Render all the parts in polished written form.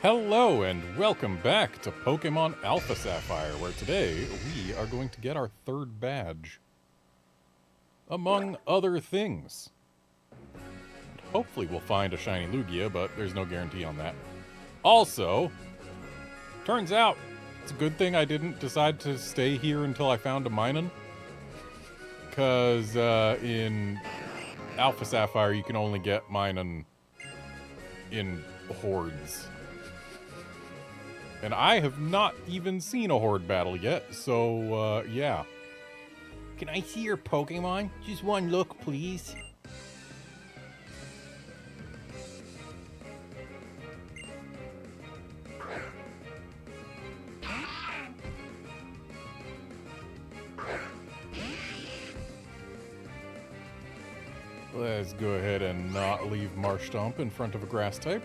Hello and welcome back to Pokémon Alpha Sapphire, where today we are going to get our third badge. Among other things. Hopefully we'll find a shiny Lugia, but there's no guarantee on that. Also, turns out it's a good thing I didn't decide to stay here until I found a Minun. Because in Alpha Sapphire you can only get Minun in hordes. And I have not even seen a horde battle yet, so, yeah. Can I see your Pokemon? Just one look, please. Let's go ahead and not leave Marshtomp in front of a grass type.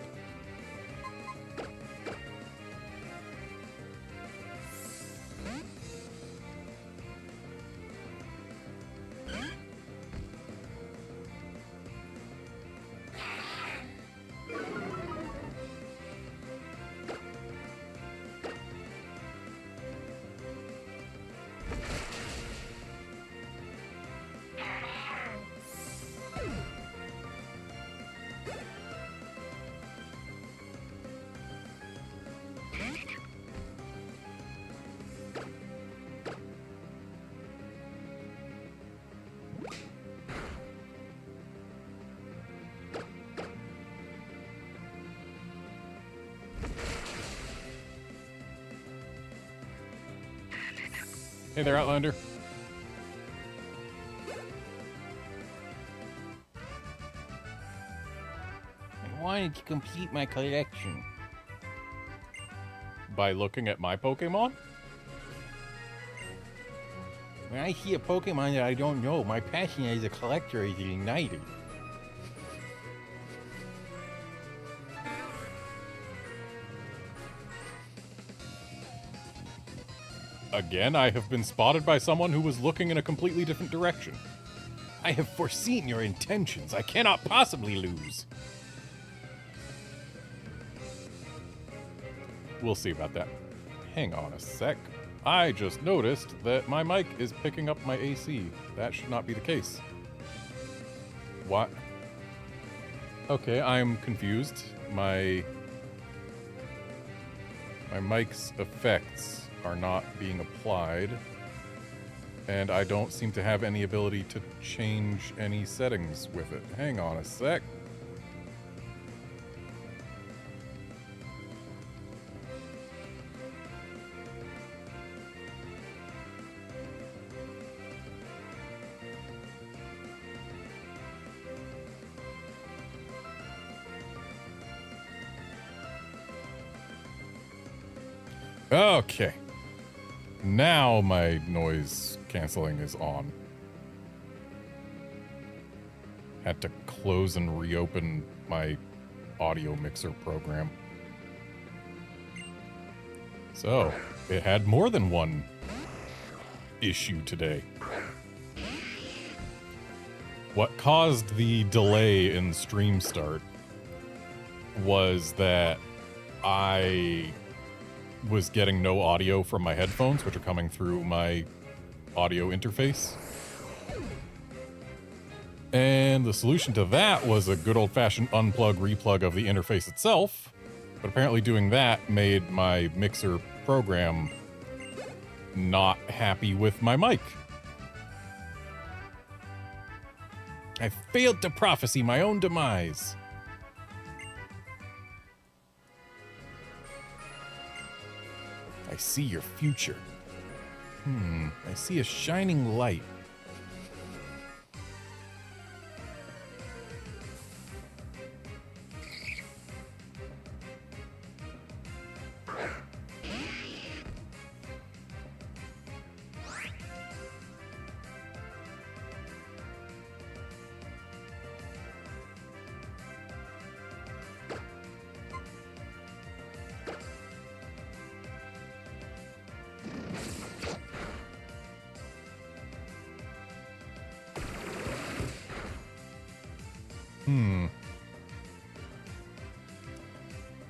Hey there, Outlander. I wanted to complete my collection. By looking at my Pokemon? When I see a Pokemon that I don't know, my passion as a collector is ignited. Again, I have been spotted by someone who was looking in a completely different direction. I have foreseen your intentions. I cannot possibly lose. We'll see about that. Hang on a sec. I just noticed that my mic is picking up my AC. That should not be the case. What? Okay, I'm confused. My mic's effects are not being applied, and I don't seem to have any ability to change any settings with it. Hang on a sec. Okay. Now my noise canceling is on. Had to close and reopen my audio mixer program. So, it had more than one issue today. What caused the delay in stream start was that I was getting no audio from my headphones, which are coming through my audio interface. And the solution to that was a good old-fashioned unplug-replug of the interface itself. But apparently doing that made my mixer program not happy with my mic. I failed to prophesy my own demise. I see your future. I see a shining light.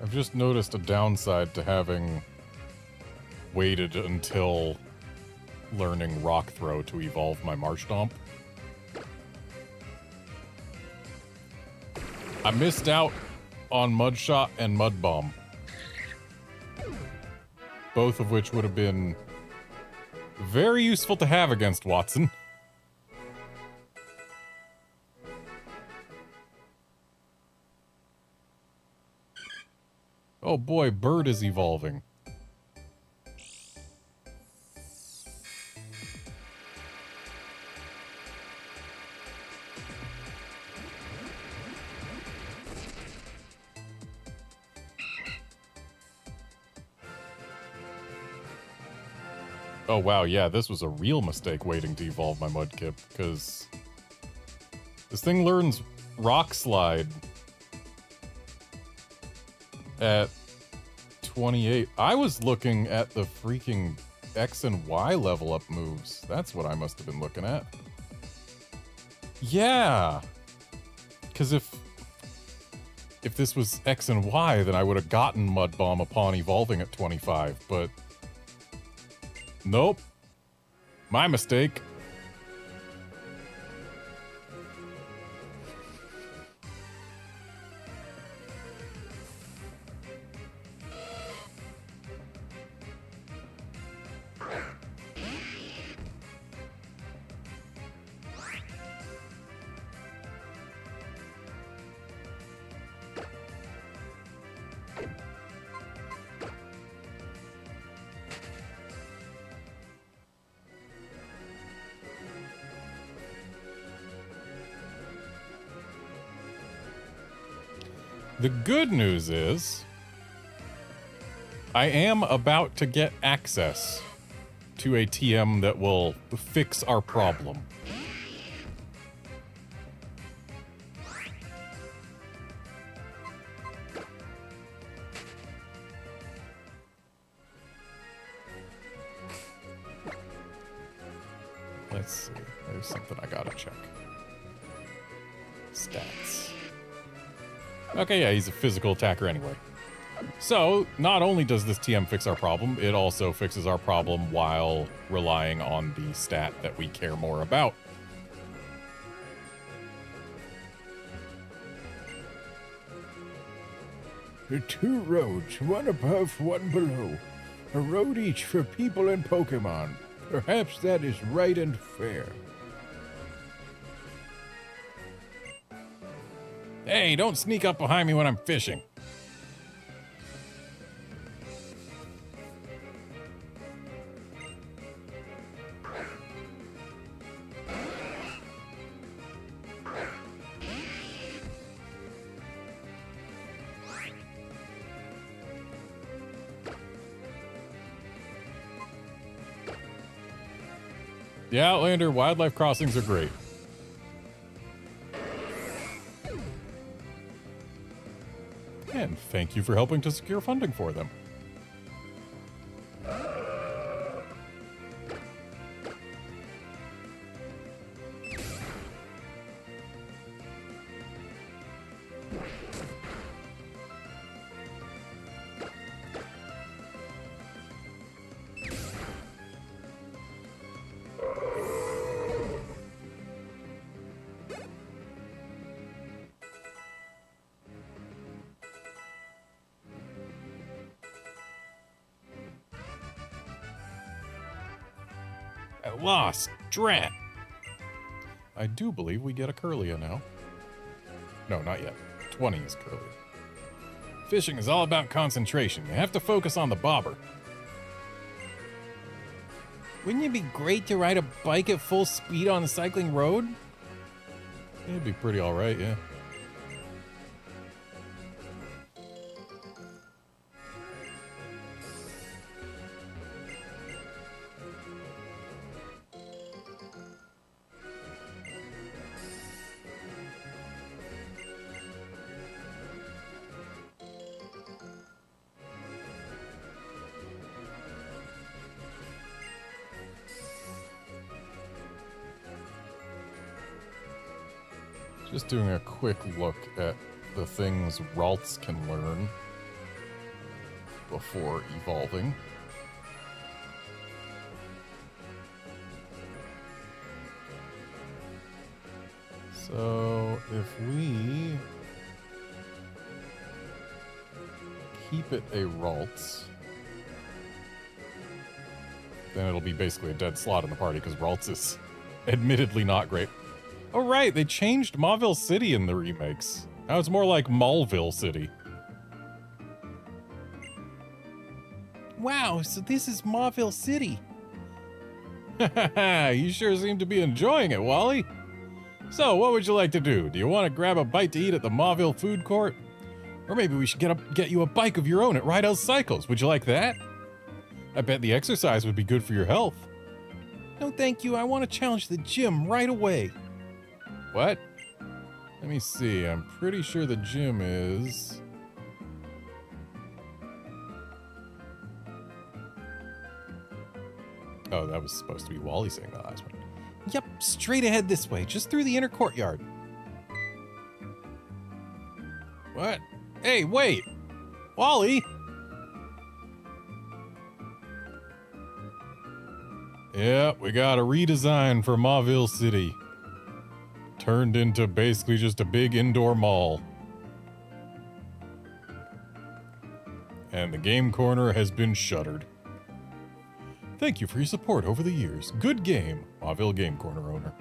I've just noticed a downside to having waited until learning Rock Throw to evolve my Marshtomp. I missed out on Mudshot and Mud Bomb, both of which would have been very useful to have against Watson. Oh boy, Bird is evolving. Oh wow, yeah, this was a real mistake waiting to evolve my Mudkip, because this thing learns Rock Slide at 28. I was looking at the freaking X and Y level up moves. That's what I must have been looking at. Yeah! Because if this was X and Y, then I would have gotten Mud Bomb upon evolving at 25, but nope. My mistake. The good news is, I am about to get access to a TM that will fix our problem. Let's see, there's something I gotta check. Stats. Okay, yeah, he's a physical attacker anyway. So, not only does this TM fix our problem, it also fixes our problem while relying on the stat that we care more about. The 2 roads, one above, one below. A road each for people and Pokemon. Perhaps that is right and fair. Hey, don't sneak up behind me when I'm fishing. The Outlander wildlife crossings are great. And thank you for helping to secure funding for them. At last, drat! I do believe we get a Curlia now. No, not yet. 20 is Curlia. Fishing is all about concentration. You have to focus on the bobber. Wouldn't it be great to ride a bike at full speed on a cycling road? It'd be pretty alright, yeah. Just doing a quick look at the things Ralts can learn. before evolving. So if we keep it a Ralts, then it'll be basically a dead slot in the party because Ralts is admittedly not great. Oh right, they changed Mauville City in the remakes. Now it's more like Malville City. Wow, so this is Mauville City. Haha, you sure seem to be enjoying it, Wally. So, what would you like to do? Do you want to grab a bite to eat at the Mauville Food Court? Or maybe we should get you a bike of your own at Rydell Cycles. Would you like that? I bet the exercise would be good for your health. No, thank you. I want to challenge the gym right away. What? Let me see. I'm pretty sure the gym is... Oh, that was supposed to be Wally saying the last one. Yep, straight ahead this way, just through the inner courtyard. What? Hey, wait! Wally! Yep, we got a redesign for Mauville City. Turned into basically just a big indoor mall. And the game corner has been shuttered. Thank you for your support over the years. Good game, Mauville Game Corner owner.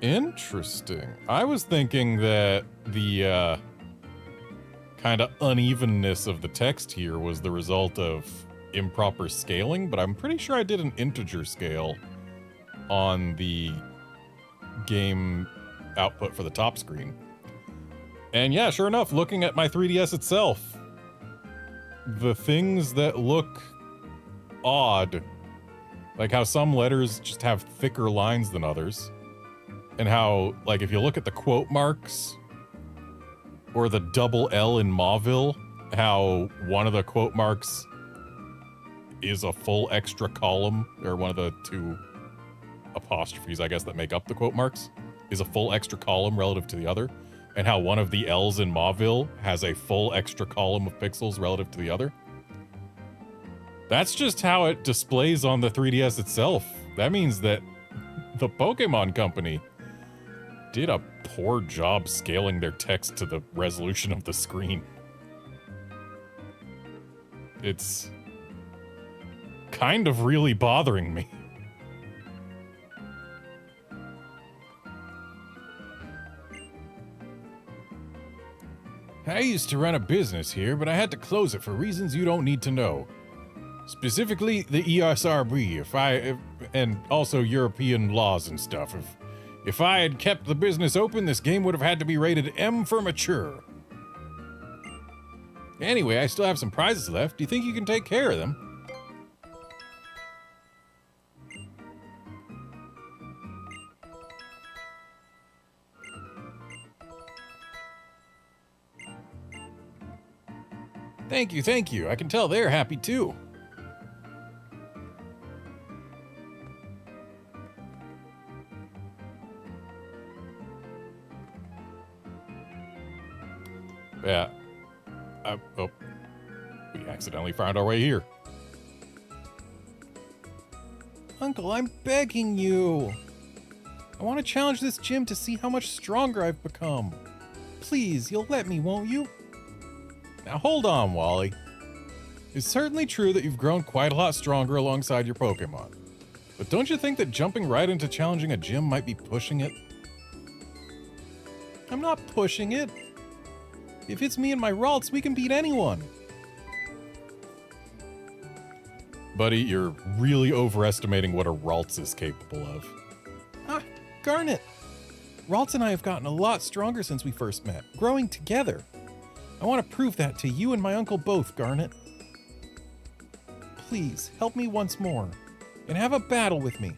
Interesting. I was thinking that the kind of unevenness of the text here was the result of improper scaling, but I'm pretty sure I did an integer scale on the game output for the top screen. And yeah, sure enough, looking at my 3DS itself, the things that look odd, like how some letters just have thicker lines than others, and how, like, if you look at the quote marks or the double L in Mauville, how one of the quote marks is a full extra column, or one of the two apostrophes, I guess, that make up the quote marks, is a full extra column relative to the other, and how one of the L's in Mauville has a full extra column of pixels relative to the other. That's just how it displays on the 3DS itself. That means that the Pokémon Company did a poor job scaling their text to the resolution of the screen. It's kind of really bothering me. I used to run a business here, but I had to close it for reasons you don't need to know. Specifically, the ESRB, and also European laws and stuff. If I had kept the business open, this game would have had to be rated M for mature. Anyway, I still have some prizes left. Do you think you can take care of them? Thank you, thank you. I can tell they're happy too. Yeah. Oh. We accidentally found our way here. Uncle, I'm begging you. I want to challenge this gym to see how much stronger I've become. Please, you'll let me, won't you? Now hold on, Wally. It's certainly true that you've grown quite a lot stronger alongside your Pokémon. But don't you think that jumping right into challenging a gym might be pushing it? I'm not pushing it. If it's me and my Ralts, we can beat anyone. Buddy, you're really overestimating what a Ralts is capable of. Ah, Garnet. Ralts and I have gotten a lot stronger since we first met, growing together. I want to prove that to you and my uncle both, Garnet. Please, help me once more, and have a battle with me.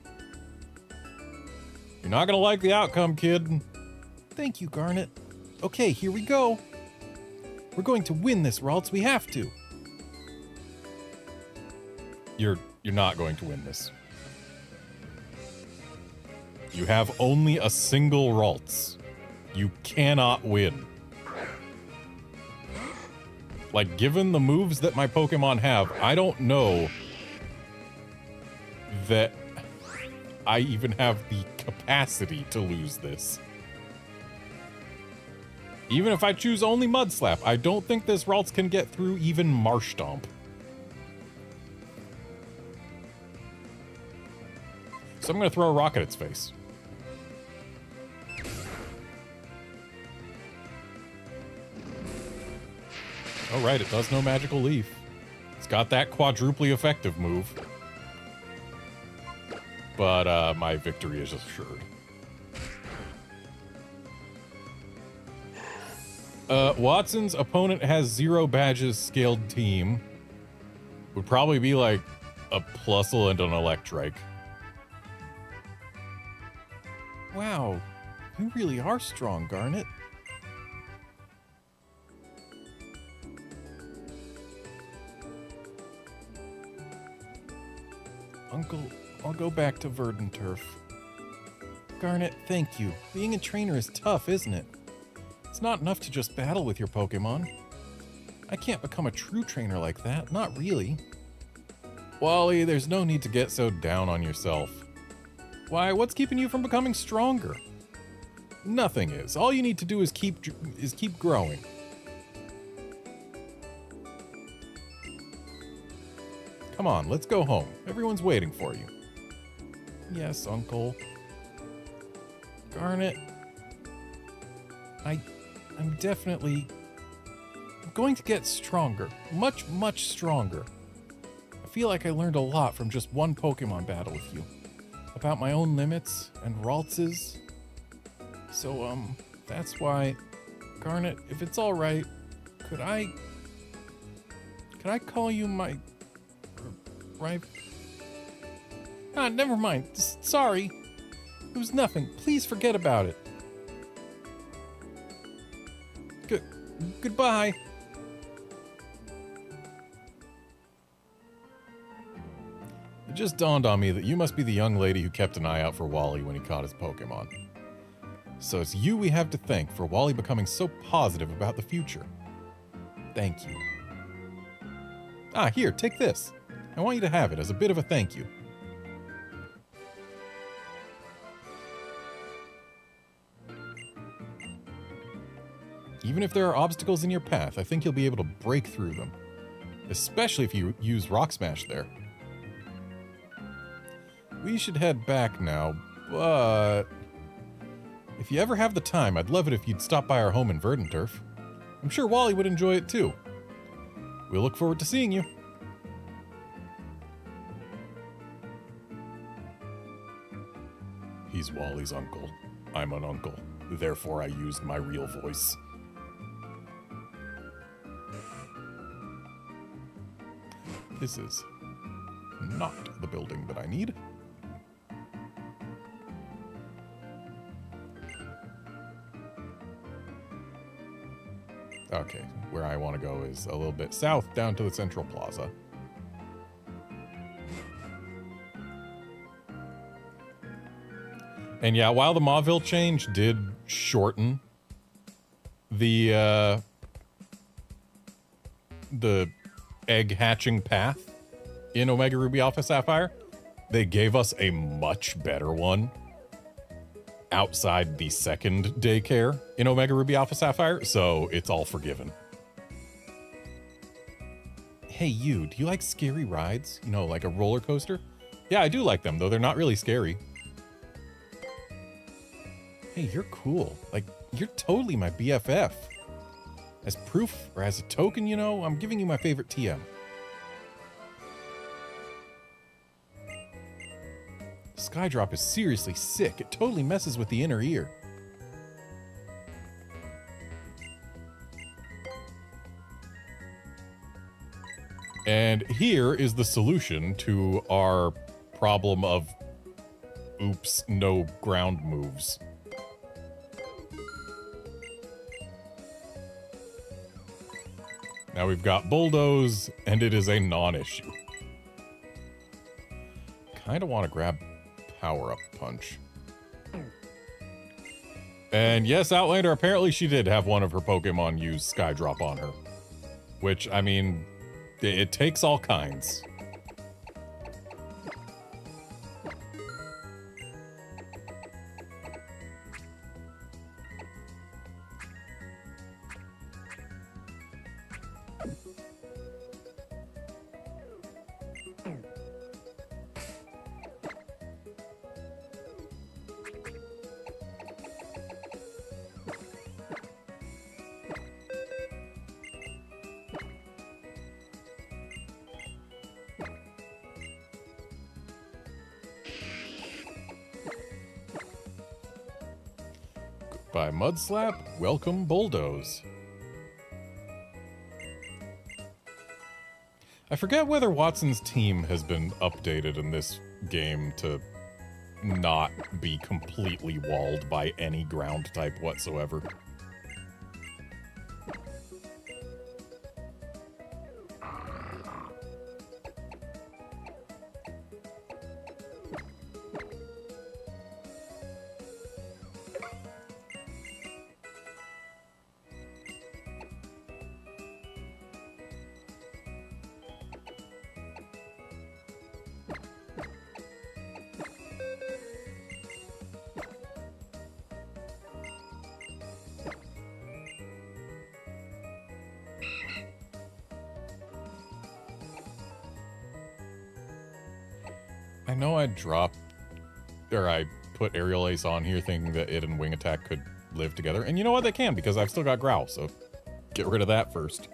You're not gonna like the outcome, kid. Thank you, Garnet. Okay, here we go. We're going to win this, Ralts. We have to. You're not going to win this. You have only a single Ralts. You cannot win. Like, given the moves that my Pokemon have, I don't know that I even have the capacity to lose this. Even if I choose only Mud Slap, I don't think this Ralts can get through even Marshtomp. So I'm going to throw a rock at its face. Oh, right, it does no Magical Leaf. It's got that quadruply effective move. But my victory is assured. Watson's opponent has 0 badges scaled team. Would probably be like a Plusle and an Electrike. Wow, you really are strong, Garnet. Uncle, I'll go back to Verdanturf. Garnet, thank you. Being a trainer is tough, isn't it? It's not enough to just battle with your Pokemon. I can't become a true trainer like that, not really. Wally, there's no need to get so down on yourself. Why, what's keeping you from becoming stronger? Nothing is. All you need to do is keep growing. Come on, let's go home. Everyone's waiting for you. Yes, Uncle. Garnet. I'm definitely... I'm going to get stronger. Much, much stronger. I feel like I learned a lot from just one Pokemon battle with you. About my own limits and Ralts's. So, that's why... Garnet, if it's alright, could I call you my... Right? Ah, never mind. Sorry. It was nothing. Please forget about it. Goodbye. It just dawned on me that you must be the young lady who kept an eye out for Wally when he caught his Pokemon. So it's you we have to thank for Wally becoming so positive about the future. Thank you. Ah, here, take this. I want you to have it as a bit of a thank you. Even if there are obstacles in your path, I think you'll be able to break through them. Especially if you use Rock Smash there. We should head back now, but... if you ever have the time, I'd love it if you'd stop by our home in Verdanturf. I'm sure Wally would enjoy it too. We'll look forward to seeing you. He's Wally's uncle. I'm an uncle. Therefore, I used my real voice. This is not the building that I need. Okay, where I want to go is a little bit south down to the Central Plaza. And yeah, while the Mauville change did shorten the egg hatching path in Omega Ruby Alpha Sapphire, they gave us a much better one outside the second daycare in Omega Ruby Alpha Sapphire, so it's all forgiven. Hey you, do you like scary rides? You know, like a roller coaster? Yeah, I do like them, though they're not really scary. Hey, you're cool. Like, you're totally my BFF. As proof, or as a token, you know, I'm giving you my favorite TM. Skydrop is seriously sick. It totally messes with the inner ear. And here is the solution to our problem of oops, no ground moves. Now we've got Bulldoze, and it is a non-issue. Kinda want to grab Power-Up Punch. And yes, Outlander, apparently she did have one of her Pokemon use Skydrop on her. Which, I mean, it takes all kinds. By Mudslap, welcome Bulldoze. I forget whether Watson's team has been updated in this game to not be completely walled by any ground type whatsoever. I know I dropped, or I put Aerial Ace on here thinking that it and Wing Attack could live together. And you know what? They can, because I've still got Growl, so get rid of that first.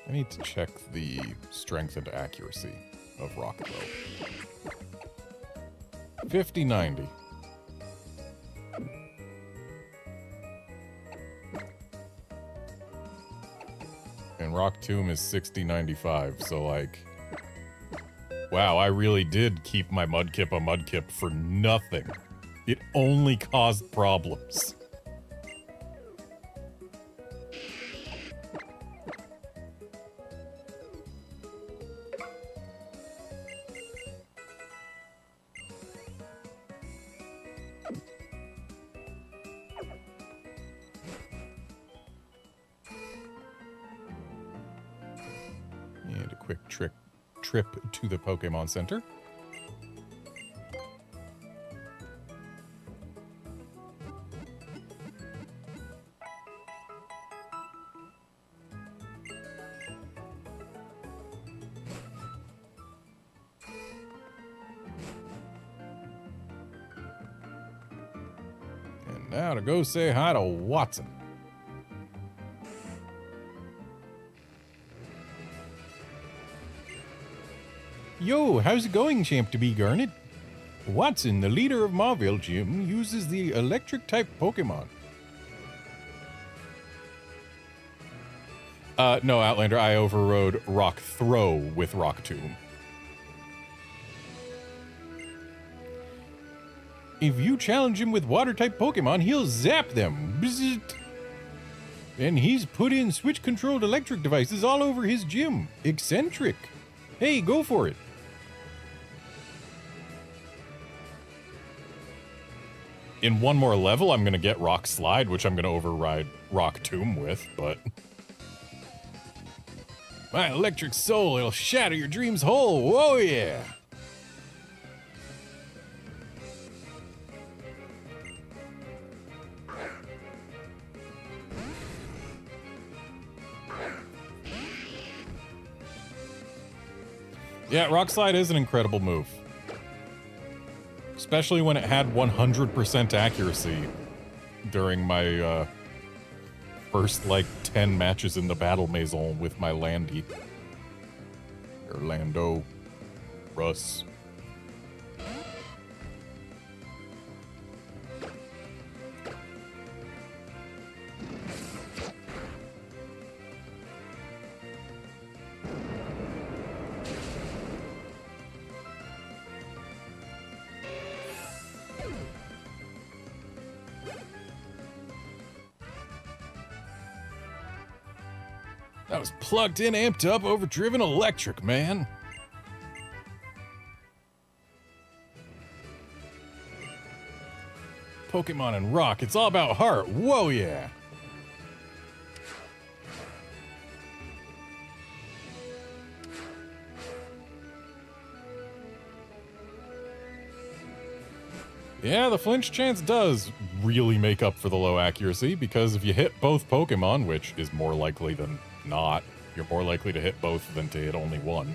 I need to check the strength and accuracy of Rocket Bow. 50-90. And Rock Tomb is 60-95, so like... Wow, I really did keep my Mudkip a Mudkip for nothing. It only caused problems. Trip to the Pokemon Center. And now to go say hi to Watson. Yo, how's it going, Champ to be Garnet? Watson, the leader of Mauville Gym, uses the electric-type Pokemon. No, Outlander, I overrode Rock Throw with Rock Tomb. If you challenge him with Water-type Pokemon, he'll zap them. Bzzzt. And he's put in Switch-controlled electric devices all over his gym. Eccentric. Hey, go for it. In one more level, I'm going to get Rock Slide, which I'm going to override Rock Tomb with, but... My electric soul, it'll shatter your dreams whole. Whoa, yeah! Yeah, Rock Slide is an incredible move. Especially when it had 100% accuracy during my first, like, 10 matches in the Battle Maison with my Landy. Or Lando. Russ. That was plugged in, amped up, overdriven electric, man. Pokemon and rock, it's all about heart. Whoa, yeah. Yeah, the flinch chance does really make up for the low accuracy, because if you hit both Pokemon, which is more likely than not, you're more likely to hit both than to hit only one.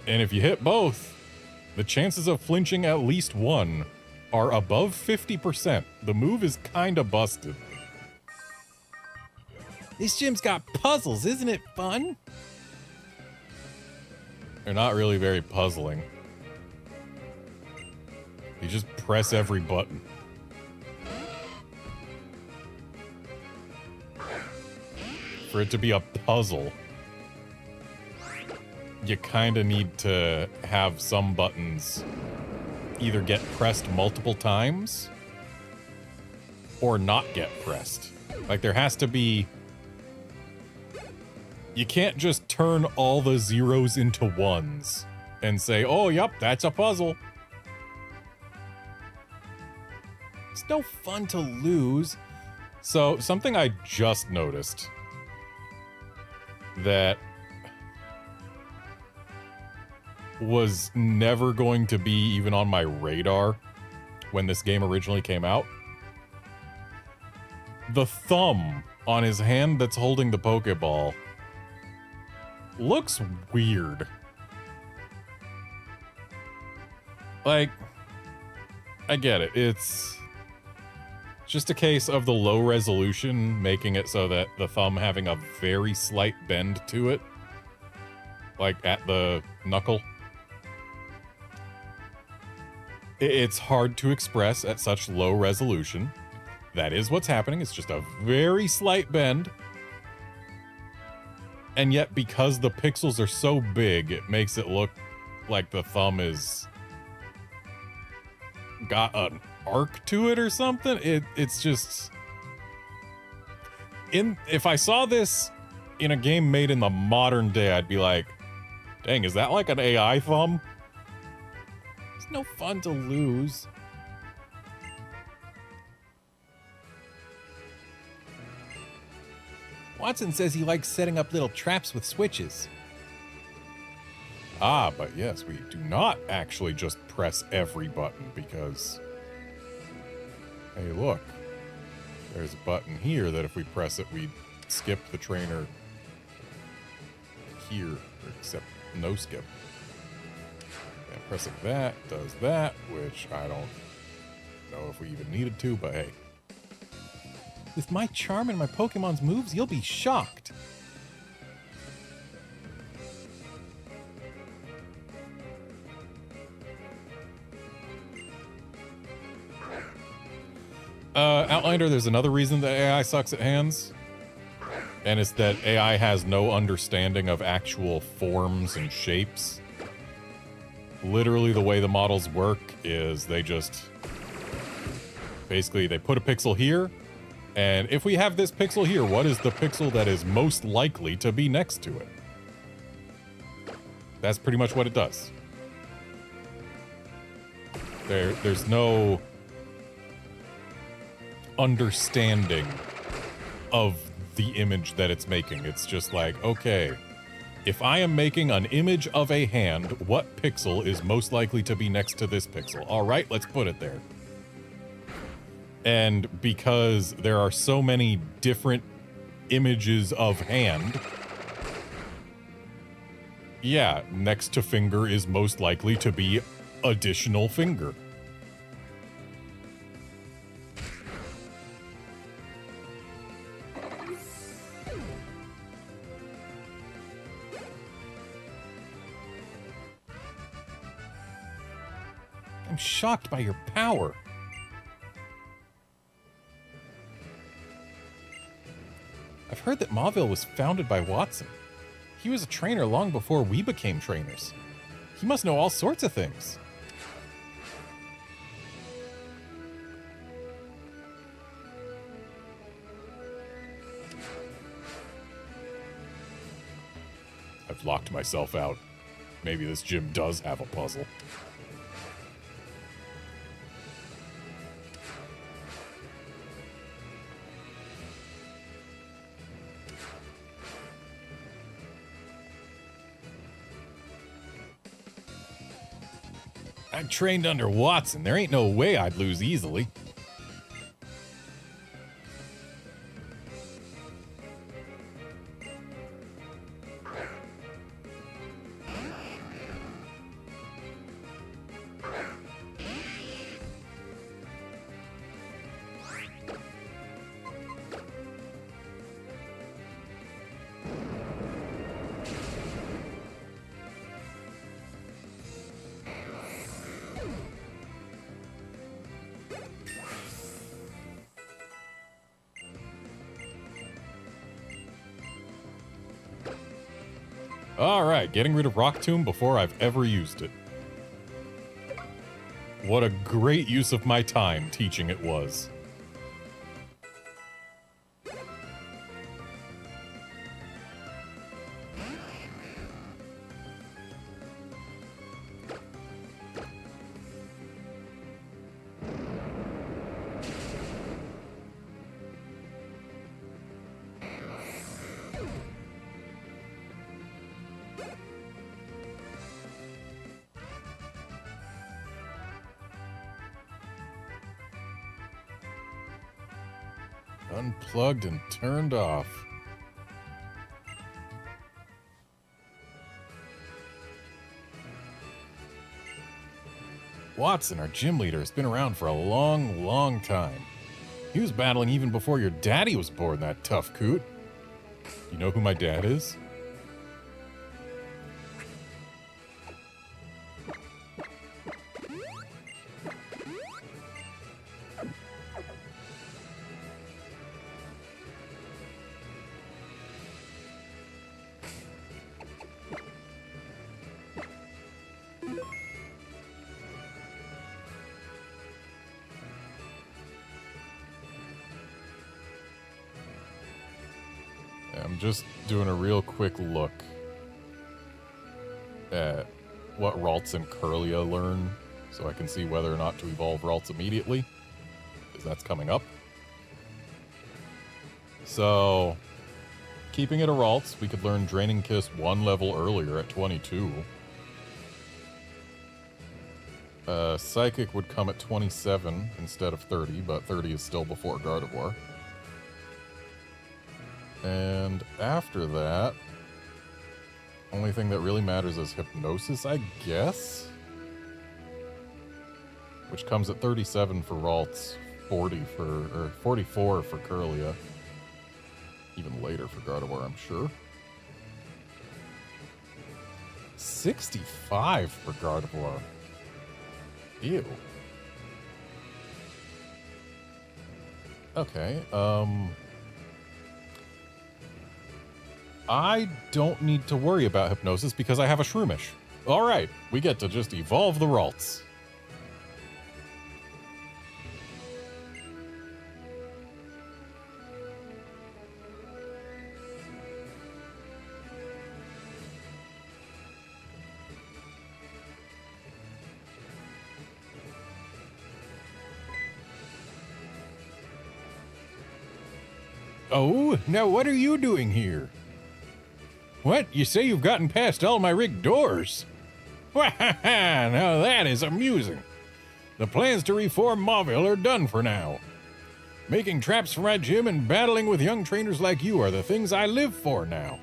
And if you hit both, the chances of flinching at least one are above 50%. The move is kinda busted. This gym's got puzzles, isn't it fun? They're not really very puzzling. You just press every button. For it to be a puzzle, you kind of need to have some buttons either get pressed multiple times or not get pressed. Like, there has to be... You can't just turn all the zeros into ones and say, oh, yep, that's a puzzle. It's no fun to lose. So, something I just noticed that was never going to be even on my radar when this game originally came out. The thumb on his hand that's holding the Pokeball looks weird. Like, I get it. It's just a case of the low resolution making it so that the thumb having a very slight bend to it, like at the knuckle. It's hard to express at such low resolution. That is what's happening. It's just a very slight bend. And yet, because the pixels are so big, it makes it look like the thumb is got an arc to it or something. It's just... If I saw this in a game made in the modern day, I'd be like, dang, is that like an AI thumb? It's no fun to lose. Watson says he likes setting up little traps with switches. Ah, but yes, we do not actually just press every button because... Hey, look. There's a button here that if we press it, we skip the trainer here, except no skip. And pressing that does that, which I don't know if we even needed to, but hey. With my charm and my Pokemon's moves, you'll be shocked. Outlander, there's another reason that AI sucks at hands. And it's that AI has no understanding of actual forms and shapes. Literally, the way the models work is they just... Basically, they put a pixel here, and if we have this pixel here, what is the pixel that is most likely to be next to it? That's pretty much what it does. There's no understanding of the image that it's making. It's just like, okay, if I am making an image of a hand, what pixel is most likely to be next to this pixel? All right, let's put it there. And because there are so many different images of hand, yeah, next to finger is most likely to be additional finger. I'm shocked by your power. I've heard that Mauville was founded by Watson. He was a trainer long before we became trainers. He must know all sorts of things. I've locked myself out. Maybe this gym does have a puzzle. I trained under Watson. There ain't no way I'd lose easily. Alright, getting rid of Rock Tomb before I've ever used it. What a great use of my time teaching it was. Unplugged and turned off. Watson, our gym leader, has been around for a long, long time. He was battling even before your daddy was born, that tough coot. You know who my dad is? I'm just doing a real quick look at what Ralts and Curlia learn, so I can see whether or not to evolve Ralts immediately, because that's coming up. So, keeping it a Ralts, we could learn Draining Kiss one level earlier at 22. Psychic would come at 27 instead of 30, but 30 is still before Gardevoir. And after that, only thing that really matters is Hypnosis, I guess? Which comes at 37 for Ralts, 44 for Curlia. Even later for Gardevoir, I'm sure. 65 for Gardevoir. Ew. Okay, I don't need to worry about Hypnosis because I have a Shroomish. Alright, we get to just evolve the Ralts. Oh, now what are you doing here? What? You say you've gotten past all my rigged doors? Wah-ha-ha! Now that is amusing. The plans to reform Mauville are done for now. Making traps for my gym and battling with young trainers like you are the things I live for now.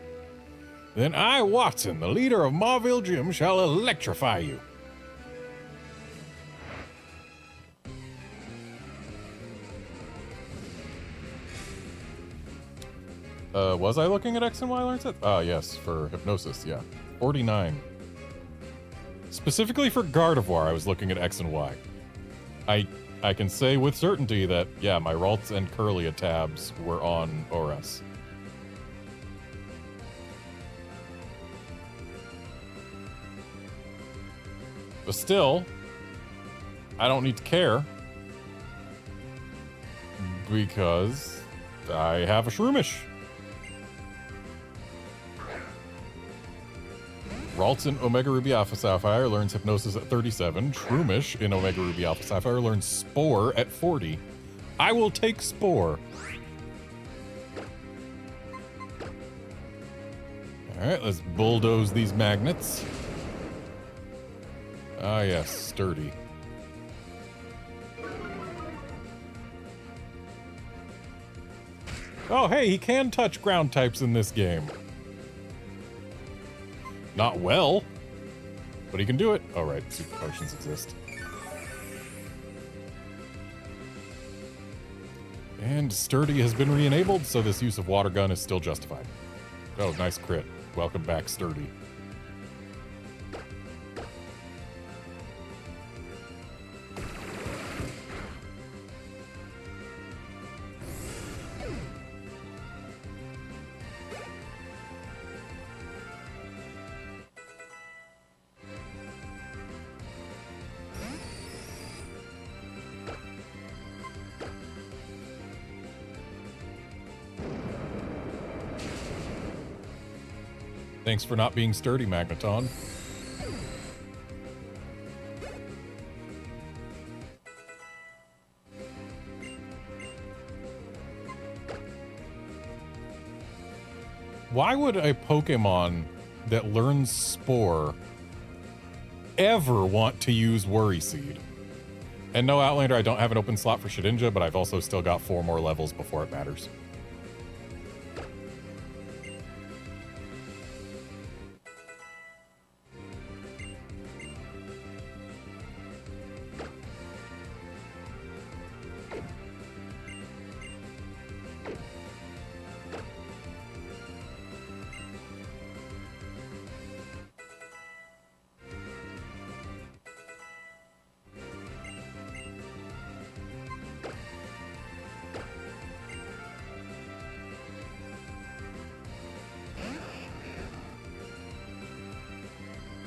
Then I, Watson, the leader of Mauville Gym, shall electrify you. Was I looking at X and Y learn set? Ah, yes, for Hypnosis, yeah. 49. Specifically for Gardevoir, I was looking at X and Y. I can say with certainty that, yeah, my Ralts and Curlia tabs were on ORS. But still, I don't need to care. Because I have a Shroomish. Ralts in Omega Ruby Alpha Sapphire learns Hypnosis at 37. Shroomish in Omega Ruby Alpha Sapphire learns Spore at 40. I will take Spore. Alright, let's bulldoze these magnets. Ah, yes, sturdy. Oh, hey, he can touch ground types in this game. Not well, but he can do it. Oh, right, super potions exist. And sturdy has been re-enabled, so this use of water gun is still justified. Oh, nice crit. Welcome back, sturdy. Thanks for not being sturdy, Magneton. Why would a Pokemon that learns Spore ever want to use Worry Seed? And no, Outlander, I don't have an open slot for Shedinja, but I've also still got 4 more levels before it matters.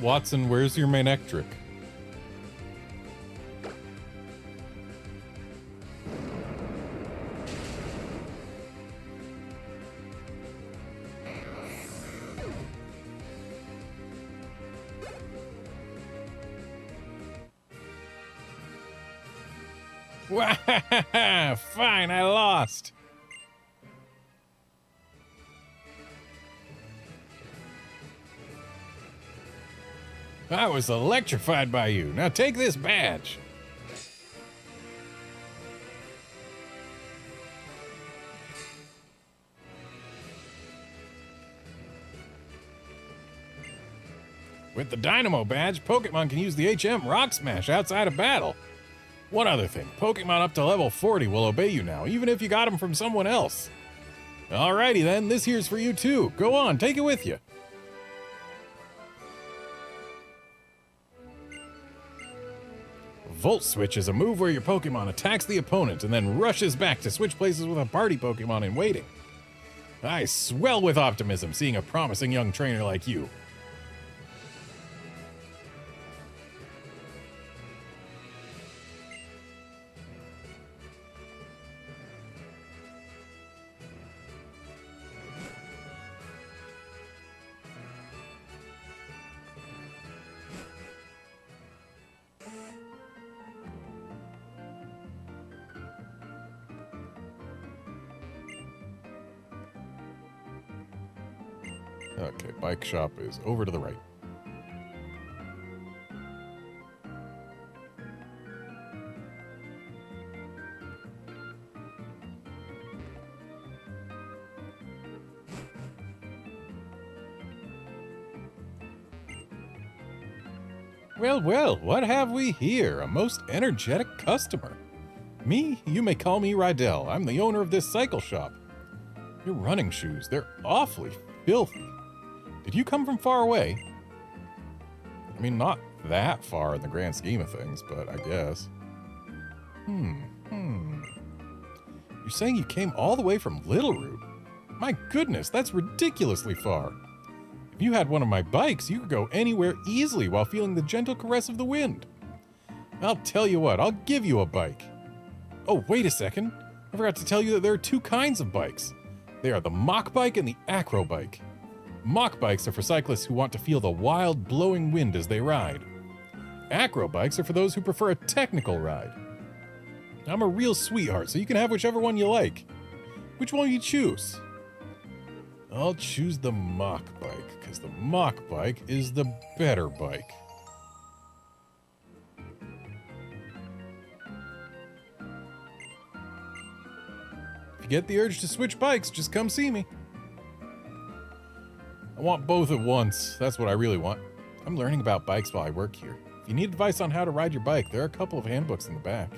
Watson, where's your Manectric? Fine, I lost. I was electrified by you. Now take this badge. With the Dynamo badge, Pokemon can use the HM Rock Smash outside of battle. One other thing, Pokemon up to level 40 will obey you now, even if you got them from someone else. Alrighty then, this here's for you too. Go on, take it with you. Volt Switch is a move where your Pokemon attacks the opponent and then rushes back to switch places with a party Pokemon in waiting. I swell with optimism seeing a promising young trainer like you. Okay, bike shop is over to the right. Well, well, what have we here? A most energetic customer. Me? You may call me Rydell. I'm the owner of this cycle shop. Your running shoes, they're awfully filthy. Did you come from far away? I mean, not that far in the grand scheme of things, but I guess. You're saying you came all the way from Littleroot? My goodness, that's ridiculously far. If you had one of my bikes, you could go anywhere easily while feeling the gentle caress of the wind. I'll tell you what, I'll give you a bike. Oh, wait a second. I forgot to tell you that there are 2 kinds of bikes. They are the Mach Bike and the Acro Bike. Mock bikes are for cyclists who want to feel the wild, blowing wind as they ride. Acro bikes are for those who prefer a technical ride. I'm a real sweetheart, so you can have whichever one you like. Which one will you choose? I'll choose the mock bike, because the mock bike is the better bike. If you get the urge to switch bikes, just come see me. I want both at once. That's what I really want. I'm learning about bikes while I work here. If you need advice on how to ride your bike, there are a couple of handbooks in the back.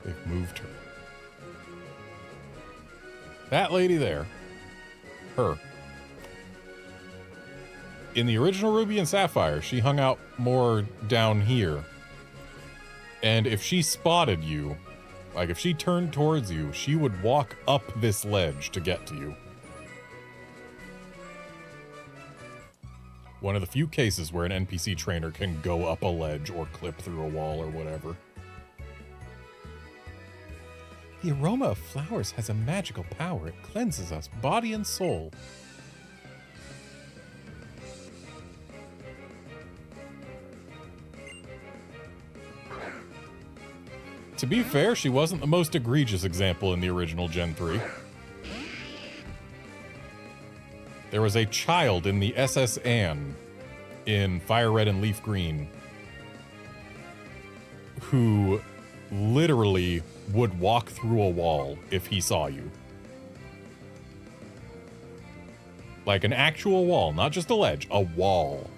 They've moved her. That lady there. Her. In the original Ruby and Sapphire, she hung out more down here. And if she spotted you, like if she turned towards you, she would walk up this ledge to get to you. One of the few cases where an NPC trainer can go up a ledge or clip through a wall or whatever. The aroma of flowers has a magical power. It cleanses us, body and soul. To be fair, she wasn't the most egregious example in the original Gen 3. There was a child in the SS Anne in Fire Red and Leaf Green who literally would walk through a wall if he saw you. Like an actual wall, not just a ledge, a wall.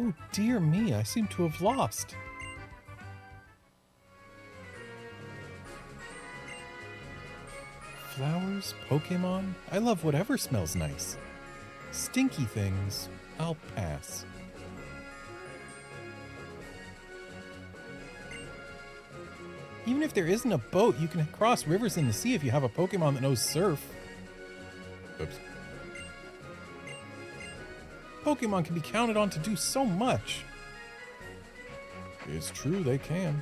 Oh dear me, I seem to have lost. Flowers, Pokemon, I love whatever smells nice. Stinky things, I'll pass. Even if there isn't a boat, you can cross rivers in the sea if you have a Pokemon that knows surf. Oops. Pokemon can be counted on to do so much. It's true, they can.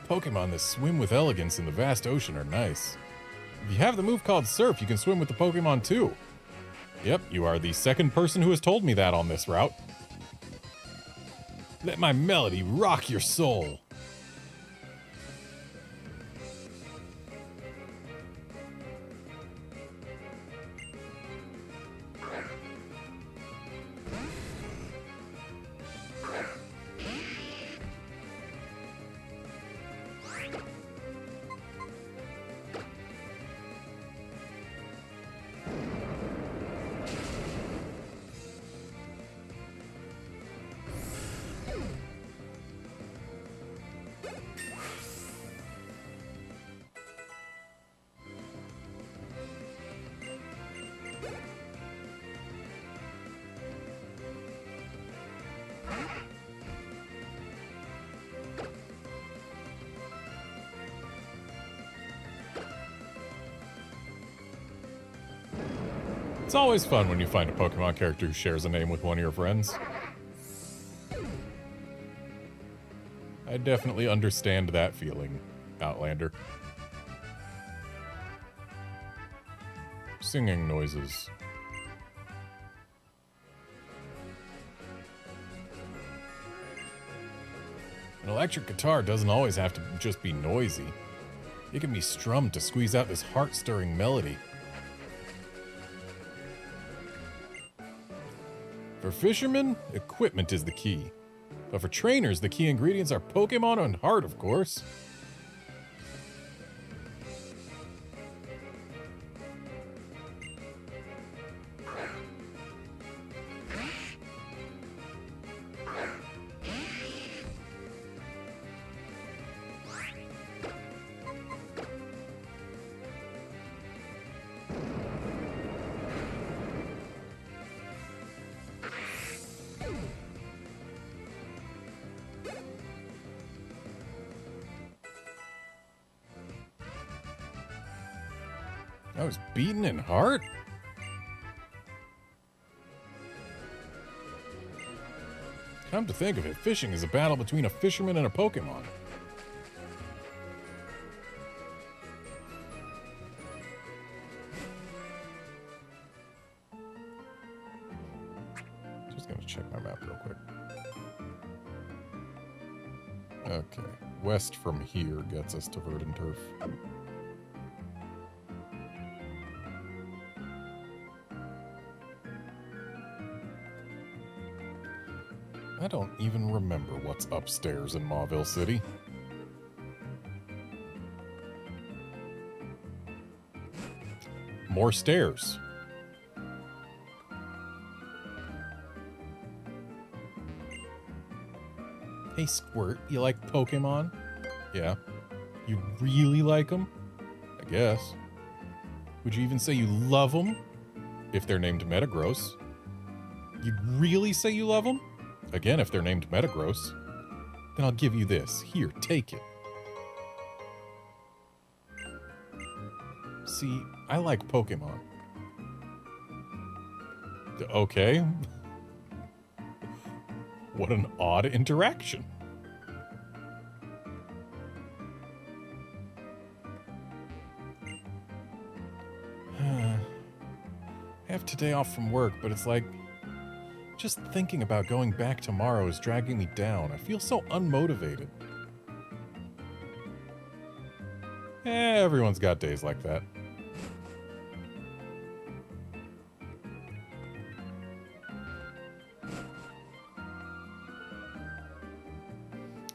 Pokemon that swim with elegance in the vast ocean are nice. If you have the move called Surf, you can swim with the Pokemon too. Yep, you are the second person who has told me that on this route. Let my melody rock your soul. It's always fun when you find a Pokemon character who shares a name with one of your friends. I definitely understand that feeling, Outlander. Singing noises. An electric guitar doesn't always have to just be noisy. It can be strummed to squeeze out this heart-stirring melody. For fishermen, equipment is the key. But for trainers, the key ingredients are Pokemon and heart, of course. I was beaten in heart? Come to think of it, fishing is a battle between a fisherman and a Pokemon. Just gonna check my map real quick. Okay, west from here gets us to Verdant Turf. I don't even remember what's upstairs in Mauville City. More stairs. Hey, Squirt, you like Pokemon? Yeah. You really like them? I guess. Would you even say you love them? If they're named Metagross. You'd really say you love them? Again, if they're named Metagross. Then I'll give you this. Here, take it. See, I like Pokemon. Okay. What an odd interaction. I have today off from work, but it's like, just thinking about going back tomorrow is dragging me down. I feel so unmotivated. Everyone's got days like that.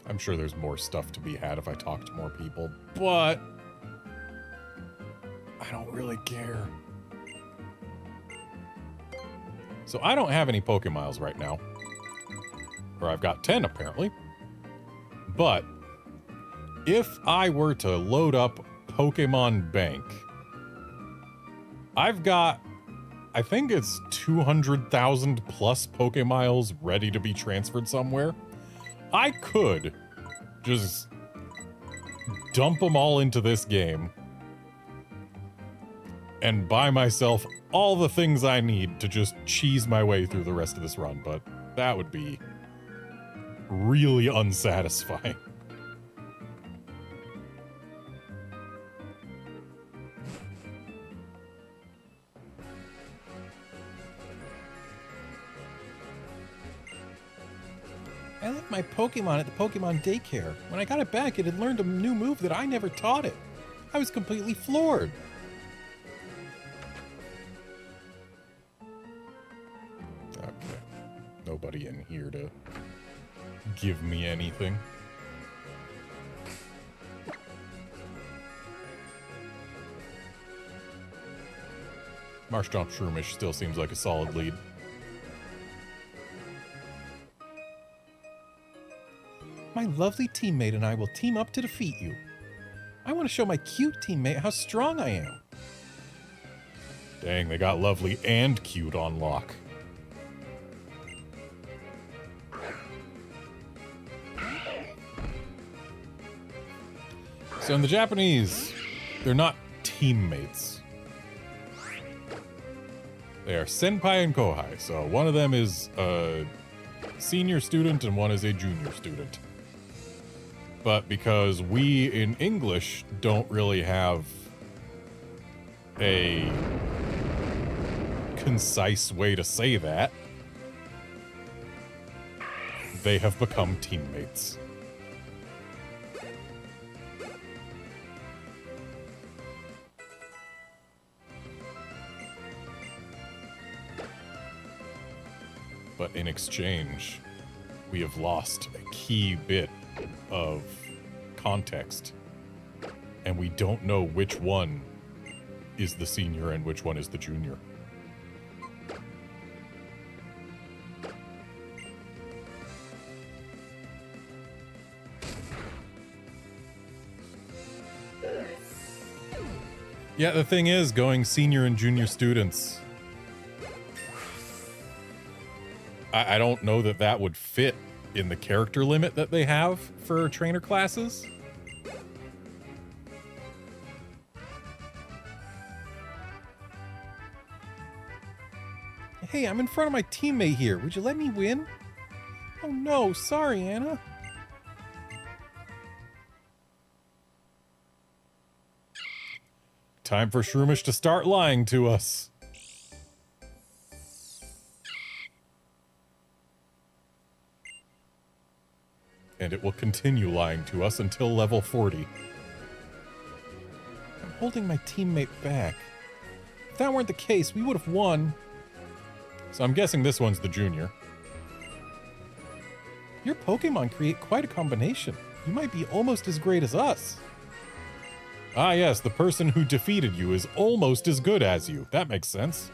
I'm sure there's more stuff to be had if I talk to more people, but I don't really care. So I don't have any Pokémiles right now. Or I've got 10 apparently. But if I were to load up Pokemon Bank, I've got, I think it's 200,000 plus Pokémiles ready to be transferred somewhere. I could just dump them all into this game and buy myself all the things I need to just cheese my way through the rest of this run, but that would be really unsatisfying. I left my Pokemon at the Pokemon daycare. When I got it back, it had learned a new move that I never taught it. I was completely floored. Okay. Nobody in here to give me anything. Marshtomp Shroomish still seems like a solid lead. My lovely teammate and I will team up to defeat you. I want to show my cute teammate how strong I am. Dang, they got lovely and cute on lock. So in the Japanese, they're not teammates. They are senpai and kohai, so one of them is a senior student and one is a junior student. But because we in English don't really have a concise way to say that, they have become teammates. But in exchange, we have lost a key bit of context, and we don't know which one is the senior and which one is the junior. Yeah, the thing is, going senior and junior students, I don't know that that would fit in the character limit that they have for trainer classes. Hey, I'm in front of my teammate here. Would you let me win? Oh no, sorry, Anna. Time for Shroomish to start lying to us. And it will continue lying to us until level 40. I'm holding my teammate back. If that weren't the case, we would have won. So I'm guessing this one's the junior. Your Pokemon create quite a combination. You might be almost as great as us. Ah yes, the person who defeated you is almost as good as you. That makes sense.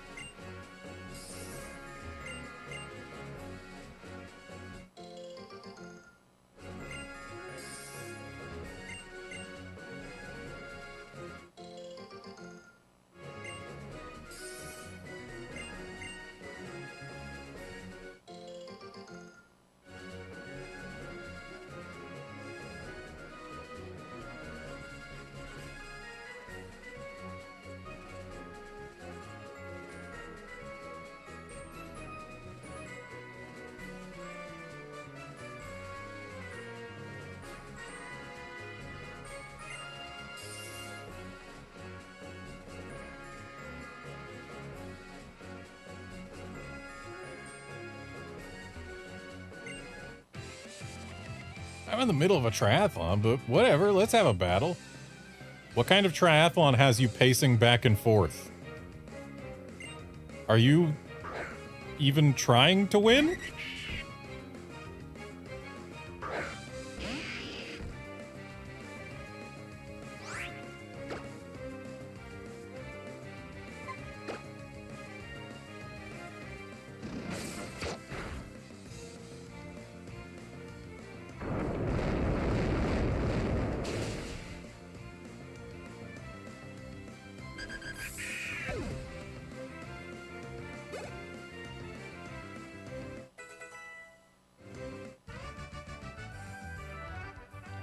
I'm in the middle of a triathlon, but whatever, let's have a battle. What kind of triathlon has you pacing back and forth? Are you even trying to win?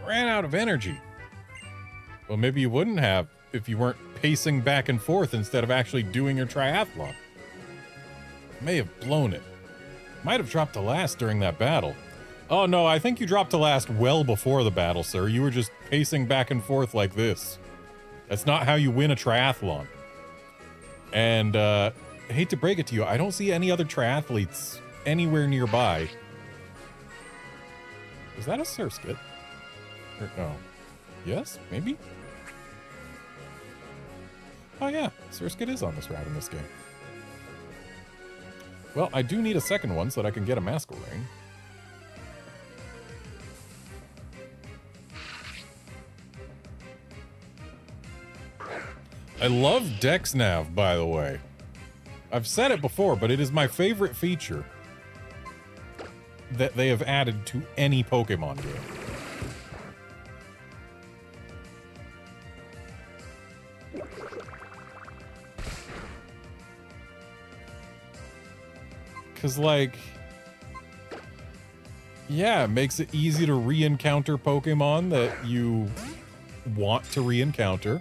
Ran out of energy. Well, maybe you wouldn't have if you weren't pacing back and forth instead of actually doing your triathlon. May have blown it. Might have dropped to last during that battle. Oh no, I think you dropped to last well before the battle, sir. You were just pacing back and forth like this. That's not how you win a triathlon. And, I hate to break it to you, I don't see any other triathletes anywhere nearby. Is that a Surskit? Or no. Yes? Maybe? Oh yeah, Surskit is on this route in this game. Well, I do need a second one so that I can get a Masquerain. I love Dex Nav, by the way. I've said it before, but it is my favorite feature that they have added to any Pokemon game. Because, like, yeah, it makes it easy to re-encounter Pokemon that you want to re-encounter.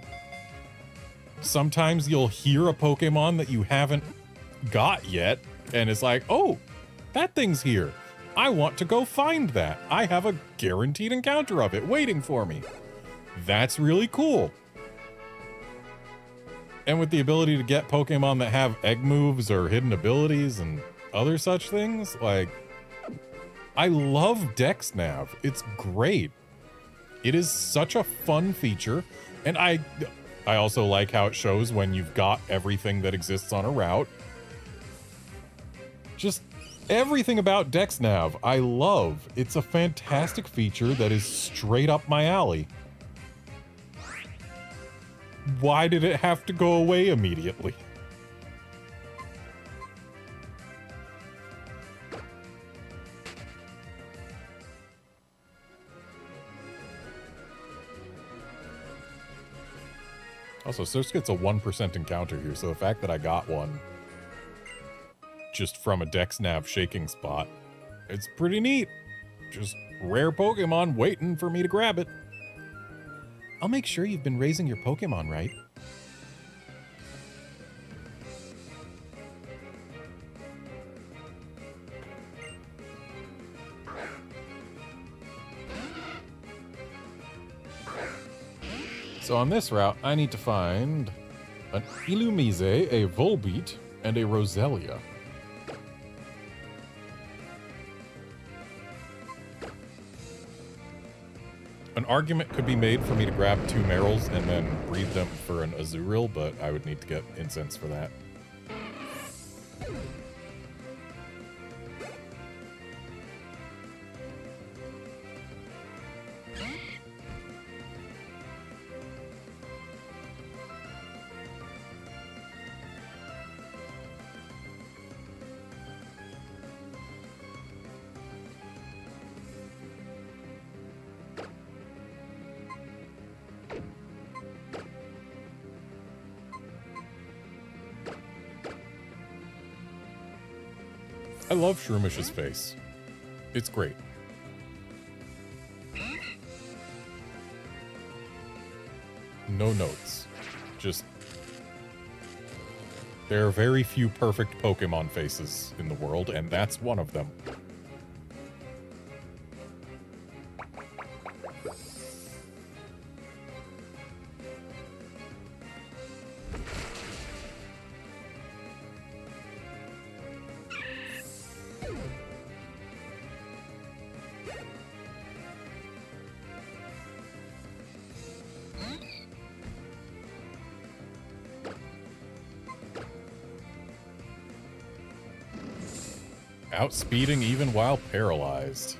Sometimes you'll hear a Pokemon that you haven't got yet, and it's like, oh, that thing's here. I want to go find that. I have a guaranteed encounter of it waiting for me. That's really cool. And with the ability to get Pokemon that have egg moves or hidden abilities and other such things, like, I love Dex Nav. It's great. It is such a fun feature, and I also like how it shows when you've got everything that exists on a route. Just everything about Dex Nav, I love. It's a fantastic feature that is straight up my alley. Why did it have to go away immediately? Also, Surge gets a 1% encounter here, so the fact that I got one just from a Dex Nav shaking spot, it's pretty neat. Just rare Pokemon waiting for me to grab it. I'll make sure you've been raising your Pokemon right. So on this route, I need to find an Illumise, a Volbeat, and a Roselia. An argument could be made for me to grab 2 Merrills and then breed them for an Azurill, but I would need to get incense for that. I love Shroomis's face. It's great. No notes. Just... there are very few perfect Pokemon faces in the world, and that's one of them. Outspeeding even while paralyzed.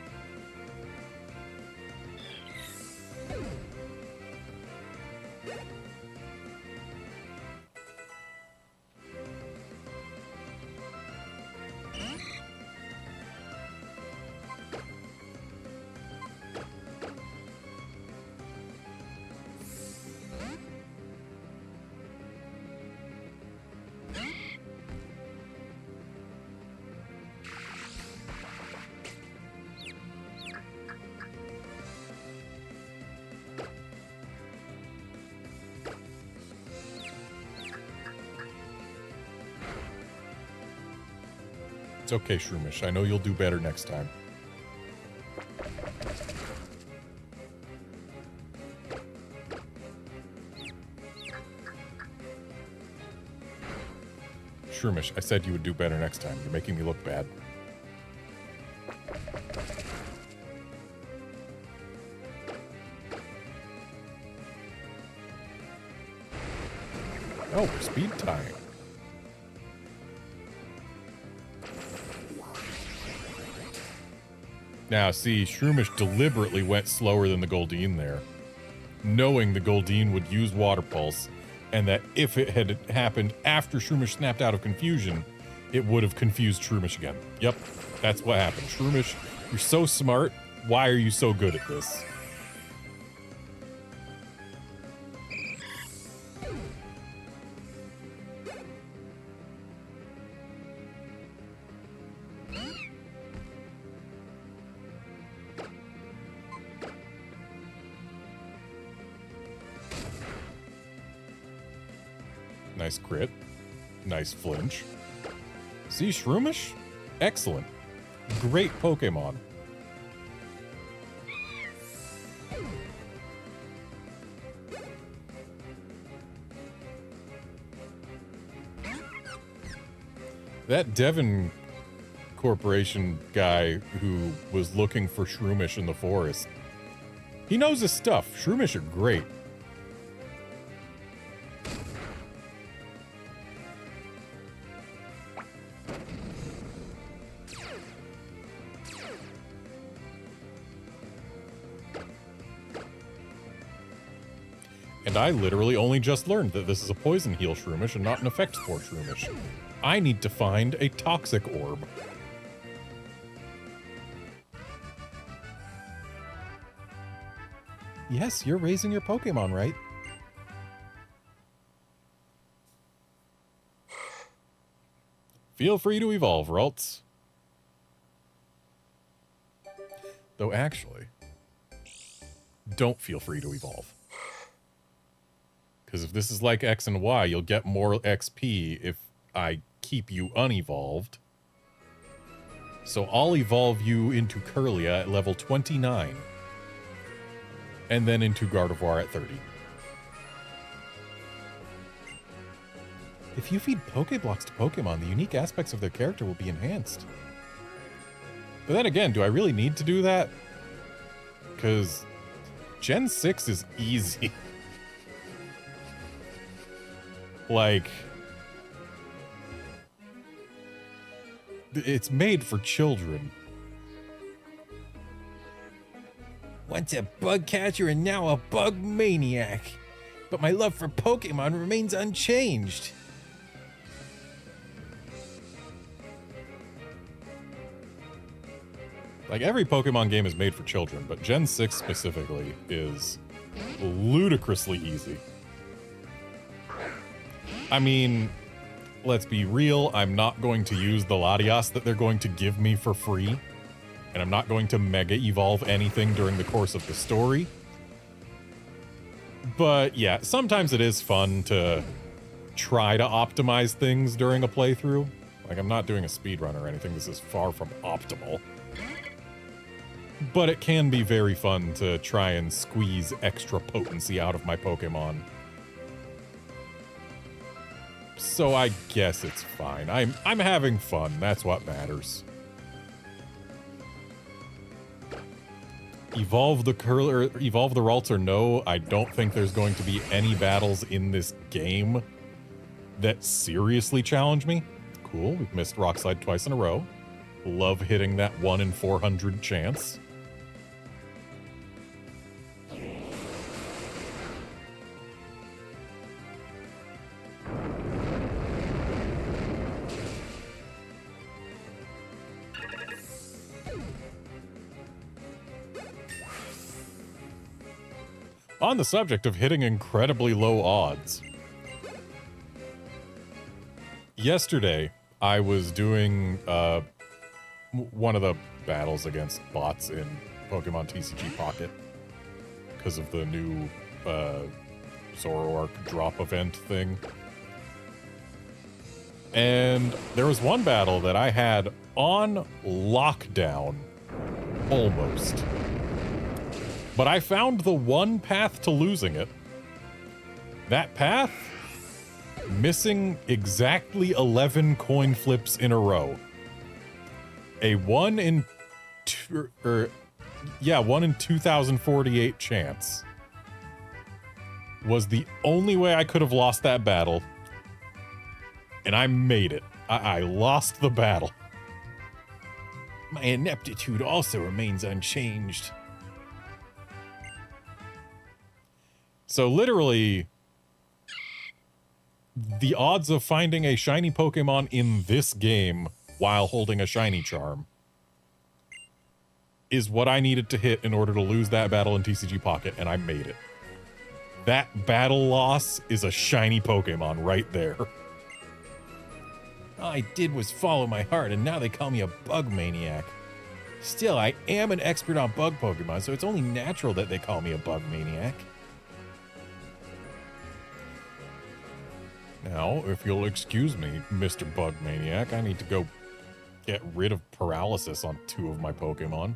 It's okay, Shroomish. I know you'll do better next time. Shroomish, I said you would do better next time. You're making me look bad. Oh, we're speed tying. Now, see, Shroomish deliberately went slower than the Goldeen there, knowing the Goldeen would use Water Pulse, and that if it had happened after Shroomish snapped out of confusion, it would have confused Shroomish again. Yep, that's what happened. Shroomish, you're so smart. Why are you so good at this? Nice crit. Nice flinch. See, Shroomish? Excellent. Great Pokemon. That Devon Corporation guy who was looking for Shroomish in the forest, he knows his stuff. Shroomish are great. And I literally only just learned that this is a Poison Heal Shroomish and not an Effect Spore Shroomish. I need to find a Toxic Orb. Yes, you're raising your Pokemon, right? Feel free to evolve, Ralts. Though actually, don't feel free to evolve. Because if this is like X and Y, you'll get more XP if I keep you unevolved. So I'll evolve you into Curlia at level 29. And then into Gardevoir at 30. If you feed Pokeblocks to Pokemon, the unique aspects of their character will be enhanced. But then again, do I really need to do that? Because Gen 6 is easy. Like, it's made for children. Once a bug catcher and now a bug maniac. But my love for Pokemon remains unchanged. Like, every Pokemon game is made for children, but Gen 6 specifically is ludicrously easy. I mean, let's be real, I'm not going to use the Latias that they're going to give me for free. And I'm not going to Mega Evolve anything during the course of the story. But yeah, sometimes it is fun to try to optimize things during a playthrough. Like, I'm not doing a speedrun or anything, this is far from optimal. But it can be very fun to try and squeeze extra potency out of my Pokemon. So I guess it's fine. I'm having fun, that's what matters. Evolve the Ralts or no, I don't think there's going to be any battles in this game that seriously challenge me. Cool, we've missed Rock Slide twice in a row. Love hitting that 1 in 400 chance. On the subject of hitting incredibly low odds, yesterday I was doing one of the battles against bots in Pokemon TCG Pocket because of the new Zoroark drop event thing. And there was one battle that I had on lockdown, almost. But I found the one path to losing it. That path, missing exactly 11 coin flips in a row. A 1 in 2048 chance was the only way I could have lost that battle. And I made it. I lost the battle. My ineptitude also remains unchanged. So literally, the odds of finding a shiny Pokemon in this game while holding a shiny charm is what I needed to hit in order to lose that battle in TCG Pocket, and I made it. That battle loss is a shiny Pokemon right there. All I did was follow my heart, and now they call me a bug maniac. Still, I am an expert on bug Pokemon, so it's only natural that they call me a bug maniac. Now, if you'll excuse me, Mr. Bug Maniac, I need to go get rid of paralysis on 2 of my Pokemon.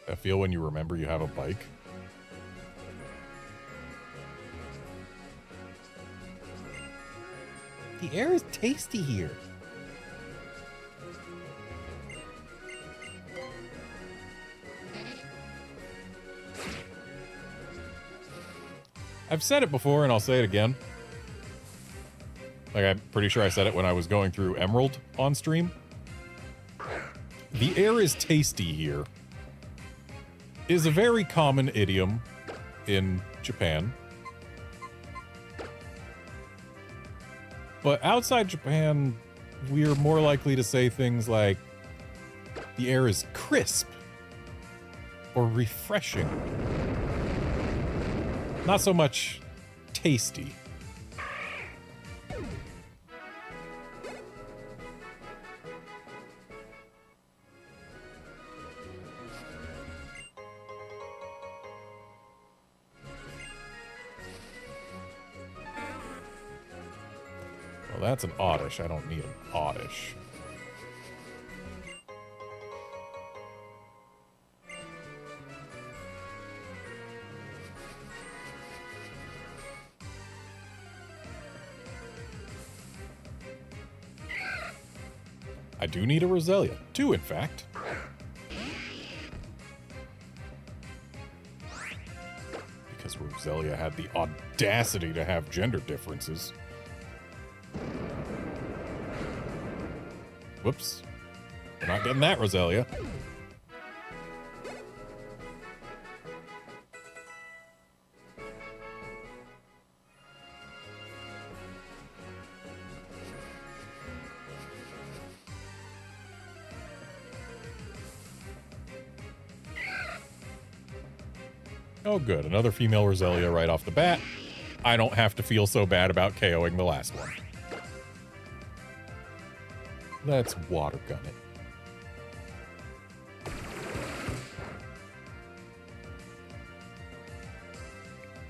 I feel when you remember you have a bike. The air is tasty here. I've said it before and I'll say it again. Like, I'm pretty sure I said it when I was going through Emerald on stream. The air is tasty here is a very common idiom in Japan. But outside Japan, we're more likely to say things like, the air is crisp or refreshing. Not so much tasty. Well, that's an Oddish. I don't need an Oddish. I do need a Roselia. 2, in fact. Because Roselia had the audacity to have gender differences. Whoops. We're not getting that, Roselia. Oh, good. Another female Roselia right off the bat. I don't have to feel so bad about KOing the last one. Let's water gun it.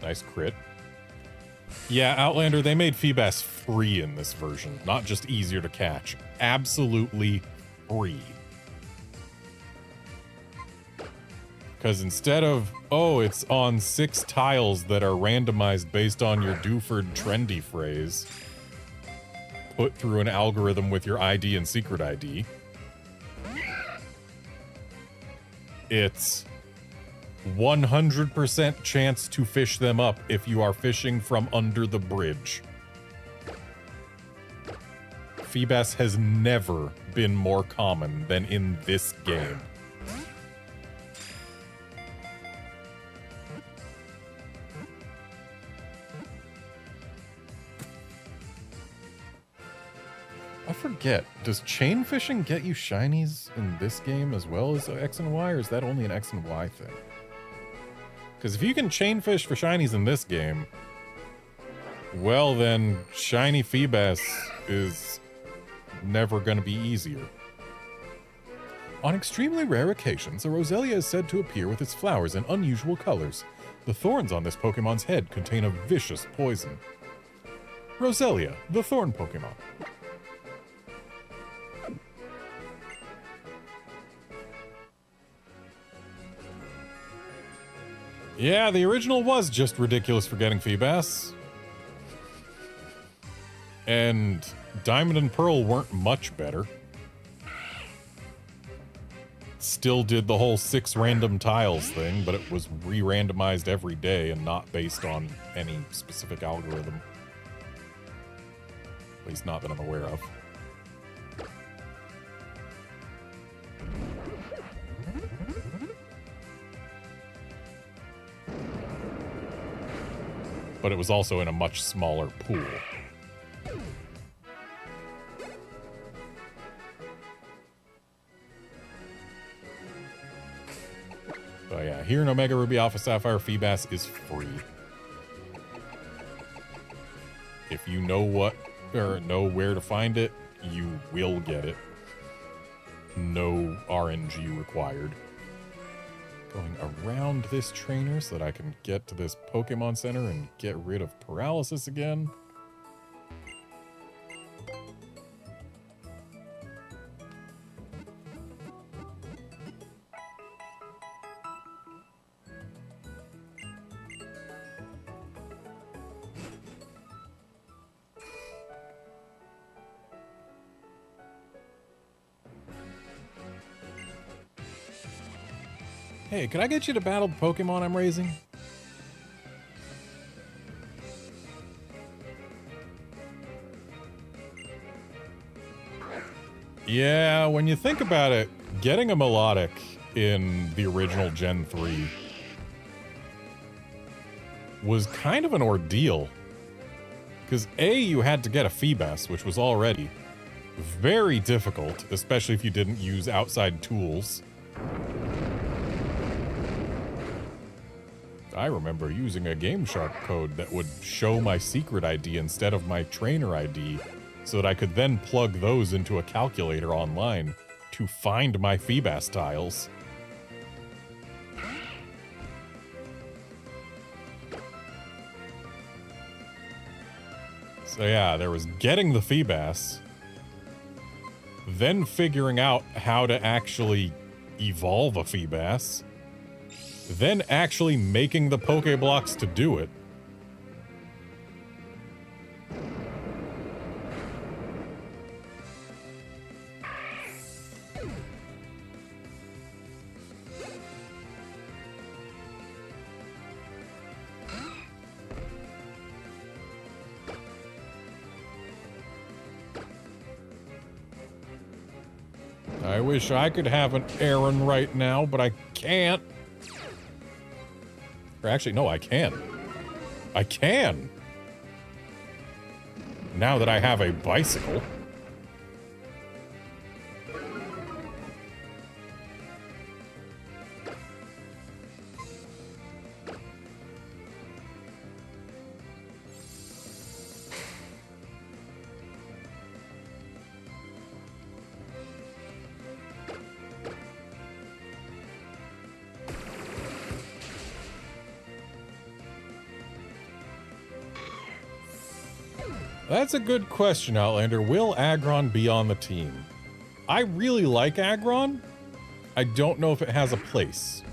Nice crit. Yeah, Outlander, they made Feebas free in this version, not just easier to catch. Absolutely free. Because instead of, oh, it's on 6 tiles that are randomized based on your Duford trendy phrase, put through an algorithm with your ID and secret ID, it's 100% chance to fish them up if you are fishing from under the bridge. Feebas has never been more common than in this game. I forget, does chain fishing get you shinies in this game as well as X and Y, or is that only an X and Y thing? Because if you can chain fish for shinies in this game, well then, shiny Feebas is never going to be easier. On extremely rare occasions, a Roselia is said to appear with its flowers in unusual colors. The thorns on this Pokemon's head contain a vicious poison. Roselia, the thorn Pokemon. Yeah, the original was just ridiculous for getting Feebas. And Diamond and Pearl weren't much better. Still did the whole 6 random tiles thing, but it was re-randomized every day and not based on any specific algorithm. At least not that I'm aware of. but it was also in a much smaller pool. But yeah, here in Omega Ruby Alpha Sapphire, Feebas is free. If you know what, or know where to find it, you will get it. No RNG required. Going around this trainer so that I can get to this Pokemon Center and get rid of paralysis again. Hey, could I get you to battle the Pokemon I'm raising? Yeah, when you think about it, getting a Melodic in the original Gen 3 was kind of an ordeal. Because A, you had to get a Feebas, which was already very difficult, especially if you didn't use outside tools. I remember using a GameShark code that would show my secret ID instead of my trainer ID, so that I could then plug those into a calculator online to find my Feebas tiles. So yeah, there was getting the Feebas, then figuring out how to actually evolve a Feebas, then actually making the Pokeblocks to do it. I wish I could have an Aaron right now, but I can't. Or actually, no, I can. I can! Now that I have a bicycle. That's a good question, Outlander. Will Aggron be on the team? I really like Aggron. I don't know if it has a place.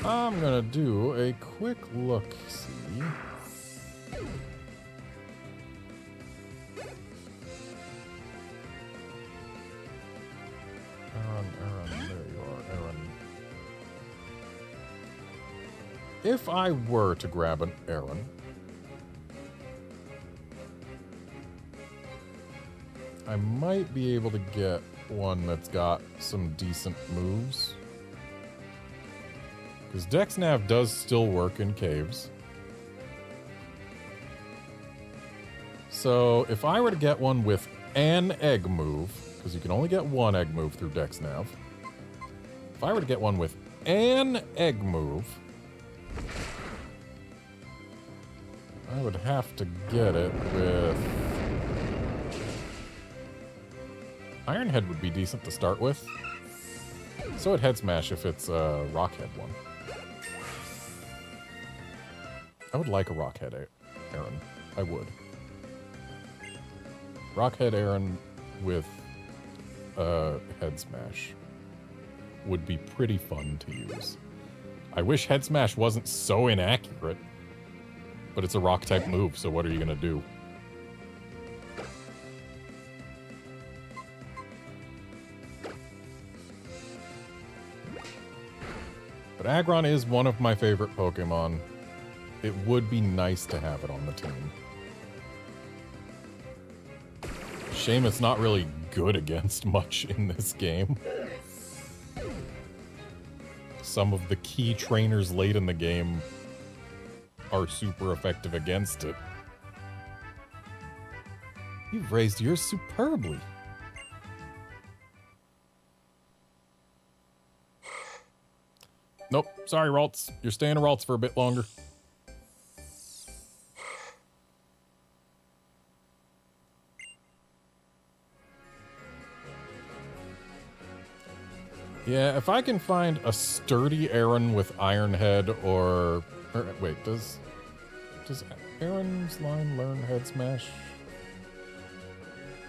I'm gonna do a quick look-see. Aaron, there you are, Aaron. If I were to grab an Aaron, I might be able to get one that's got some decent moves. Because DexNav does still work in caves. So if I were to get one with an egg move, because you can only get one egg move through DexNav. If I were to get one with an egg move, I would have to get it with... Ironhead would be decent to start with. So would Head Smash if it's a Rockhead one. I would like a Rockhead Aaron. I would. Rockhead Aaron with Head Smash would be pretty fun to use. I wish Head Smash wasn't so inaccurate, but it's a rock type move, so what are you gonna do? But Aggron is one of my favorite Pokemon. It would be nice to have it on the team. Shame it's not really good against much in this game. Some of the key trainers late in the game are super effective against it. You've raised yours superbly. Nope, sorry, Ralts. You're staying a Ralts for a bit longer. Yeah, if I can find a sturdy Aaron with Iron Head or wait, does Aaron's line learn Head Smash?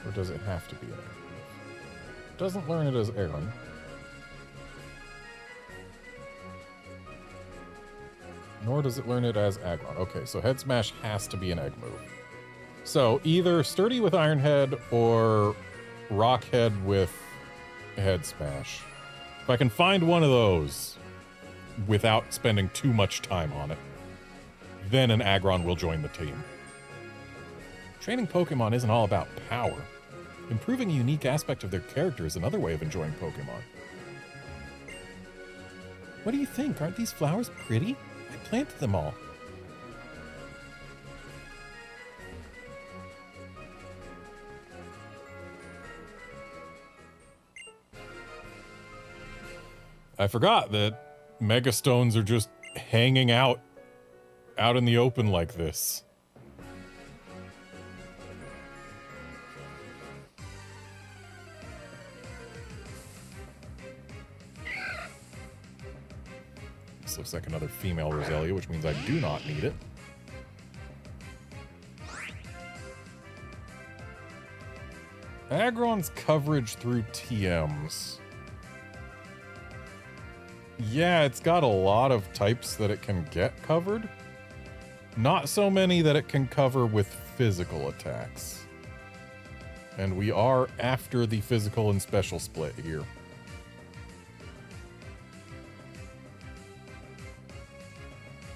Or does it have to be an Aaron? It doesn't learn it as Aaron. Nor does it learn it as Aggron. Okay, so Head Smash has to be an egg move. So either Sturdy with Iron Head or Rock Head with Head Smash. If I can find one of those without spending too much time on it, then an Aggron will join the team. Training Pokemon isn't all about power. Improving a unique aspect of their character is another way of enjoying Pokemon. What do you think? Aren't these flowers pretty? I planted them all. I forgot that Mega Stones are just hanging out in the open like this. This looks like another female Roselia, which means I do not need it. Aggron's coverage through TMs. Yeah, it's got a lot of types that it can get covered. Not so many that it can cover with physical attacks. And we are after the physical and special split here.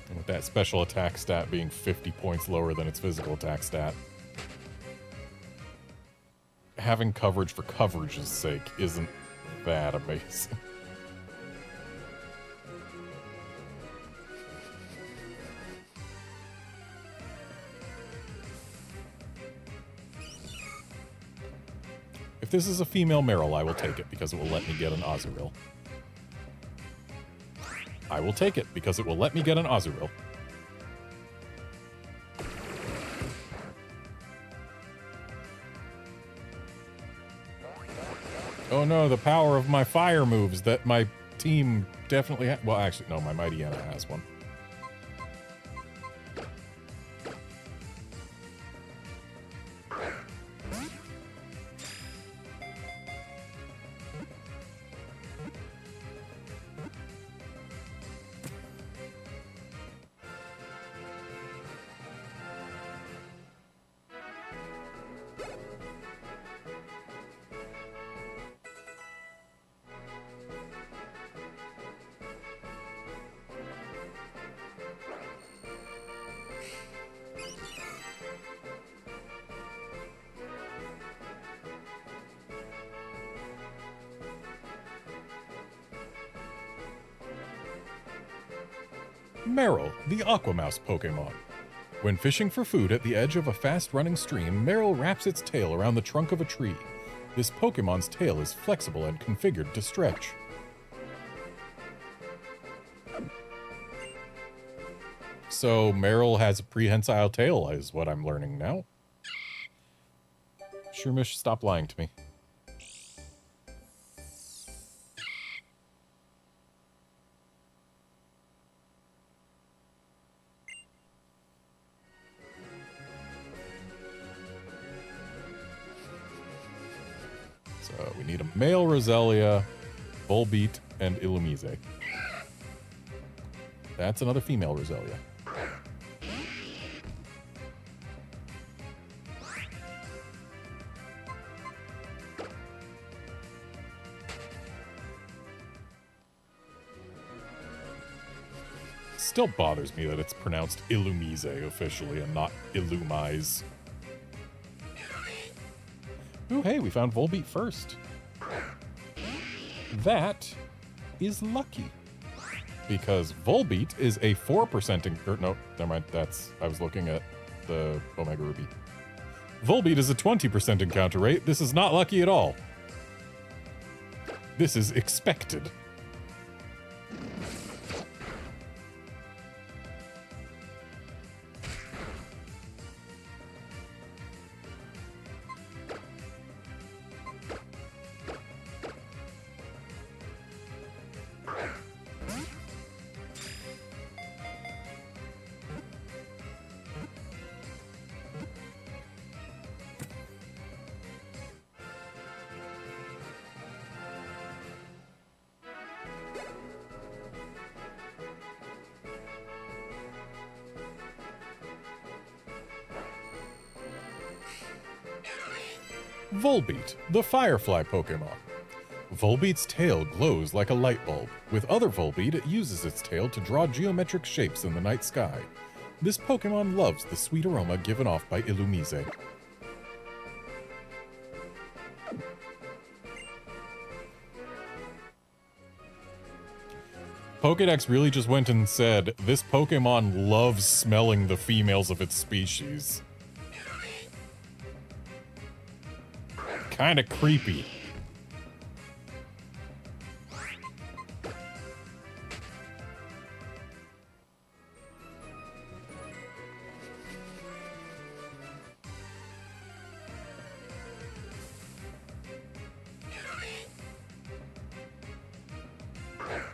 And with that special attack stat being 50 points lower than its physical attack stat, having coverage for coverage's sake isn't that amazing. If this is a female Meryl, I will take it because it will let me get an Azurill. I will take it because it will let me get an Azurill. Oh no, the power of my fire moves that my team definitely has. Well, actually, no, my Mightyena has one. Meryl, the Aquamouse Pokemon. When fishing for food at the edge of a fast-running stream, Meryl wraps its tail around the trunk of a tree. This Pokemon's tail is flexible and configured to stretch. So Meryl has a prehensile tail, is what I'm learning now. Shroomish, stop lying to me. So we need a male Roselia, Volbeat, and Illumise. That's another female Roselia. Still bothers me that it's pronounced Illumise officially and not Illumise. Ooh, hey, we found Volbeat first. That is lucky. Because Volbeat is a 4% no, never mind, I was looking at the Omega Ruby. Volbeat is a 20% encounter rate. This is not lucky at all. This is expected. Volbeat, the Firefly Pokémon. Volbeat's tail glows like a light bulb. With other Volbeat, it uses its tail to draw geometric shapes in the night sky. This Pokémon loves the sweet aroma given off by Illumise. Pokédex really just went and said, this Pokémon loves smelling the females of its species. Kinda creepy.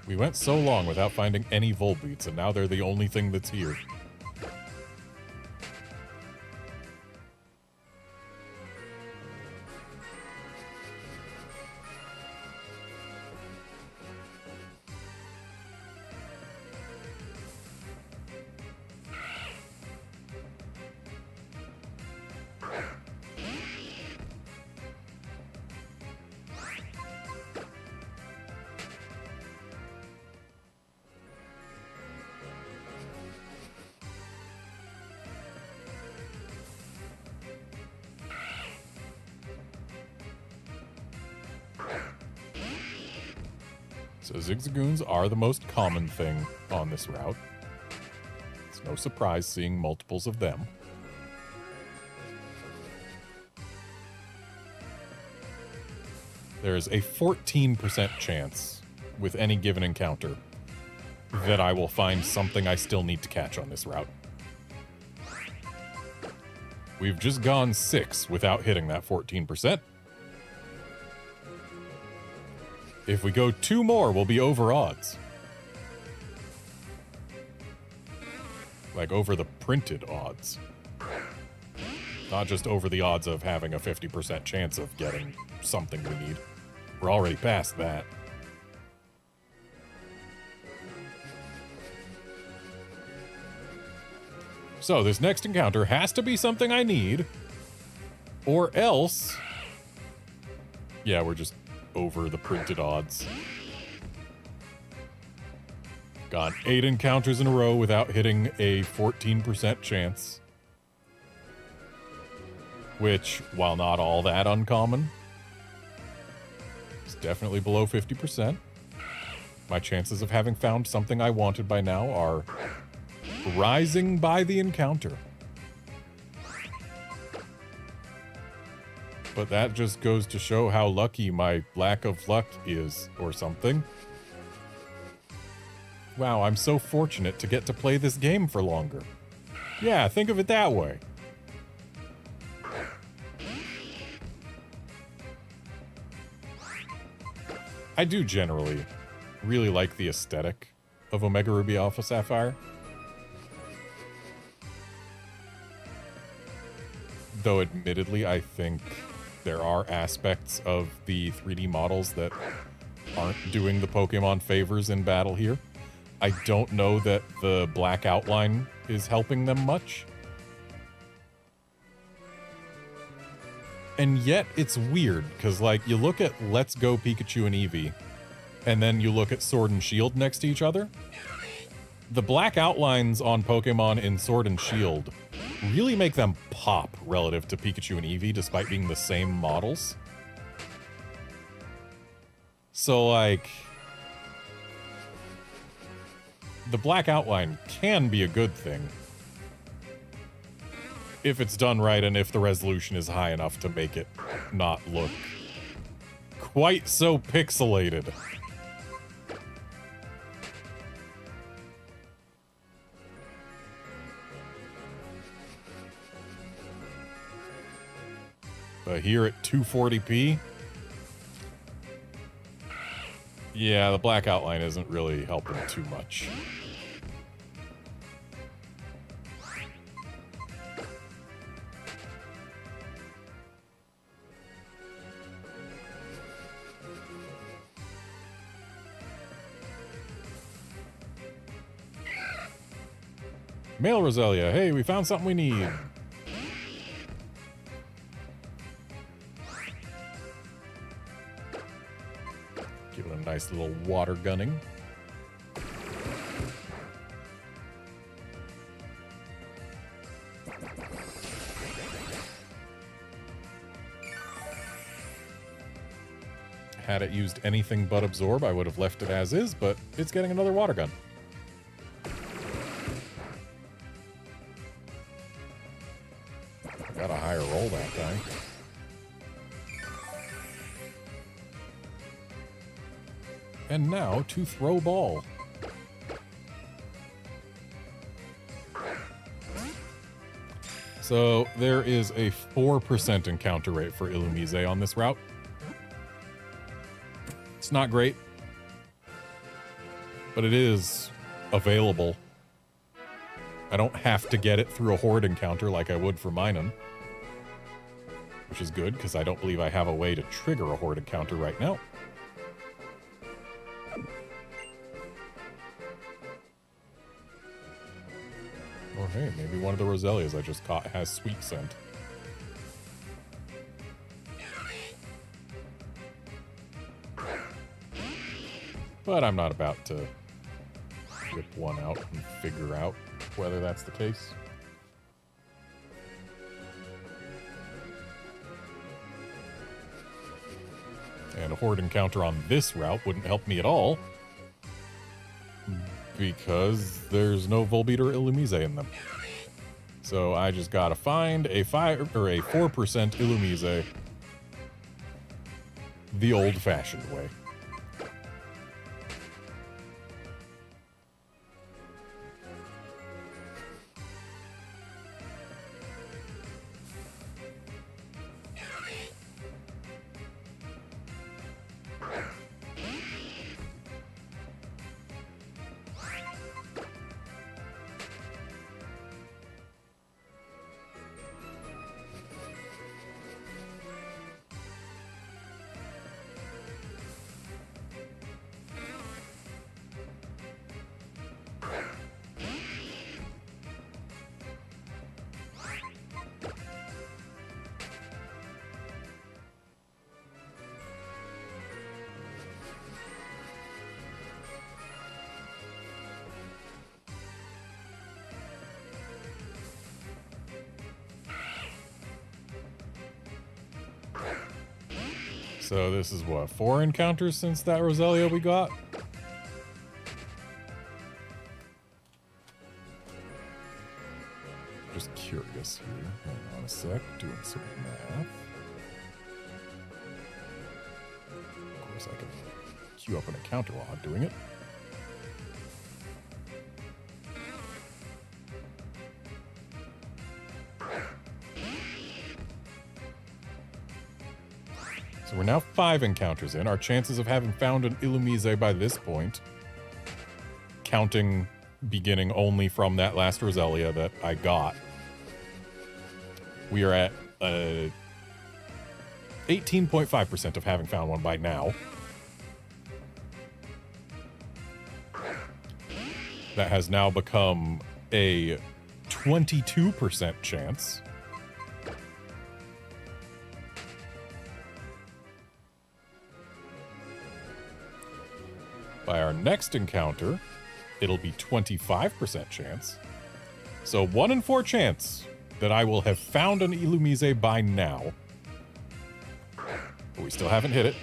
We went so long without finding any Volbeats, and now they're the only thing that's here. So Zigzagoons are the most common thing on this route. It's no surprise seeing multiples of them. There's a 14% chance with any given encounter that I will find something I still need to catch on this route. We've just gone 6 without hitting that 14%. If we go 2 more, we'll be over odds. Like over the printed odds. Not just over the odds of having a 50% chance of getting something we need. We're already past that. So this next encounter has to be something I need. Or else... yeah, we're just over the printed odds. Gone 8 encounters in a row without hitting a 14% chance. Which, while not all that uncommon, is definitely below 50%. My chances of having found something I wanted by now are rising by the encounter. But that just goes to show how lucky my lack of luck is, or something. Wow, I'm so fortunate to get to play this game for longer. Yeah, think of it that way. I do generally really like the aesthetic of Omega Ruby Alpha Sapphire. Though admittedly, I think there are aspects of the 3D models that aren't doing the Pokemon favors in battle here. I don't know that the black outline is helping them much. And yet, it's weird, because, like, you look at Let's Go Pikachu and Eevee, and then you look at Sword and Shield next to each other, The black outlines on Pokemon in Sword and Shield really make them pop relative to Pikachu and Eevee, despite being the same models. So, like, the black outline can be a good thing if it's done right and if the resolution is high enough to make it not look quite so pixelated. But here at 240p, yeah, the black outline isn't really helping too much. Male Roselia, hey, we found something we need. Give it a nice little water gunning. Had it used anything but absorb, I would have left it as is, but it's getting another water gun. Got a higher roll that guy. And now to throw ball. So there is a 4% encounter rate for Illumise on this route. It's not great, but it is available. I don't have to get it through a horde encounter like I would for Minun, which is good because I don't believe I have a way to trigger a horde encounter right now. Or hey, maybe one of the Roselias I just caught has sweet scent. But I'm not about to rip one out and figure out whether that's the case. And a horde encounter on this route wouldn't help me at all, because there's no Volbeat or Illumise in them. So I just gotta find a 5 or a 4% Illumise the old-fashioned way. So this is what, 4 encounters since that Roselia we got? Just curious here. Hang on a sec, doing some math. Of course I can queue up an encounter while I'm doing it. So we're now 5 encounters in. Our chances of having found an Illumise by this point, counting beginning only from that last Roselia that I got, we are at 18.5% of having found one by now. That has now become a 22% chance. By our next encounter, it'll be 25% chance. So 1 in 4 chance that I will have found an Illumise by now. But we still haven't hit it.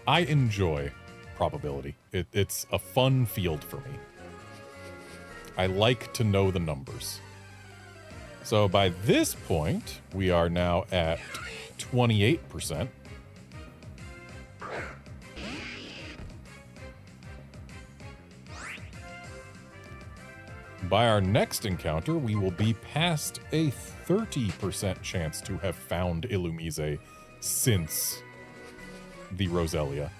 I enjoy probability. It's a fun field for me. I like to know the numbers. So by this point, we are now at 28%. By our next encounter, we will be past a 30% chance to have found Illumise since the Roselia.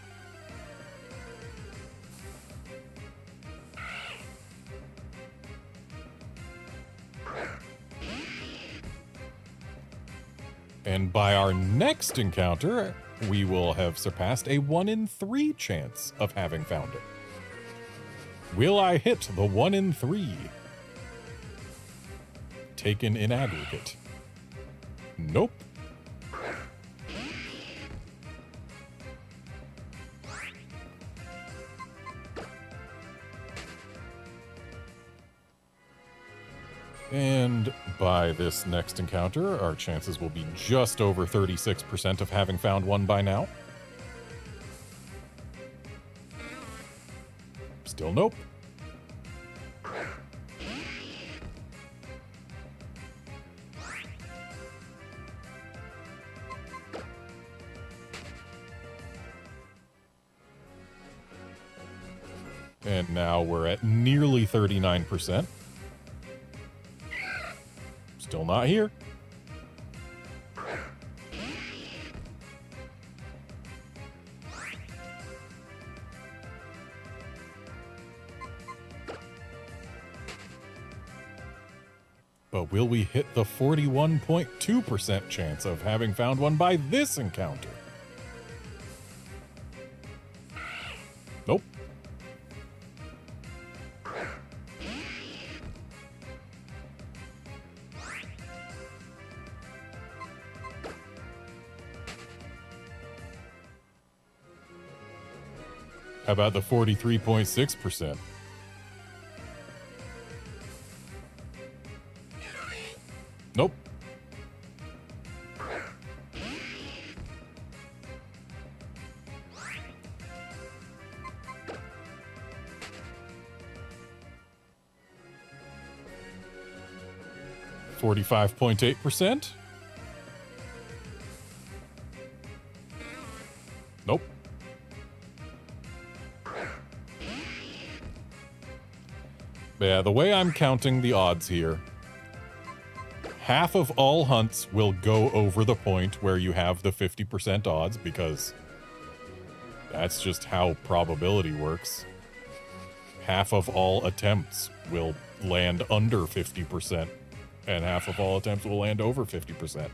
And by our next encounter, we will have surpassed a 1 in 3 chance of having found it. Will I hit the 1 in 3? Taken in aggregate. Nope. And by this next encounter, our chances will be just over 36% of having found one by now. Still nope. And now we're at nearly 39%. Still not here. But will we hit the 41.2% chance of having found one by this encounter? Nope. How about the 43.6%? Nope. %? Nope. Yeah, the way I'm counting the odds here, half of all hunts will go over the point where you have the 50% odds, because that's just how probability works. Half of all attempts will land under 50%, and half of all attempts will land over 50%.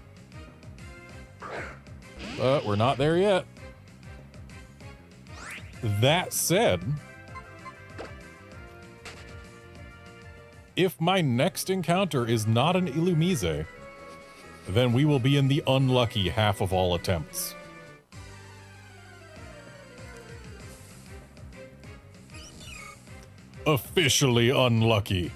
But we're not there yet. That said, if my next encounter is not an Illumise, then we will be in the unlucky half of all attempts. Officially unlucky.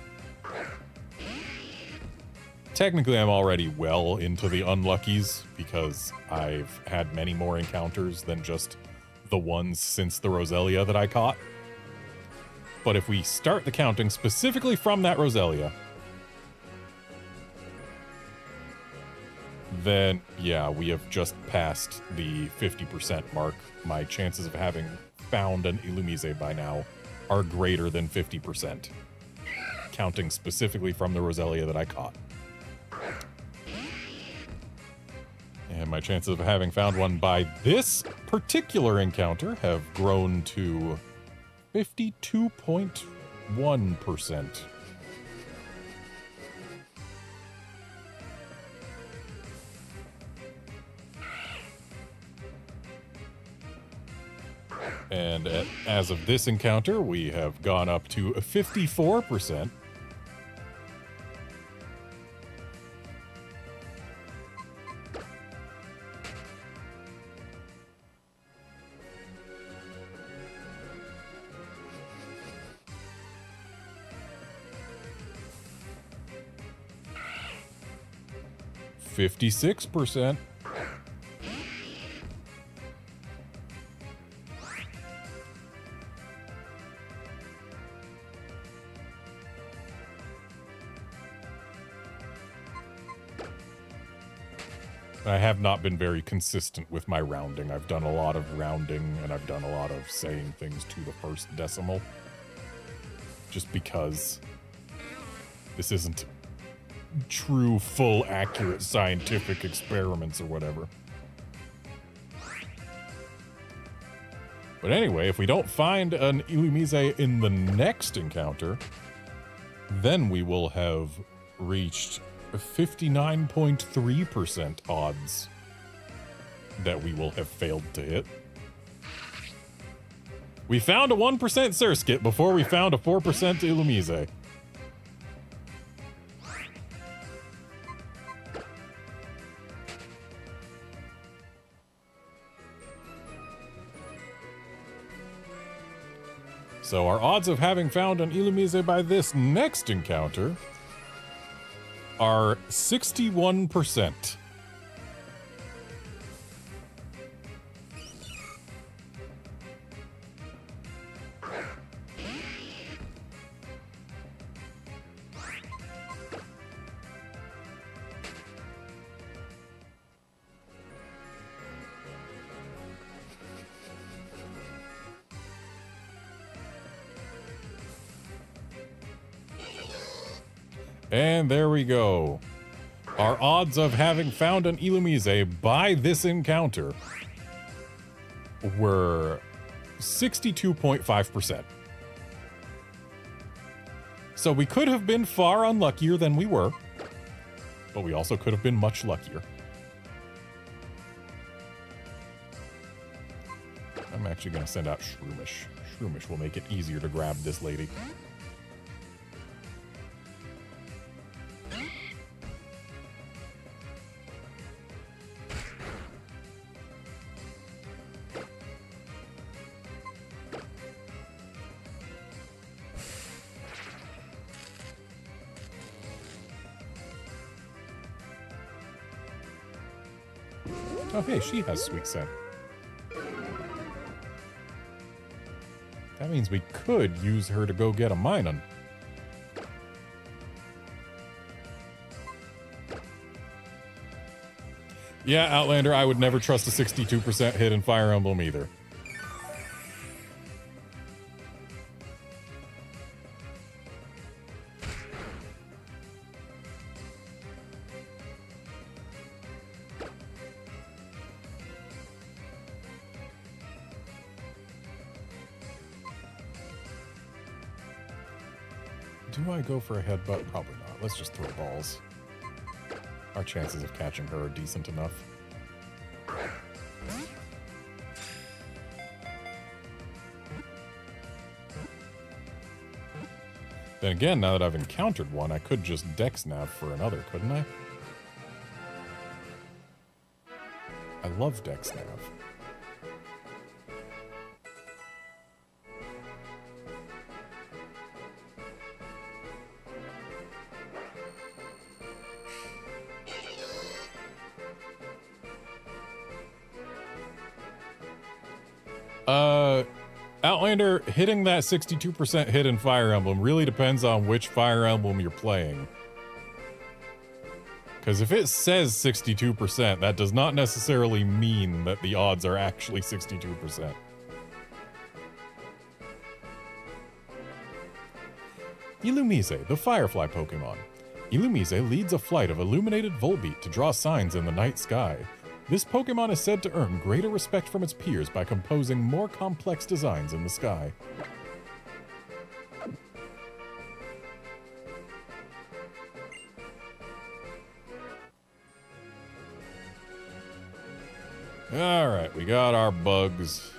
Technically, I'm already well into the unluckies because I've had many more encounters than just the ones since the Roselia that I caught. But if we start the counting specifically from that Roselia, then yeah, we have just passed the 50% mark. My chances of having found an Illumise by now are greater than 50%, counting specifically from the Roselia that I caught. And my chances of having found one by this particular encounter have grown to 52.1%. And as of this encounter, we have gone up to 54%. 56%. I have not been very consistent with my rounding. I've done a lot of rounding, and I've done a lot of saying things to the first decimal. Just because this isn't true, full, accurate scientific experiments or whatever. But anyway, if we don't find an Illumise in the next encounter, then we will have reached 59.3% odds that we will have failed to hit. We found a 1% Surskit before we found a 4% Illumise. So our odds of having found an Illumise by this next encounter are 61%. And there we go. Our odds of having found an Illumise by this encounter were 62.5%. So we could have been far unluckier than we were, but we also could have been much luckier. I'm actually going to send out Shroomish. Shroomish will make it easier to grab this lady. Oh, hey, she has sweet scent. That means we could use her to go get a Minun. Yeah, Outlander, I would never trust a 62% hit in Fire Emblem either. Do I go for a headbutt? Probably not. Let's just throw balls. Our chances of catching her are decent enough. Then again, now that I've encountered one, I could just Dex Nav for another, couldn't I? I love Dex Nav. Outlander, hitting that 62% hit in Fire Emblem really depends on which Fire Emblem you're playing. Because if it says 62%, that does not necessarily mean that the odds are actually 62%. Illumise, the Firefly Pokemon. Illumise leads a flight of illuminated Volbeat to draw signs in the night sky. This Pokemon is said to earn greater respect from its peers by composing more complex designs in the sky. Alright, we got our bugs.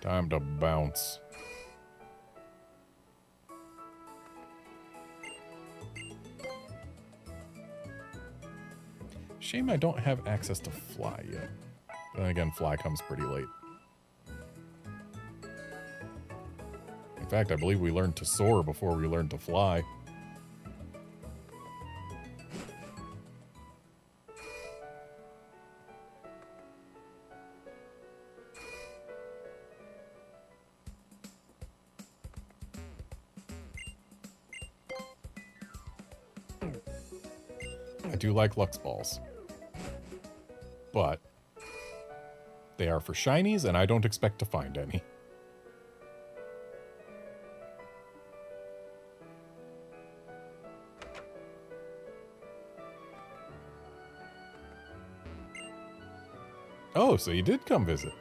Time to bounce. Shame I don't have access to Fly yet. But then again, Fly comes pretty late. In fact, I believe we learned to soar before we learned to fly. I do like Lux Balls. But they are for shinies, and I don't expect to find any. Oh, so you did come visit.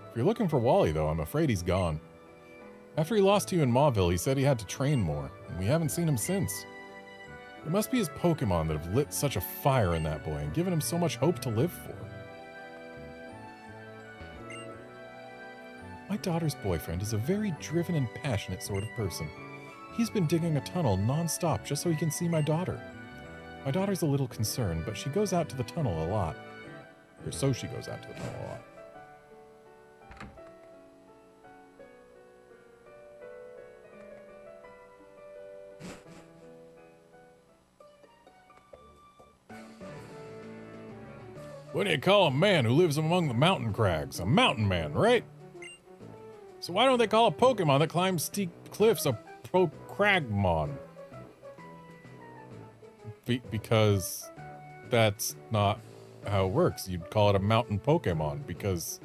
If you're looking for Wally, though, I'm afraid he's gone. After he lost to you in Mauville, he said he had to train more, and we haven't seen him since. It must be his Pokemon that have lit such a fire in that boy and given him so much hope to live for. My daughter's boyfriend is a very driven and passionate sort of person. He's been digging a tunnel non-stop just so he can see my daughter. My daughter's a little concerned, but she goes out to the tunnel a lot. Or so she goes out to the tunnel a lot. What do you call a man who lives among the mountain crags? A mountain man, right? So why don't they call a Pokemon that climbs steep cliffs a Cragmon? Because that's not how it works. You'd call it a mountain Pokemon because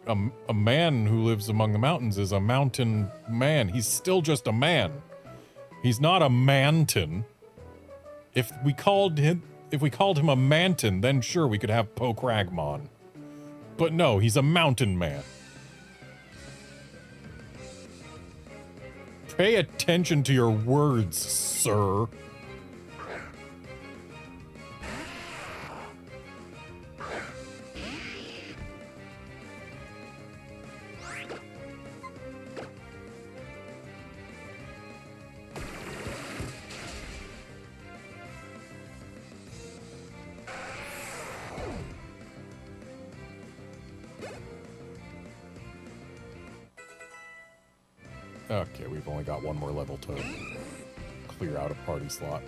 a man who lives among the mountains is a mountain man. He's still just a man. He's not a manton. If we called him a manton, then sure, we could have Pokragmon. But no, he's a mountain man. Pay attention to your words, sir. Okay, we've only got one more level to clear out a party slot.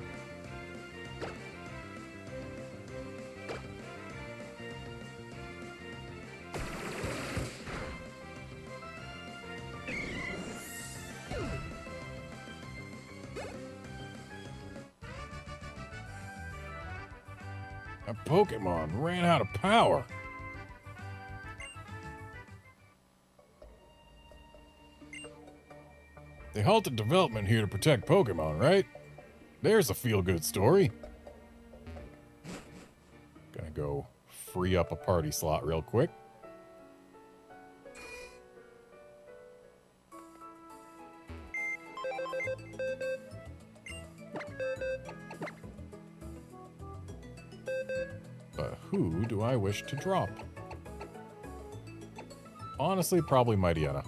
A Pokemon ran out of power. They halted development here to protect Pokemon, right? There's a feel-good story. Gonna go free up a party slot real quick. But who do I wish to drop? Honestly, probably Mightyena.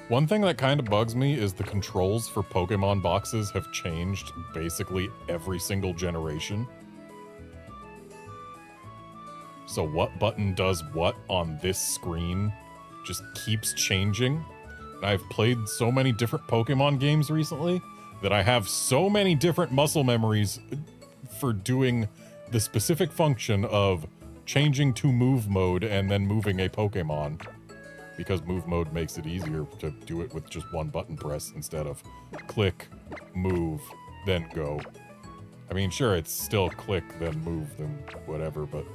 One thing that kind of bugs me is the controls for Pokemon boxes have changed basically every single generation. So what button does what on this screen just keeps changing. And I've played so many different Pokemon games recently that I have so many different muscle memories for doing the specific function of changing to move mode and then moving a Pokemon. Because move mode makes it easier to do it with just one button press instead of click, move, then go. I mean, sure, it's still click, then move, then whatever, but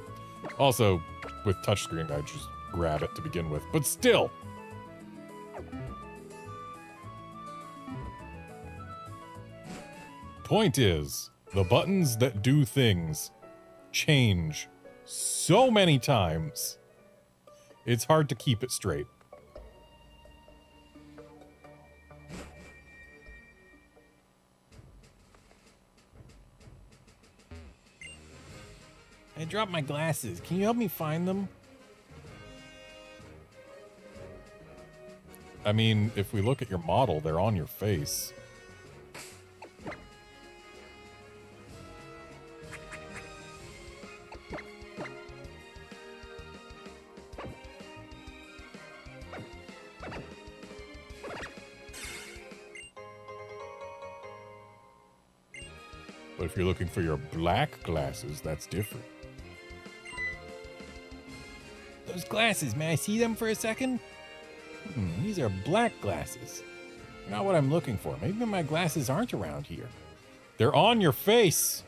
also with touchscreen, I just grab it to begin with. But still! Point is, the buttons that do things change so many times. It's hard to keep it straight. I dropped my glasses. Can you help me find them? I mean, if we look at your model, they're on your face. But if you're looking for your black glasses, that's different. Those glasses, may I see them for a second? These are black glasses. Not what I'm looking for. Maybe my glasses aren't around here. They're on your face.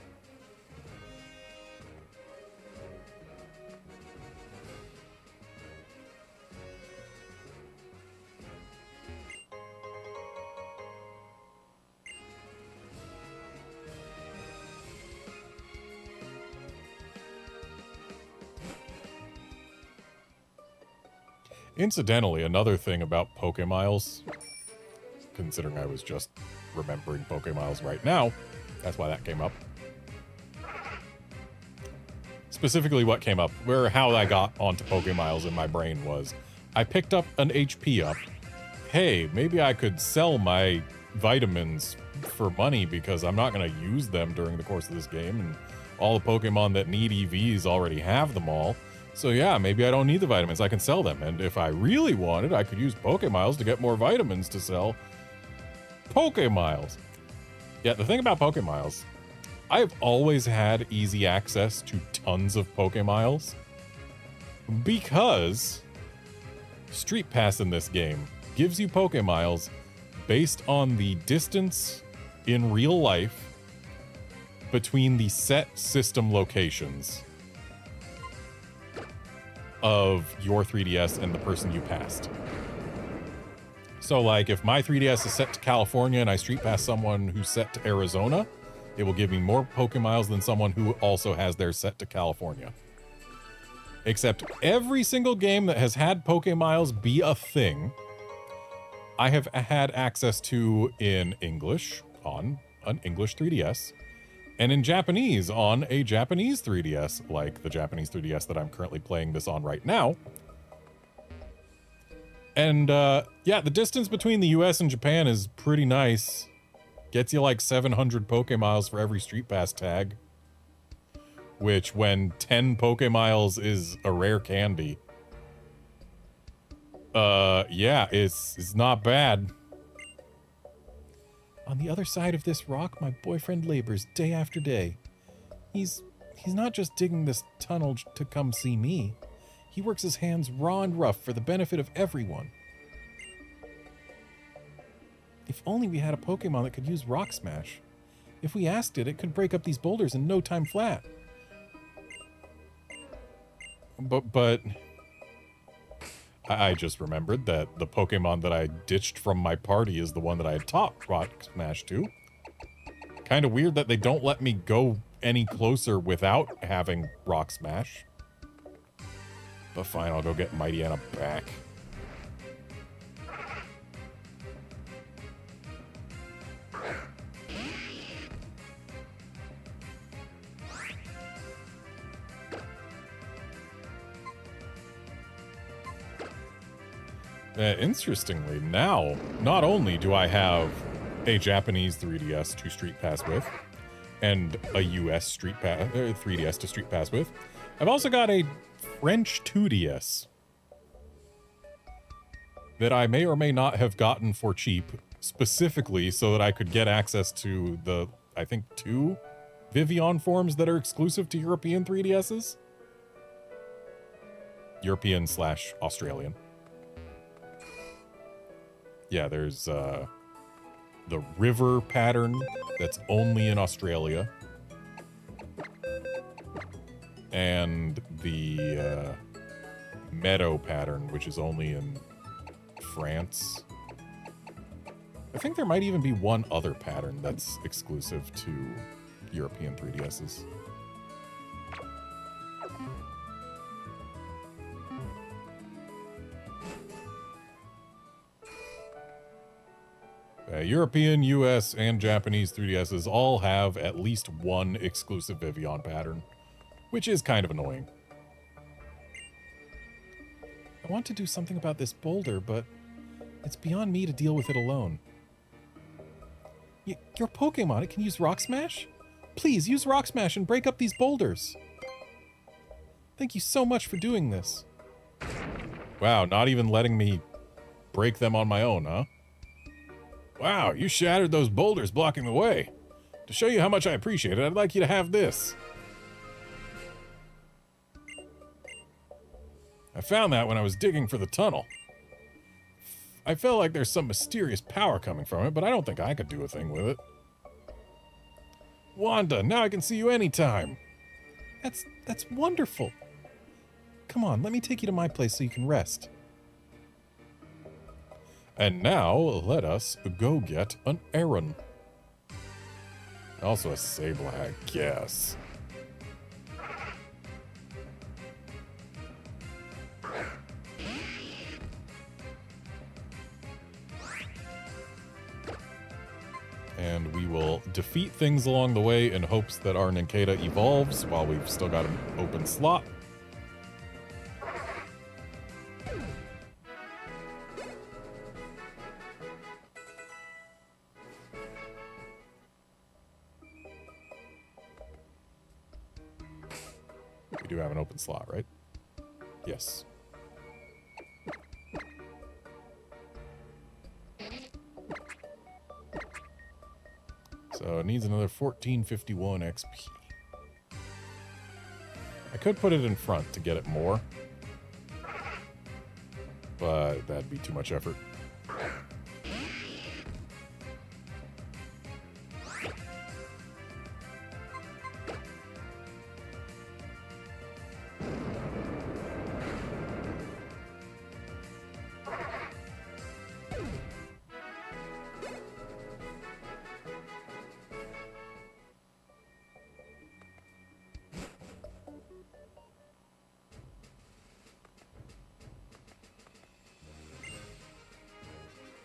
Incidentally, another thing about Pokemiles, considering I was just remembering Pokemiles right now, that's why that came up. Specifically what came up, how I got onto Pokemiles in my brain was, I picked up an HP up. Hey, maybe I could sell my vitamins for money because I'm not going to use them during the course of this game, and all the Pokemon that need EVs already have them all. So yeah, maybe I don't need the vitamins, I can sell them. And if I really wanted, I could use Pokemiles to get more vitamins to sell. Pokemiles. Yeah, the thing about Pokemiles, I've always had easy access to tons of Pokemiles because Street Pass in this game gives you Pokemiles based on the distance in real life between the set system locations of your 3DS and the person you passed. So like if my 3DS is set to California and I Street Pass someone who's set to Arizona, it will give me more Pokemiles than someone who also has theirs set to California. Except every single game that has had Pokemiles be a thing, I have had access to in English on an English 3DS, and in Japanese on a Japanese 3DS, like the Japanese 3DS that I'm currently playing this on right now. And yeah, the distance between the US and Japan is pretty nice. Gets you like 700 Pokemiles for every Street Pass tag. Which, when 10 Pokemiles is a rare candy. Yeah, it's not bad. On the other side of this rock, my boyfriend labors day after day. He's not just digging this tunnel to come see me. He works his hands raw and rough for the benefit of everyone. If only we had a Pokemon that could use Rock Smash. If we asked it, it could break up these boulders in no time flat. But I just remembered that the Pokemon that I ditched from my party is the one that I had taught Rock Smash to. Kind of weird that they don't let me go any closer without having Rock Smash. But fine, I'll go get Mightyena back. Interestingly, now, not only do I have a Japanese 3DS to Street Pass with, and a US Street Pass, 3DS to Street Pass with, I've also got a French 2DS that I may or may not have gotten for cheap, specifically so that I could get access to the, I think, 2 Vivillon forms that are exclusive to European 3DSs. European/Australian. Yeah, there's the river pattern that's only in Australia. And the meadow pattern, which is only in France. I think there might even be one other pattern that's exclusive to European 3DSs. European, US, and Japanese 3DSs all have at least one exclusive Vivillon pattern, which is kind of annoying. I want to do something about this boulder, but it's beyond me to deal with it alone. Your Pokemon, it can use Rock Smash? Please, use Rock Smash and break up these boulders. Thank you so much for doing this. Wow, not even letting me break them on my own, huh? Wow, you shattered those boulders blocking the way. To show you how much I appreciate it, I'd like you to have this. I found that when I was digging for the tunnel. I feel like there's some mysterious power coming from it, but I don't think I could do a thing with it. Wanda, now I can see you anytime. That's wonderful. Come on, let me take you to my place so you can rest. And now, let us go get an errand. Also a Sable, I guess. And we will defeat things along the way in hopes that our Nincada evolves while we've still got an open slot. We do have an open slot, right? Yes. So it needs another 1451 XP. I could put it in front to get it more, but that'd be too much effort.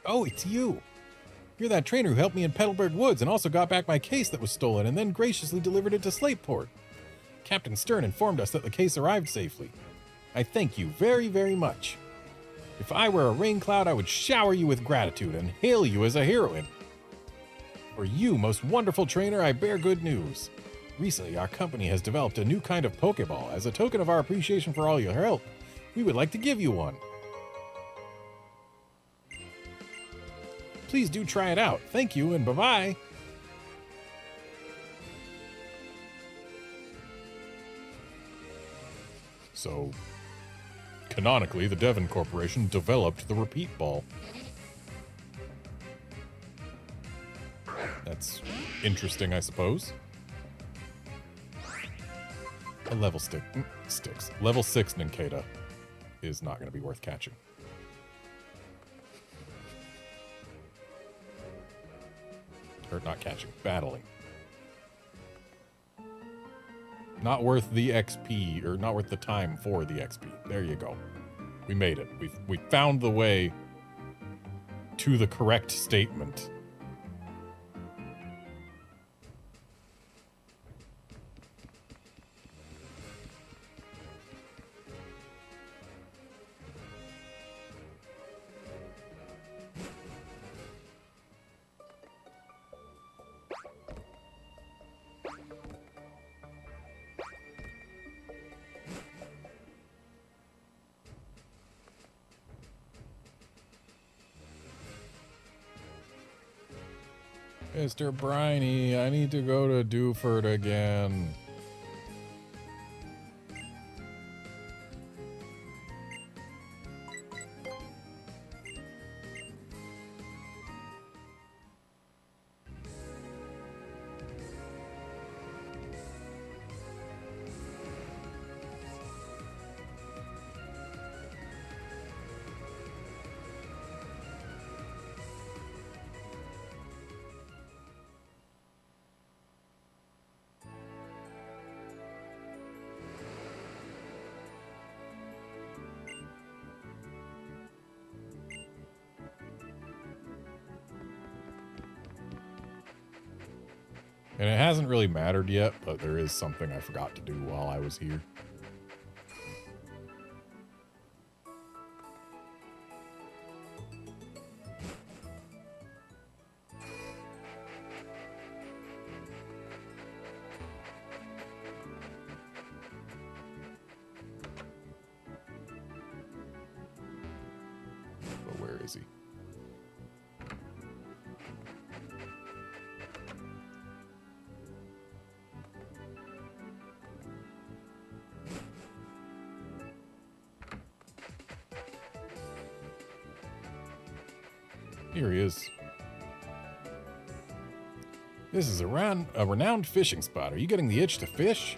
Oh, it's you! You're that trainer who helped me in Petalburg Woods and also got back my case that was stolen and then graciously delivered it to Slateport. Captain Stern informed us that the case arrived safely. I thank you very, very much. If I were a rain cloud, I would shower you with gratitude and hail you as a heroine. For you, most wonderful trainer, I bear good news. Recently, our company has developed a new kind of Pokeball. As a token of our appreciation for all your help, we would like to give you one. Please do try it out. Thank you and bye-bye. So, canonically, the Devon Corporation developed the repeat ball. That's interesting, I suppose. A level sticks. Level 6 Nincada is not going to be worth catching. Or not catching, battling. Not worth the XP, or not worth the time for the XP. There you go. We made it. We found the way to the correct statement. Mr. Briny, I need to go to Dewford again. And it hasn't really mattered yet, but there is something I forgot to do while I was here. But where is he? Here he is. This is a renowned fishing spot. Are you getting the itch to fish?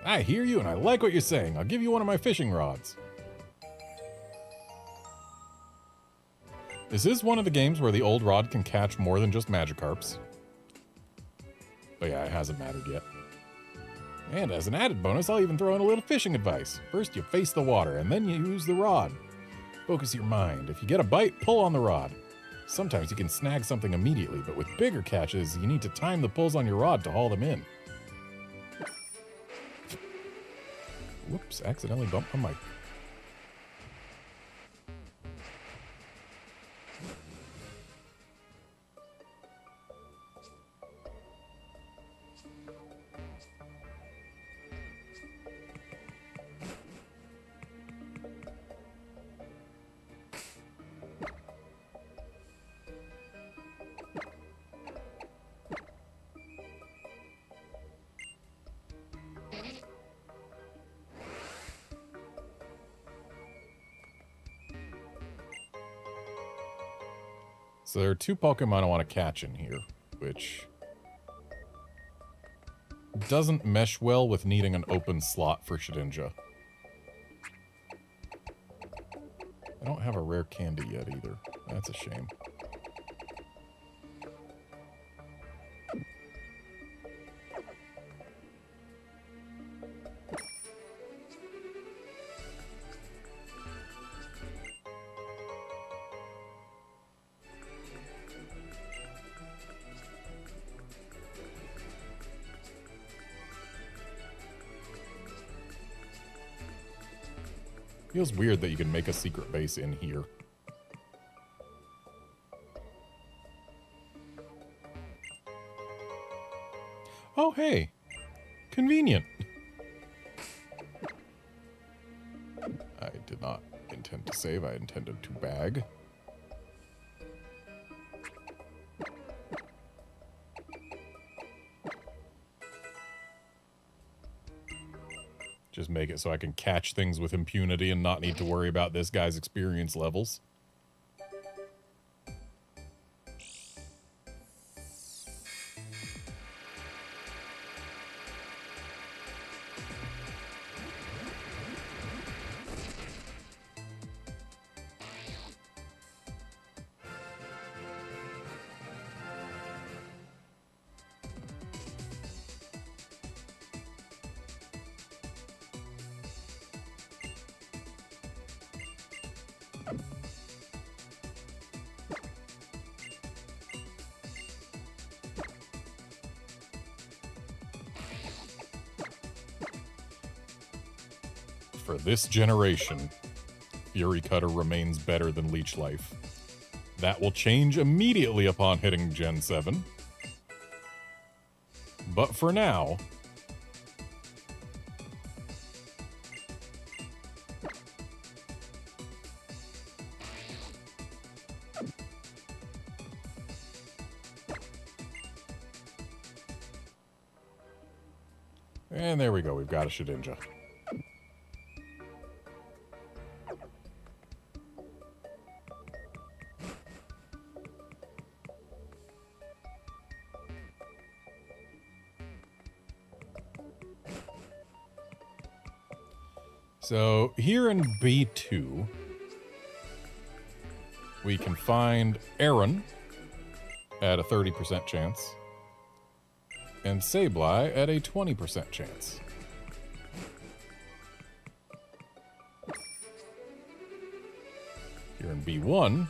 I hear you and I like what you're saying. I'll give you one of my fishing rods. This is one of the games where the old rod can catch more than just Magikarps. But yeah, it hasn't mattered yet. And as an added bonus, I'll even throw in a little fishing advice. First, you face the water, and then you use the rod. Focus your mind. If you get a bite, pull on the rod. Sometimes you can snag something immediately, but with bigger catches, you need to time the pulls on your rod to haul them in. Whoops, accidentally bumped my mic. So there are two Pokemon I want to catch in here, which doesn't mesh well with needing an open slot for Shedinja. I don't have a rare candy yet either. That's a shame. Feels weird that you can make a secret base in here. Oh, hey. Convenient. I did not intend to save. I intended to bag. Just make it so I can catch things with impunity and not need to worry about this guy's experience levels. For this generation, Fury Cutter remains better than Leech Life. That will change immediately upon hitting Gen 7. But for now... And there we go, we've got a Shedinja. So, here in B2, we can find Aaron at a 30% chance, and Sableye at a 20% chance. Here in B1,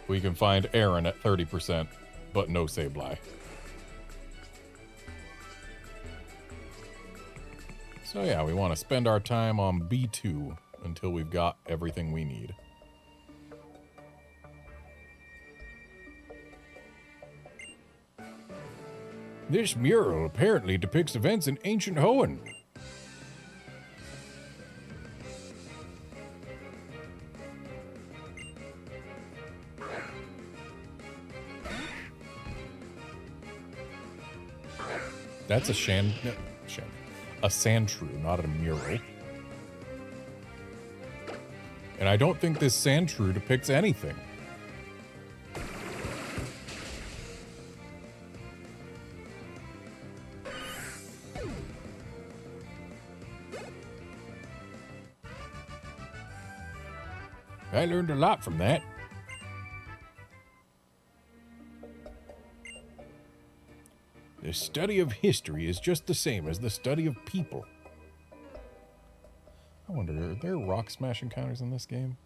we can find Aaron at 30%, but no Sableye. So yeah, we want to spend our time on B2 until we've got everything we need. This mural apparently depicts events in ancient Hoenn. That's a a Sandshrew, not a mural. And I don't think this Sandshrew depicts anything. I learned a lot from that. The study of history is just the same as the study of people. I wonder, are there rock smash encounters in this game?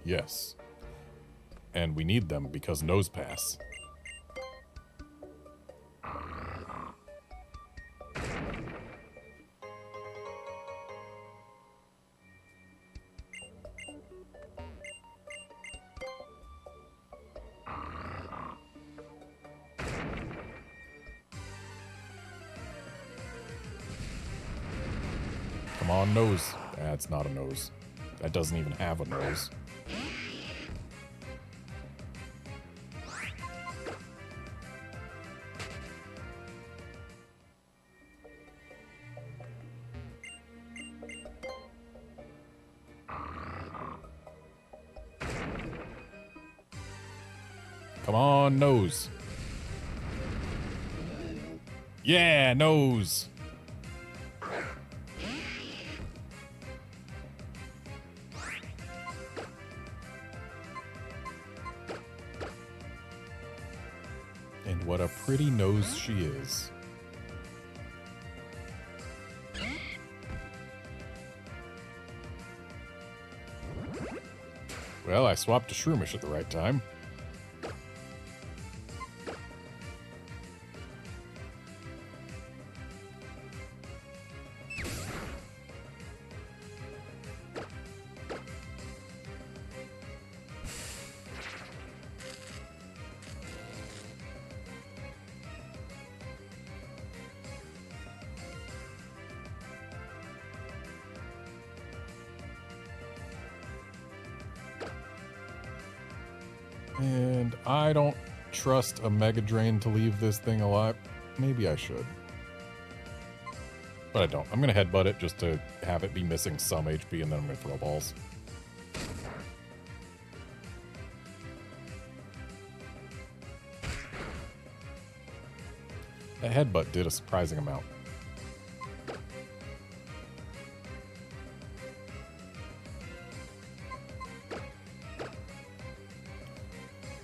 Yes. And we need them because Nose Pass. Come on, nose. That's not a nose. That doesn't even have a nose. Come on, nose. Yeah, nose. And what a pretty nose she is. Well, I swapped to Shroomish at the right time. And I don't trust a Mega Drain to leave this thing alive. Maybe I should. But I don't. I'm going to headbutt it just to have it be missing some HP, and then I'm going to throw balls. That headbutt did a surprising amount.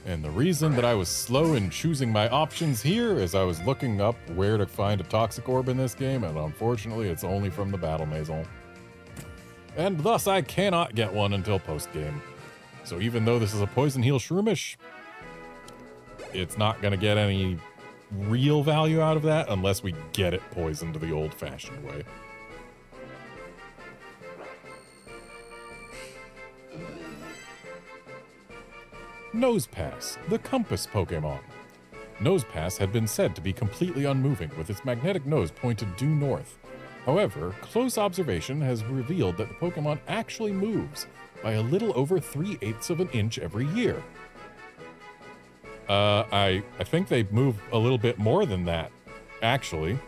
And the reason that I was slow in choosing my options here is I was looking up where to find a Toxic Orb in this game, and unfortunately it's only from the Battle Maison. And thus I cannot get one until post-game. So even though this is a Poison Heal Shroomish, it's not going to get any real value out of that unless we get it poisoned the old-fashioned way. Nosepass, the Compass Pokémon. Nosepass had been said to be completely unmoving, with its magnetic nose pointed due north. However, close observation has revealed that the Pokémon actually moves by a little over 3/8 of an inch every year. I think they move a little bit more than that, actually.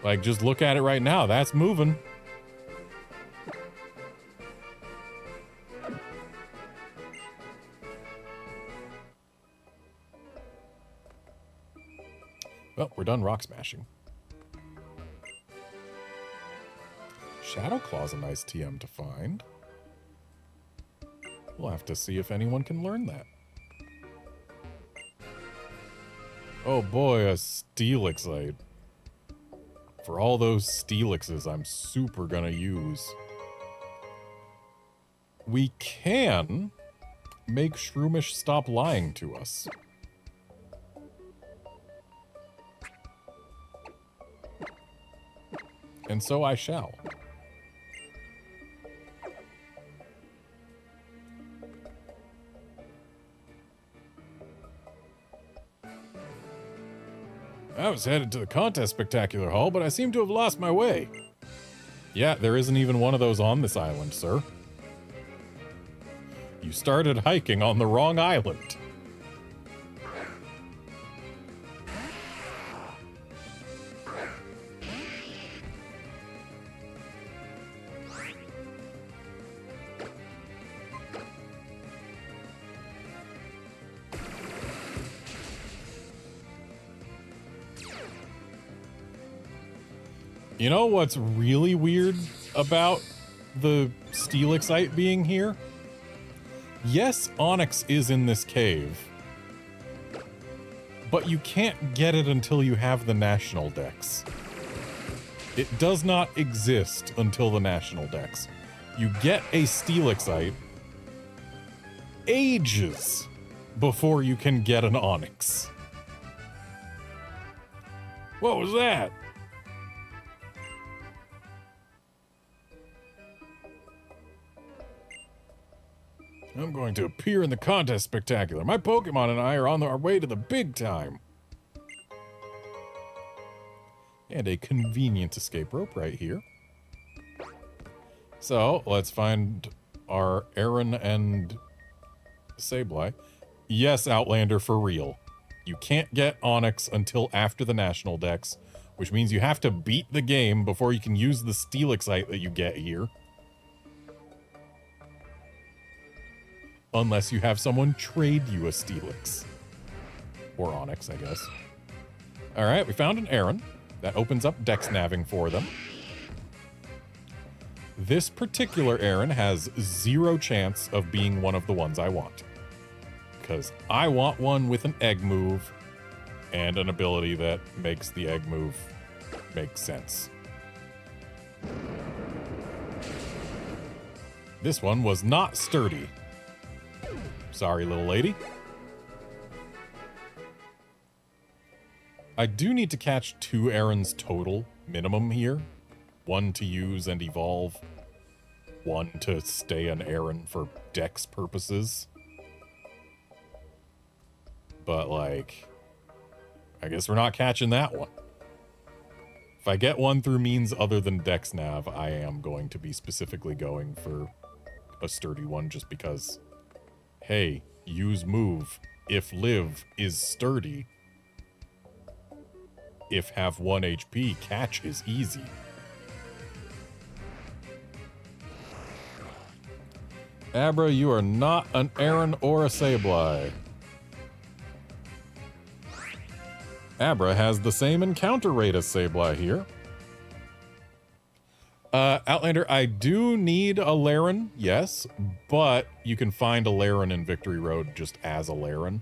Like, just look at it right now, that's moving. Well, we're done rock smashing. Shadow Claw's a nice TM to find. We'll have to see if anyone can learn that. Oh boy, a Steelixite. For all those Steelixes I'm super gonna use. We can make Shroomish stop lying to us. And so I shall. I was headed to the contest spectacular hall, but I seem to have lost my way. Yeah, there isn't even one of those on this island, sir. You started hiking on the wrong island. You know what's really weird about the Steelixite being here? Yes, Onyx is in this cave, but you can't get it until you have the National Dex. It does not exist until the National Dex. You get a Steelixite ages before you can get an Onyx. What was that? I'm going to appear in the contest spectacular. My Pokemon and I are on our way to the big time. And a convenient escape rope right here. So, let's find our Aaron and Sableye. Yes, Outlander, for real. You can't get Onyx until after the National Dex, which means you have to beat the game before you can use the Steelixite that you get here. Unless you have someone trade you a Steelix. Or Onyx, I guess. Alright, we found an Aaron. That opens up Dex Naving for them. This particular Aaron has 0 chance of being one of the ones I want. Because I want one with an egg move and an ability that makes the egg move make sense. This one was not sturdy. Sorry, little lady. I do need to catch 2 Aarons total minimum here. 1 to use and evolve. 1 to stay an Aaron for Dex purposes. But, like, I guess we're not catching that one. If I get one through means other than Dex Nav, I am going to be specifically going for a sturdy one just because... Hey, use move. If live is sturdy. If have 1 HP, catch is easy. Abra, you are not an Aaron or a Sableye. Abra has the same encounter rate as Sableye here. Outlander, I do need a Laren, yes, but you can find a Laren in Victory Road just as a Laren.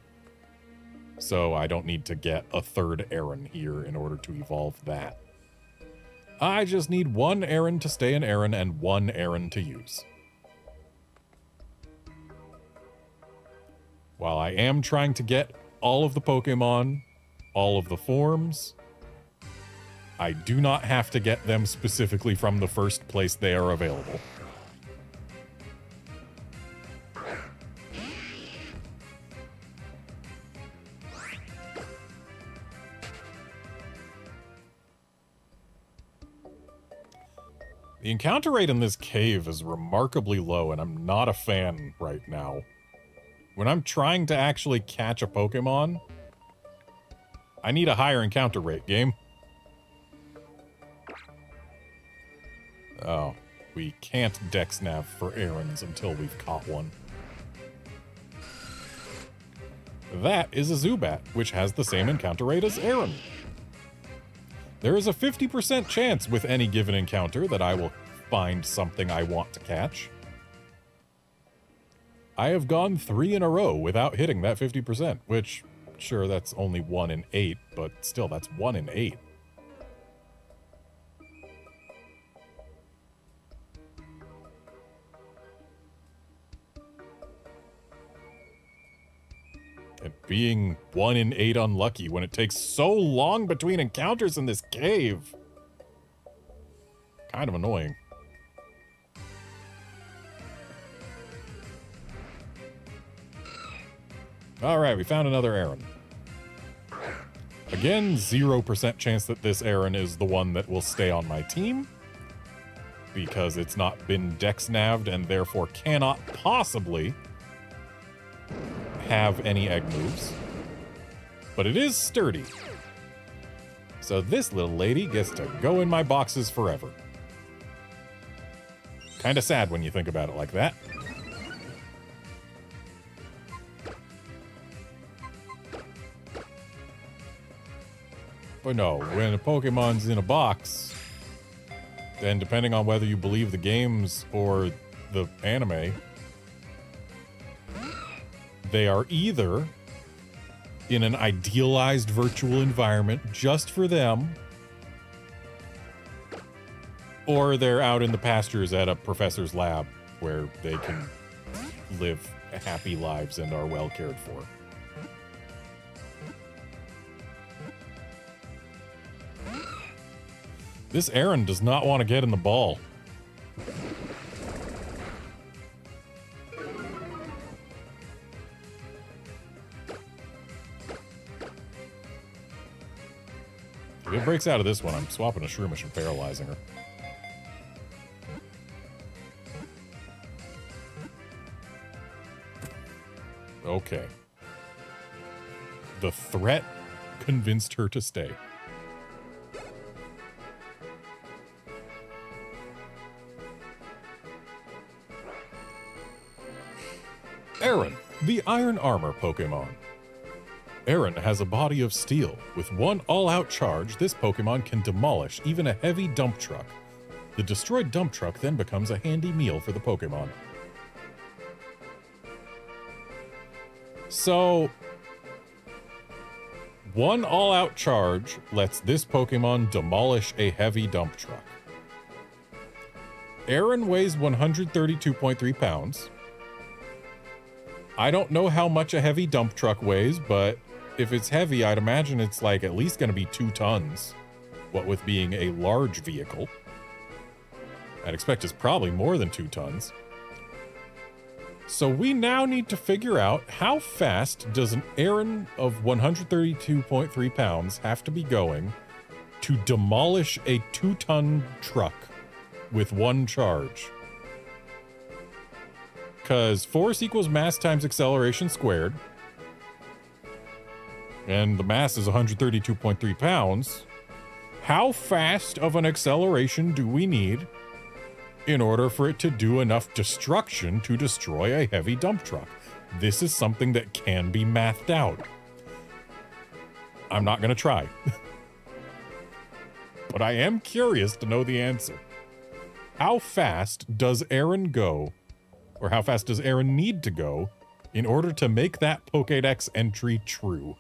So I don't need to get a 3rd Aaron here in order to evolve that. I just need 1 Aaron to stay an Aaron and 1 Aaron to use. While I am trying to get all of the Pokemon, all of the forms, I do not have to get them specifically from the first place they are available. The encounter rate in this cave is remarkably low, and I'm not a fan right now. When I'm trying to actually catch a Pokemon, I need a higher encounter rate, game. Oh, we can't Dex Nav for Aarons until we've caught one. That is a Zubat, which has the same encounter rate as Aaron. There is a 50% chance with any given encounter that I will find something I want to catch. I have gone 3 in a row without hitting that 50%, which, sure, that's only 1 in 8, but still, that's 1 in 8. And being 1 in 8 unlucky when it takes so long between encounters in this cave. Kind of annoying. Alright, we found another Aaron. Again, 0% chance that this Aaron is the one that will stay on my team. Because it's not been Dex-naved and therefore cannot possibly have any egg moves. But it is sturdy. So this little lady gets to go in my boxes forever. Kinda sad when you think about it like that. But no, when a Pokemon's in a box, And depending on whether you believe the games or the anime, they are either in an idealized virtual environment just for them, or they're out in the pastures at a professor's lab where they can live happy lives and are well cared for. This Aaron does not want to get in the ball. If it breaks out of this one, I'm swapping a Shroomish and paralyzing her. Okay. The threat convinced her to stay. Aaron, the Iron Armor Pokemon. Aaron has a body of steel. With one all-out charge, this Pokemon can demolish even a heavy dump truck. The destroyed dump truck then becomes a handy meal for the Pokemon. So, one all-out charge lets this Pokemon demolish a heavy dump truck. Aaron weighs 132.3 pounds. I don't know how much a heavy dump truck weighs, but if it's heavy, I'd imagine it's like at least going to be 2 tons. What with being a large vehicle. I'd expect it's probably more than 2 tons. So we now need to figure out how fast does an Aaron of 132.3 pounds have to be going to demolish a 2-ton truck with one charge. Because force equals mass times acceleration squared. And the mass is 132.3 pounds. How fast of an acceleration do we need in order for it to do enough destruction to destroy a heavy dump truck? This is something that can be mathed out. I'm not going to try. But I am curious to know the answer. How fast does Aaron go? Or how fast does Aaron need to go in order to make that Pokédex entry true?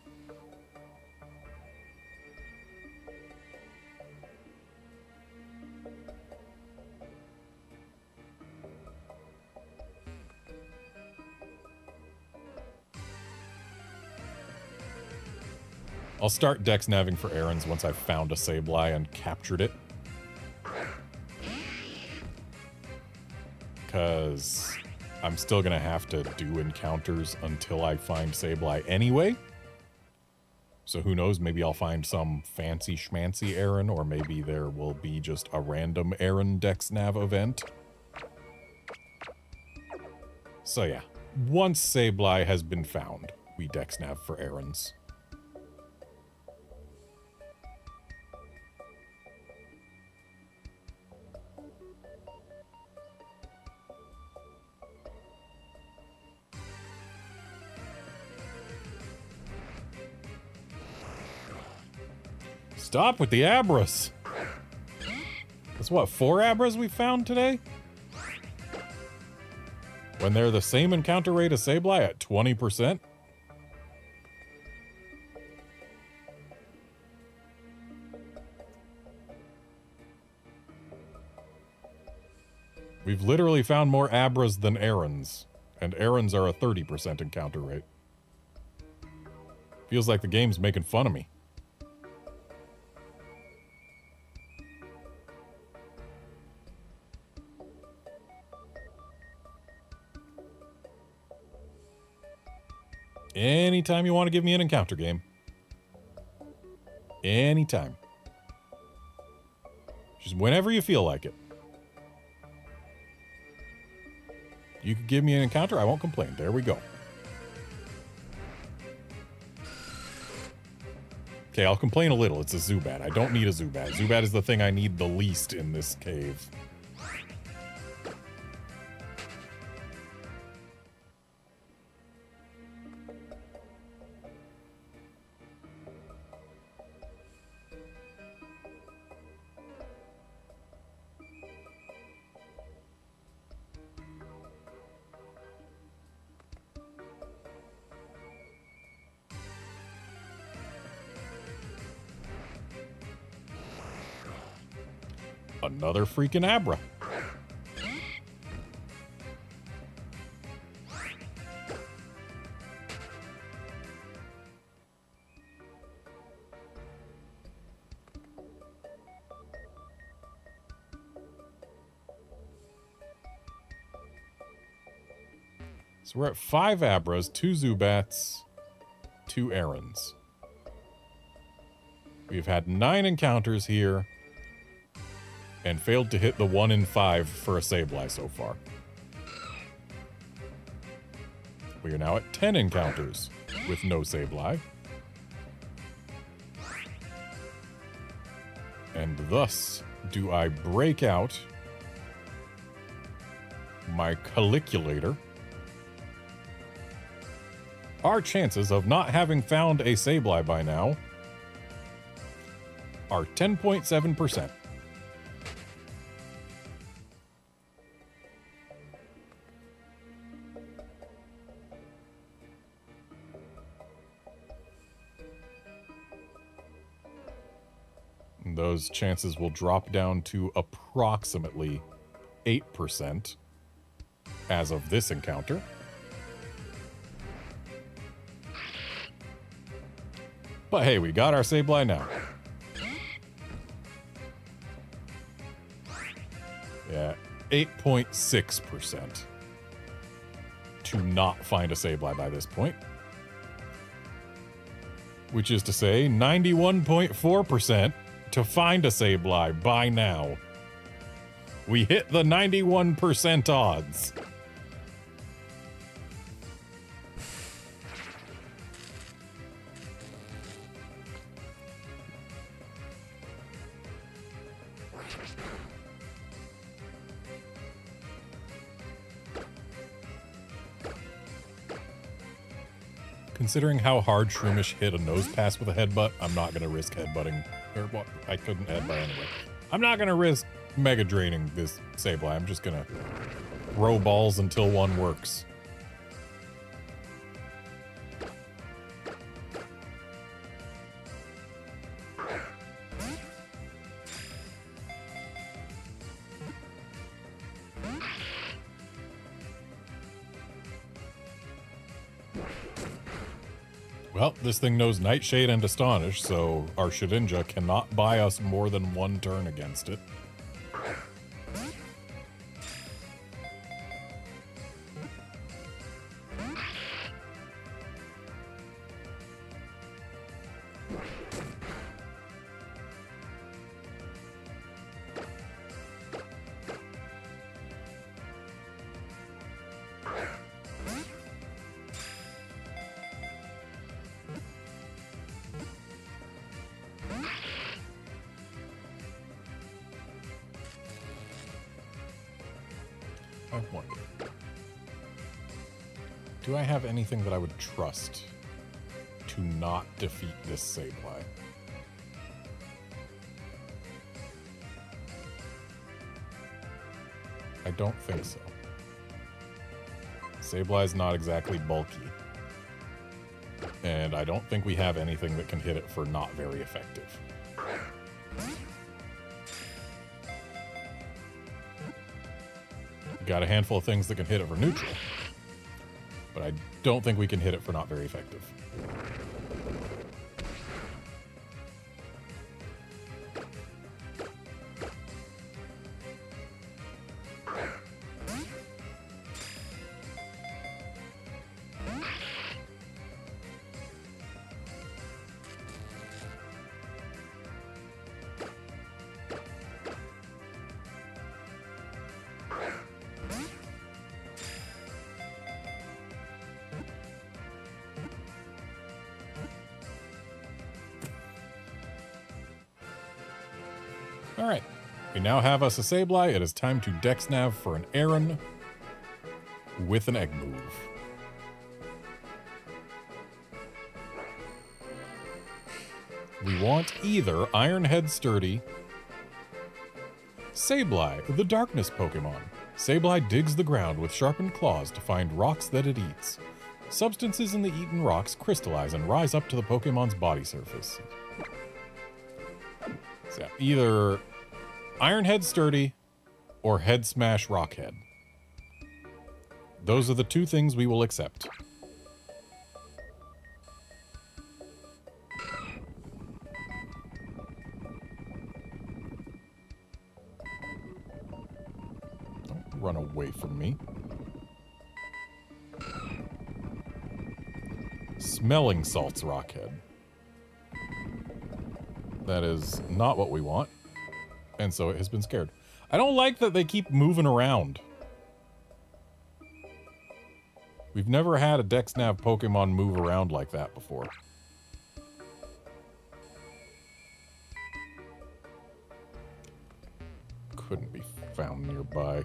I'll start dex naving for Aaron's once I've found a Sableye and captured it. Because I'm still going to have to do encounters until I find Sableye anyway. So who knows, maybe I'll find some fancy schmancy Aaron, or maybe there will be just a random Aaron dex nav event. So yeah, once Sableye has been found, we dex nav for Aaron's. Stop with the Abras. That's what, 4 Abras we found today? When they're the same encounter rate as Sableye at 20%? We've literally found more Abras than Aarons, and Aarons are a 30% encounter rate. Feels like the game's making fun of me. Anytime you want to give me an encounter game. Anytime. Just whenever you feel like it. You could give me an encounter, I won't complain. There we go. Okay, I'll complain a little. It's a Zubat. I don't need a Zubat. Zubat is the thing I need the least in this cave. Another freaking Abra. So we're at 5 Abras, 2 Zubats, 2 Errands. We've had 9 encounters here and failed to hit the 1 in 5 for a Sableye so far. We are now at 10 encounters with no Sableye. And thus do I break out my Caliculator. Our chances of not having found a Sableye by now are 10.7%. Those chances will drop down to approximately 8% as of this encounter. But hey, we got our Sableye now. Yeah, 8.6% to not find a Sableye by this point. Which is to say, 91.4% to find a Sableye by now. We hit the 91% odds. Considering how hard Shroomish hit a nose pass with a headbutt, I'm not going to risk headbutting. Or what? I couldn't headbutt anyway. I'm not going to risk mega draining this Sableye. I'm just going to throw balls until one works. Well, this thing knows Nightshade and Astonish, so our Shedinja cannot buy us more than one turn against it. I wonder, do I have anything that I would trust to not defeat this Sableye? I don't think so. Sableye's not exactly bulky. And I don't think we have anything that can hit it for not very effective. Got a handful of things that can hit it for neutral, but I don't think we can hit it for not very effective. Alright, we now have us a Sableye. It is time to Dex Nav for an Aaron with an Egg move. We want either Ironhead Sturdy, Sableye, the Darkness Pokemon. Sableye digs the ground with sharpened claws to find rocks that it eats. Substances in the eaten rocks crystallize and rise up to the Pokemon's body surface. So either Ironhead Sturdy or Head Smash Rockhead. Those are the two things we will accept. Don't run away from me. Smelling Salts Rockhead. That is not what we want. And so it has been scared. I don't like that they keep moving around. We've never had a DexNav Pokemon move around like that before. Couldn't be found nearby.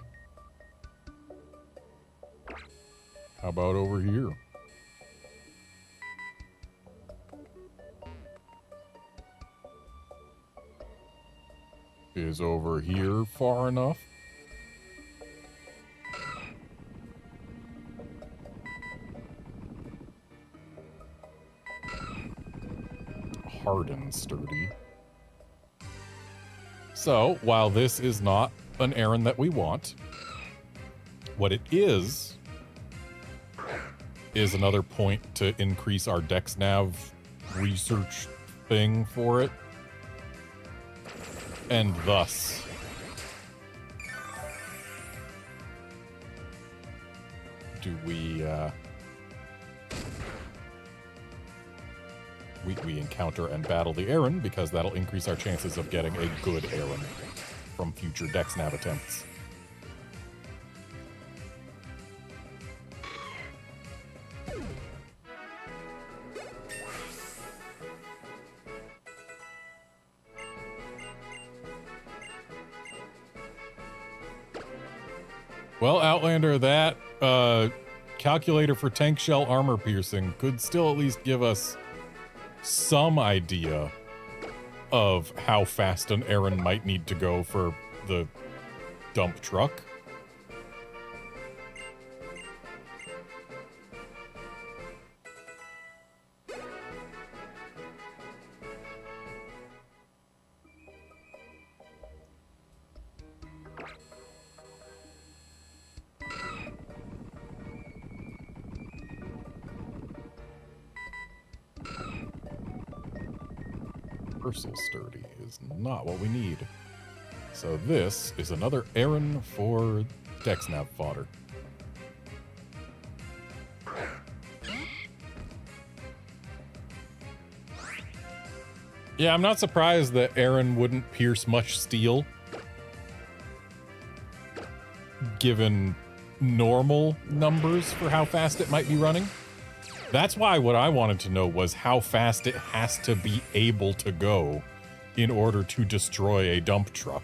How about over here? Is over here far enough? Hard and sturdy. So, while this is not an errand that we want, what it is another point to increase our DexNav research thing for it. And thus, do we encounter and battle the errand, because that'll increase our chances of getting a good errand from future DexNav attempts. Well, Outlander, that calculator for tank shell armor piercing could still at least give us some idea of how fast an errand might need to go for the dump truck. Sturdy is not what we need. So this is another errand for DexNav fodder. Yeah, I'm not surprised that Aaron wouldn't pierce much steel, given normal numbers for how fast it might be running. That's why what I wanted to know was how fast it has to be able to go in order to destroy a dump truck.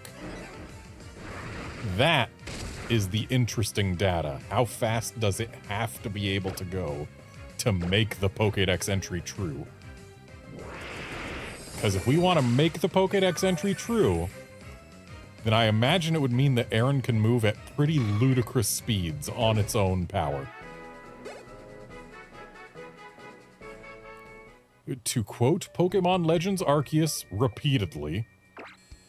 That is the interesting data. How fast does it have to be able to go to make the Pokédex entry true? Because if we want to make the Pokédex entry true, then I imagine it would mean that Aaron can move at pretty ludicrous speeds on its own power. To quote Pokemon Legends Arceus repeatedly,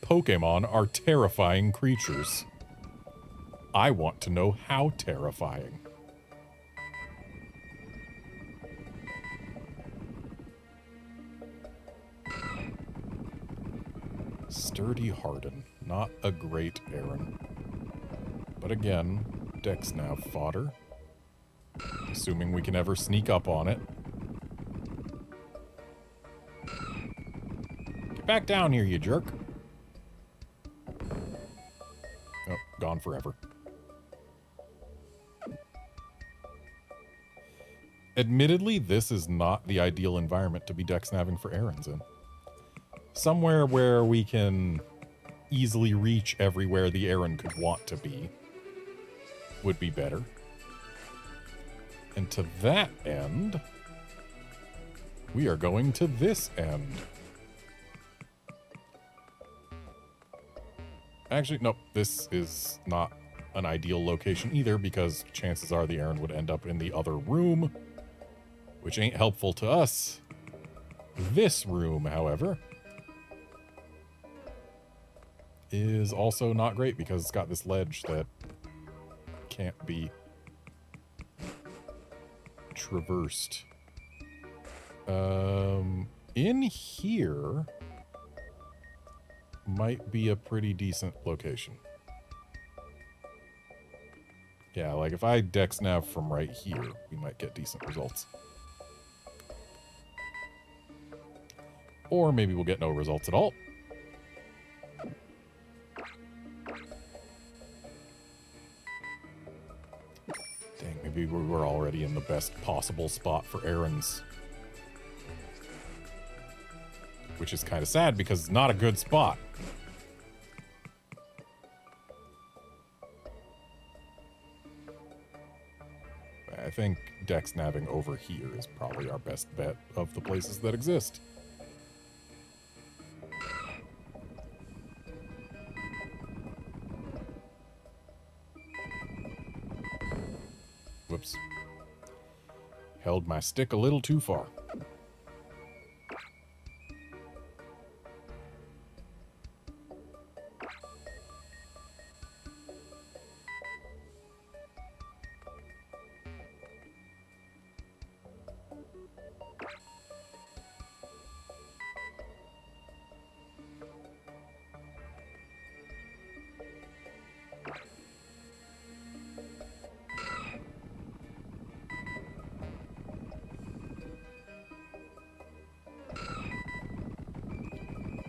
Pokemon are terrifying creatures. I want to know how terrifying. Sturdy Harden, not a great errand. But again, DexNav fodder. Assuming we can ever sneak up on it. Back down here, you jerk. Oh, gone forever. Admittedly, this is not the ideal environment to be DexNaving for errands in. Somewhere where we can easily reach everywhere the errand could want to be would be better. And to that end, we are going to this end. Actually, nope, this is not an ideal location either, because chances are the errand would end up in the other room, which ain't helpful to us. This room, however, is also not great because it's got this ledge that can't be traversed. In here might be a pretty decent location. Yeah, like if I dex nav from right here, we might get decent results. Or maybe we'll get no results at all. Dang, maybe we were already in the best possible spot for errands. Which is kind of sad because it's not a good spot. I think dex nabbing over here is probably our best bet of the places that exist. Whoops. Held my stick a little too far.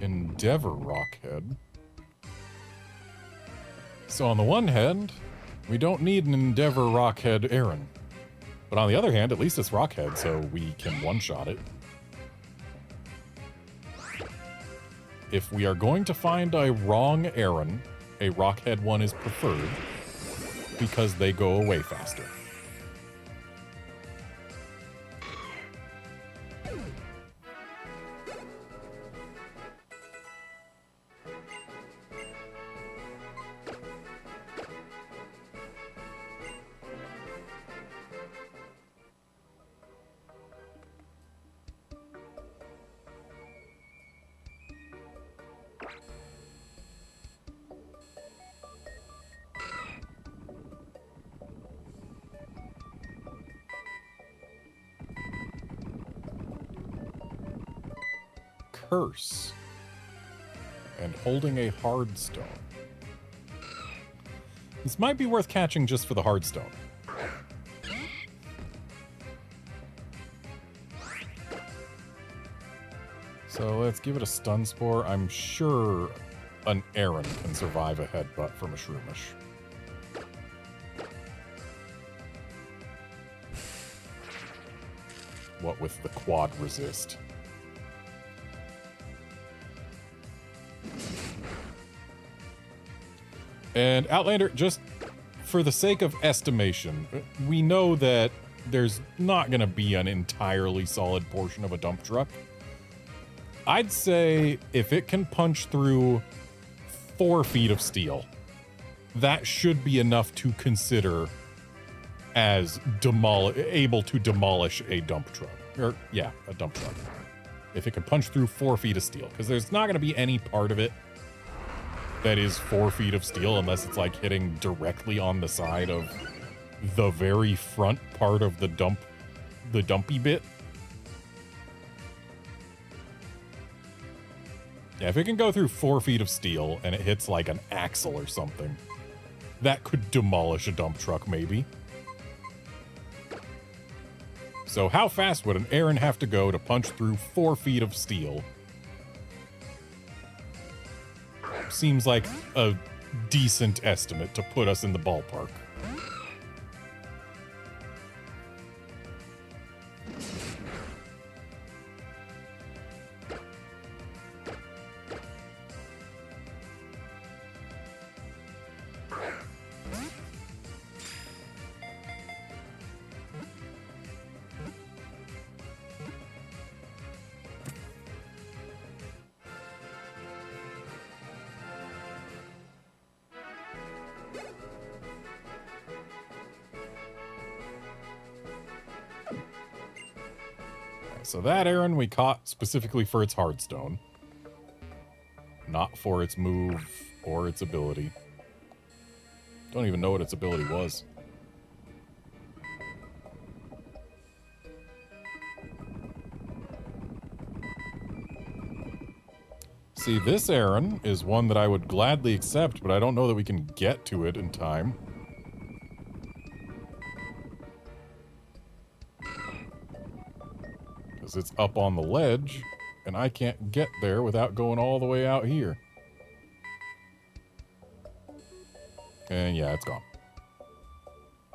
Endeavor Rockhead. So on the one hand, we don't need an Endeavor Rockhead errand. But on the other hand, at least it's Rockhead, so we can one-shot it. If we are going to find a wrong errand, a Rockhead one is preferred because they go away faster. Curse and holding a hard stone. This might be worth catching just for the hard stone. So let's give it a stun spore. I'm sure an Aaron can survive a headbutt from a Shroomish. What with the quad resist. And Outlander, just for the sake of estimation, we know that there's not going to be an entirely solid portion of a dump truck. I'd say if it can punch through 4 feet of steel, that should be enough to consider as able to demolish a dump truck. Or, yeah, a dump truck. If it can punch through 4 feet of steel, because there's not going to be any part of it that is 4 feet of steel unless it's like hitting directly on the side of the very front part of the dumpy bit. Yeah, if it can go through 4 feet of steel and it hits like an axle or something, that could demolish a dump truck maybe. So how fast would an Aaron have to go to punch through 4 feet of steel? Seems like a decent estimate to put us in the ballpark. So that Aaron we caught specifically for its hardstone, not for its move or its ability. Don't even know what its ability was. See, this errand is one that I would gladly accept, but I don't know that we can get to it in time. Because it's up on the ledge, and I can't get there without going all the way out here. And yeah, it's gone.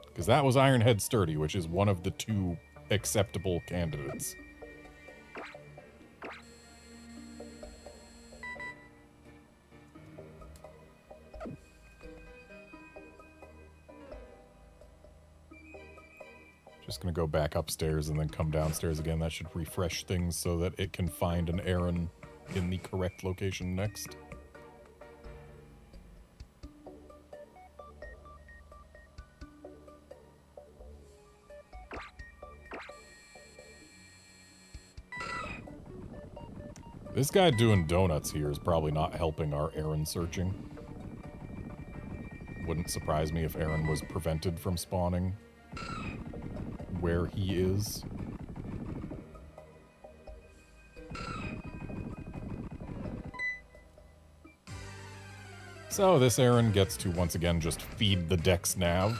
Because that was Ironhead Sturdy, which is one of the 2 acceptable candidates. Just gonna go back upstairs and then come downstairs again. That should refresh things so that it can find an errand in the correct location next. This guy doing donuts here is probably not helping our errand searching. Wouldn't surprise me if Aaron was prevented from spawning where he is. So this Aaron gets to once again just feed the Dex nav.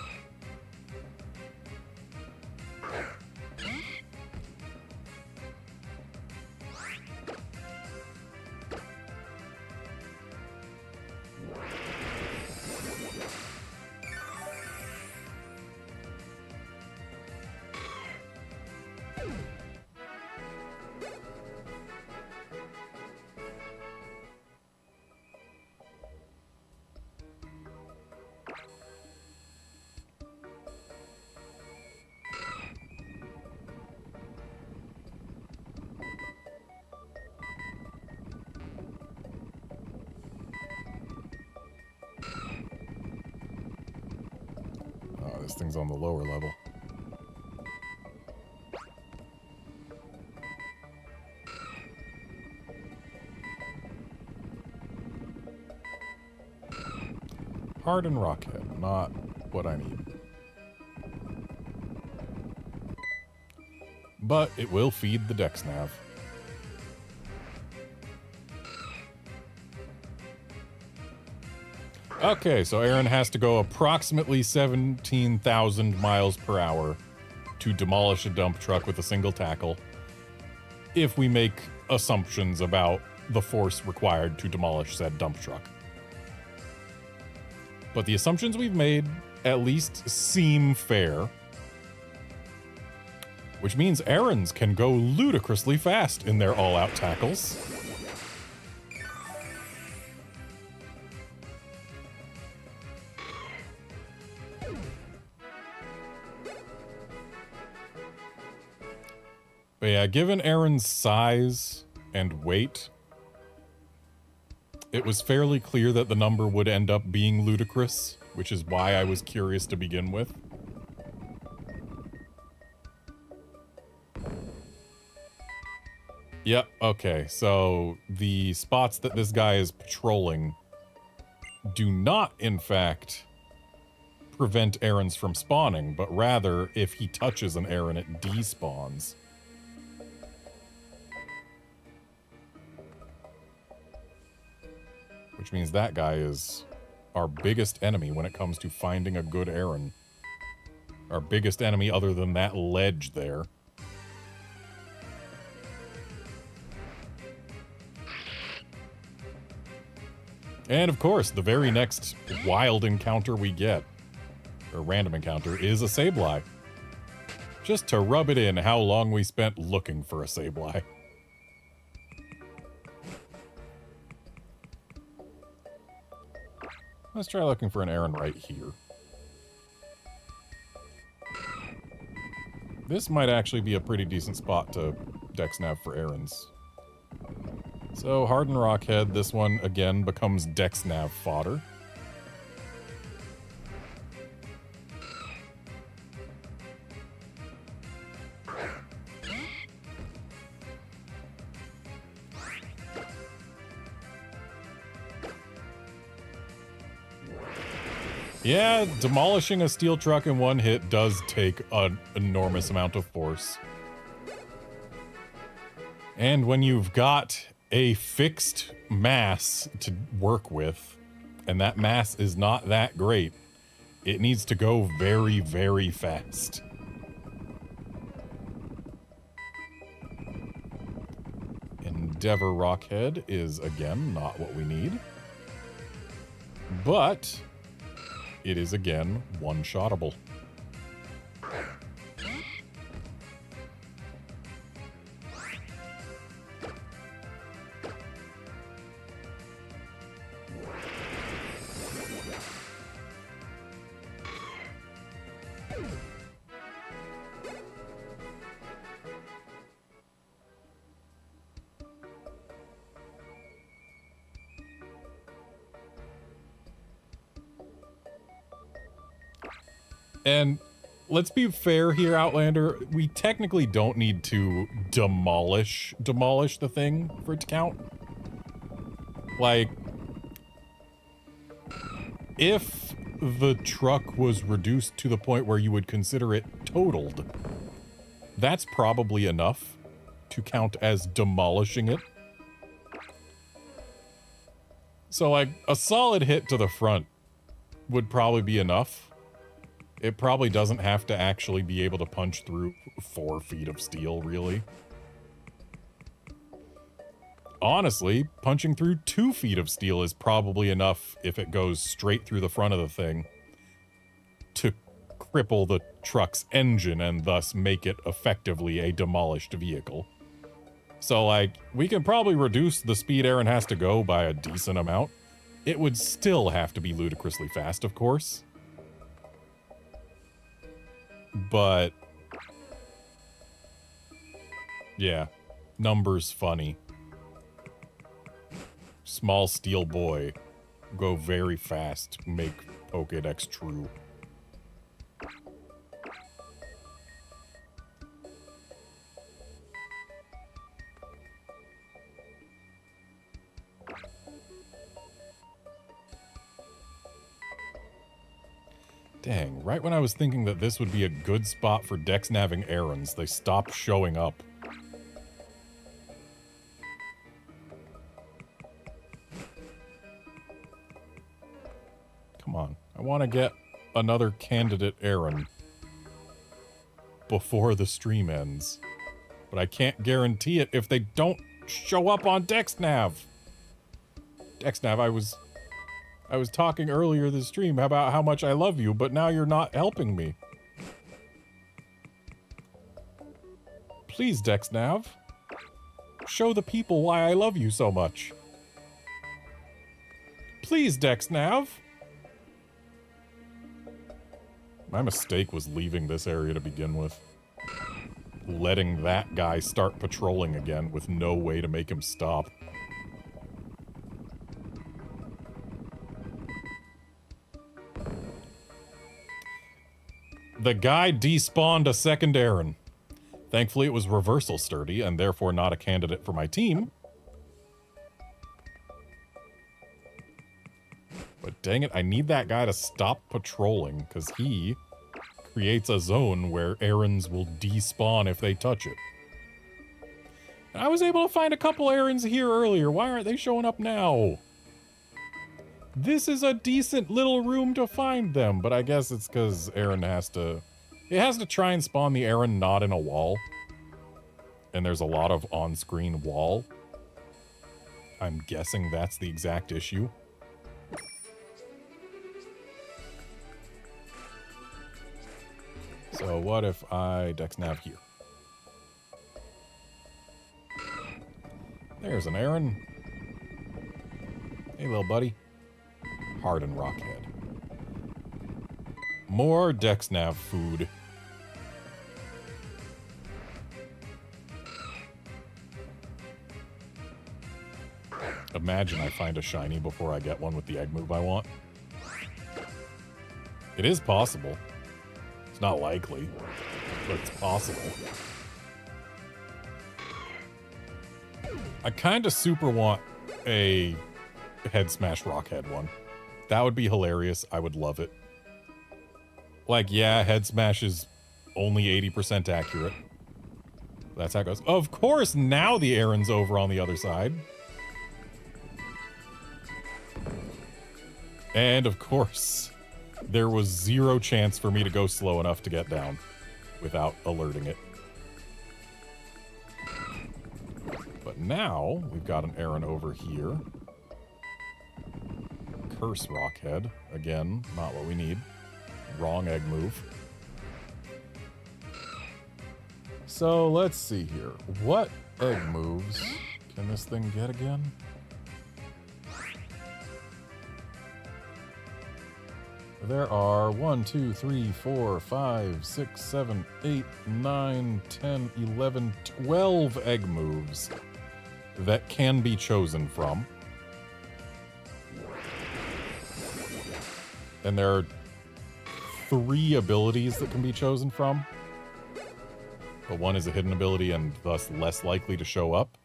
This thing's on the lower level. Hardened Rockhead, not what I need. But it will feed the Dex nav. Okay, so Aaron has to go approximately 17,000 miles per hour to demolish a dump truck with a single tackle, if we make assumptions about the force required to demolish said dump truck. But the assumptions we've made at least seem fair, which means Aarons can go ludicrously fast in their all-out tackles. But yeah, given Aaron's size and weight, it was fairly clear that the number would end up being ludicrous, which is why I was curious to begin with. Yep, okay, so the spots that this guy is patrolling do not, in fact, prevent Aarons from spawning, but rather, if he touches an Aaron, it despawns. Which means that guy is our biggest enemy when it comes to finding a good Aaron. Our biggest enemy other than that ledge there. And of course, the very next wild encounter we get, or random encounter, is a Sableye. Just to rub it in how long we spent looking for a Sableye. Let's try looking for an Aaron right here. This might actually be a pretty decent spot to Dex nav for Aarons. So, Hardened Rockhead, this one again becomes Dex nav fodder. Yeah, demolishing a steel truck in one hit does take an enormous amount of force. And when you've got a fixed mass to work with, and that mass is not that great, it needs to go very, very fast. Endeavor Rockhead is, again, not what we need. But it is, again, one-shottable. And let's be fair here, Outlander. We technically don't need to demolish the thing for it to count. Like, if the truck was reduced to the point where you would consider it totaled, that's probably enough to count as demolishing it. So, like, a solid hit to the front would probably be enough. It probably doesn't have to actually be able to punch through 4 feet of steel, really. Honestly, punching through 2 feet of steel is probably enough if it goes straight through the front of the thing to cripple the truck's engine and thus make it effectively a demolished vehicle. So, like, we can probably reduce the speed Aaron has to go by a decent amount. It would still have to be ludicrously fast, of course. But yeah, numbers funny. Small steel boy, go very fast, make Pokédex true. Dang, right when I was thinking that this would be a good spot for dex-navving errands, they stopped showing up. Come on, I want to get another candidate errand before the stream ends. But I can't guarantee it if they don't show up on DexNav. DexNav, I was talking earlier this stream about how much I love you, but now you're not helping me. Please, DexNav. Show the people why I love you so much. Please, DexNav. My mistake was leaving this area to begin with. Letting that guy start patrolling again with no way to make him stop. The guy despawned a second Aaron. Thankfully, it was reversal sturdy, and therefore not a candidate for my team. But dang it, I need that guy to stop patrolling, because he creates a zone where Aarons will despawn if they touch it. And I was able to find a couple Aarons here earlier. Why aren't they showing up now? This is a decent little room to find them, but I guess it's because Aaron has to... It has to try and spawn the Aaron not in a wall. And there's a lot of on-screen wall. I'm guessing that's the exact issue. So what if I DexNav here? There's an Aaron. Hey, little buddy. Harden Rockhead. More DexNav food. Imagine I find a shiny before I get one with the egg move I want. It is possible. It's not likely, but it's possible. I kind of super want a Head Smash Rockhead one. That would be hilarious. I would love it. Like, yeah, head smash is only 80% accurate. That's how it goes. Of course, now the errand's over on the other side. And of course, there was zero chance for me to go slow enough to get down without alerting it. But now, we've got an errand over here. Curse Rockhead. Again, not what we need. Wrong egg move. So, let's see here. What egg moves can this thing get again? There are 1, 2, 3, 4, 5, 6, 7, 8, 9, 10, 11, 12 egg moves that can be chosen from. And there are 3 abilities that can be chosen from. But one is a hidden ability and thus less likely to show up.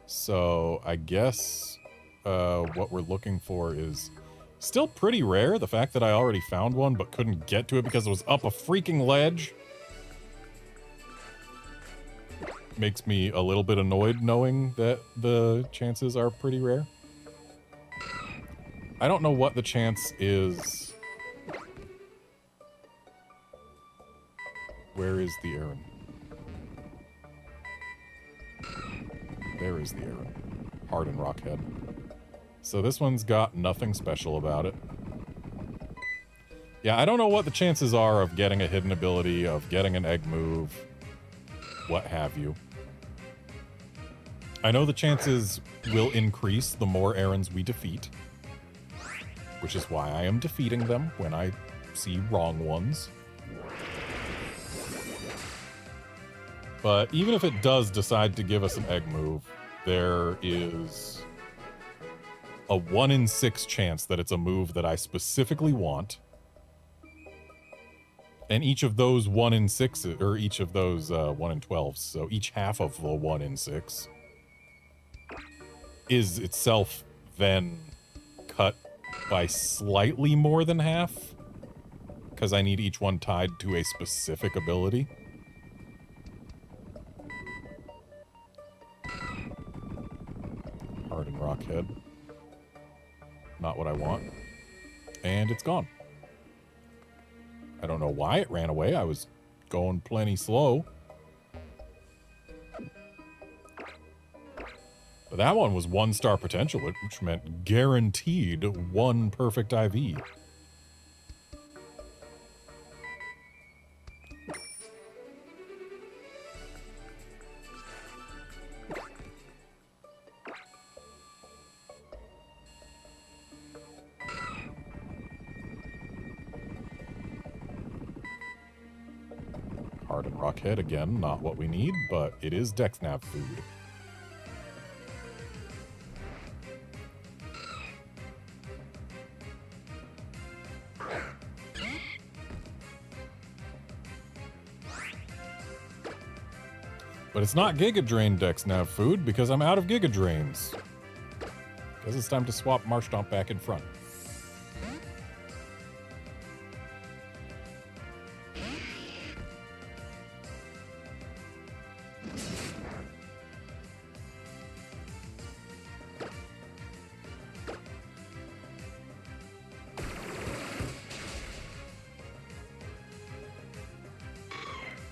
So I guess what we're looking for is still pretty rare. The fact that I already found one but couldn't get to it because it was up a freaking ledge makes me a little bit annoyed knowing that the chances are pretty rare. I don't know what the chance is. Where is the errand? There is the errand. Harden Rockhead. So this one's got nothing special about it. Yeah, I don't know what the chances are of getting a hidden ability, of getting an egg move, what have you. I know the chances will increase the more errands we defeat, which is why I am defeating them when I see wrong ones. But even if it does decide to give us an egg move, there is a 1 in 6 chance that it's a move that I specifically want. And each of those 1 in 6, or each of those 1 in 12, so each half of the 1 in 6 is itself then cut by slightly more than half, because I need each one tied to a specific ability. Harden Rockhead. Not what I want. And it's gone. I don't know why it ran away. I was going plenty slow. But that one was 1-star potential, which meant guaranteed 1 perfect IV. Harden Rockhead, again, not what we need, but it is Dexnav food. But it's not Giga Drain Dexnav food because I'm out of Giga Drains. Guess it's time to swap Marshtomp back in front.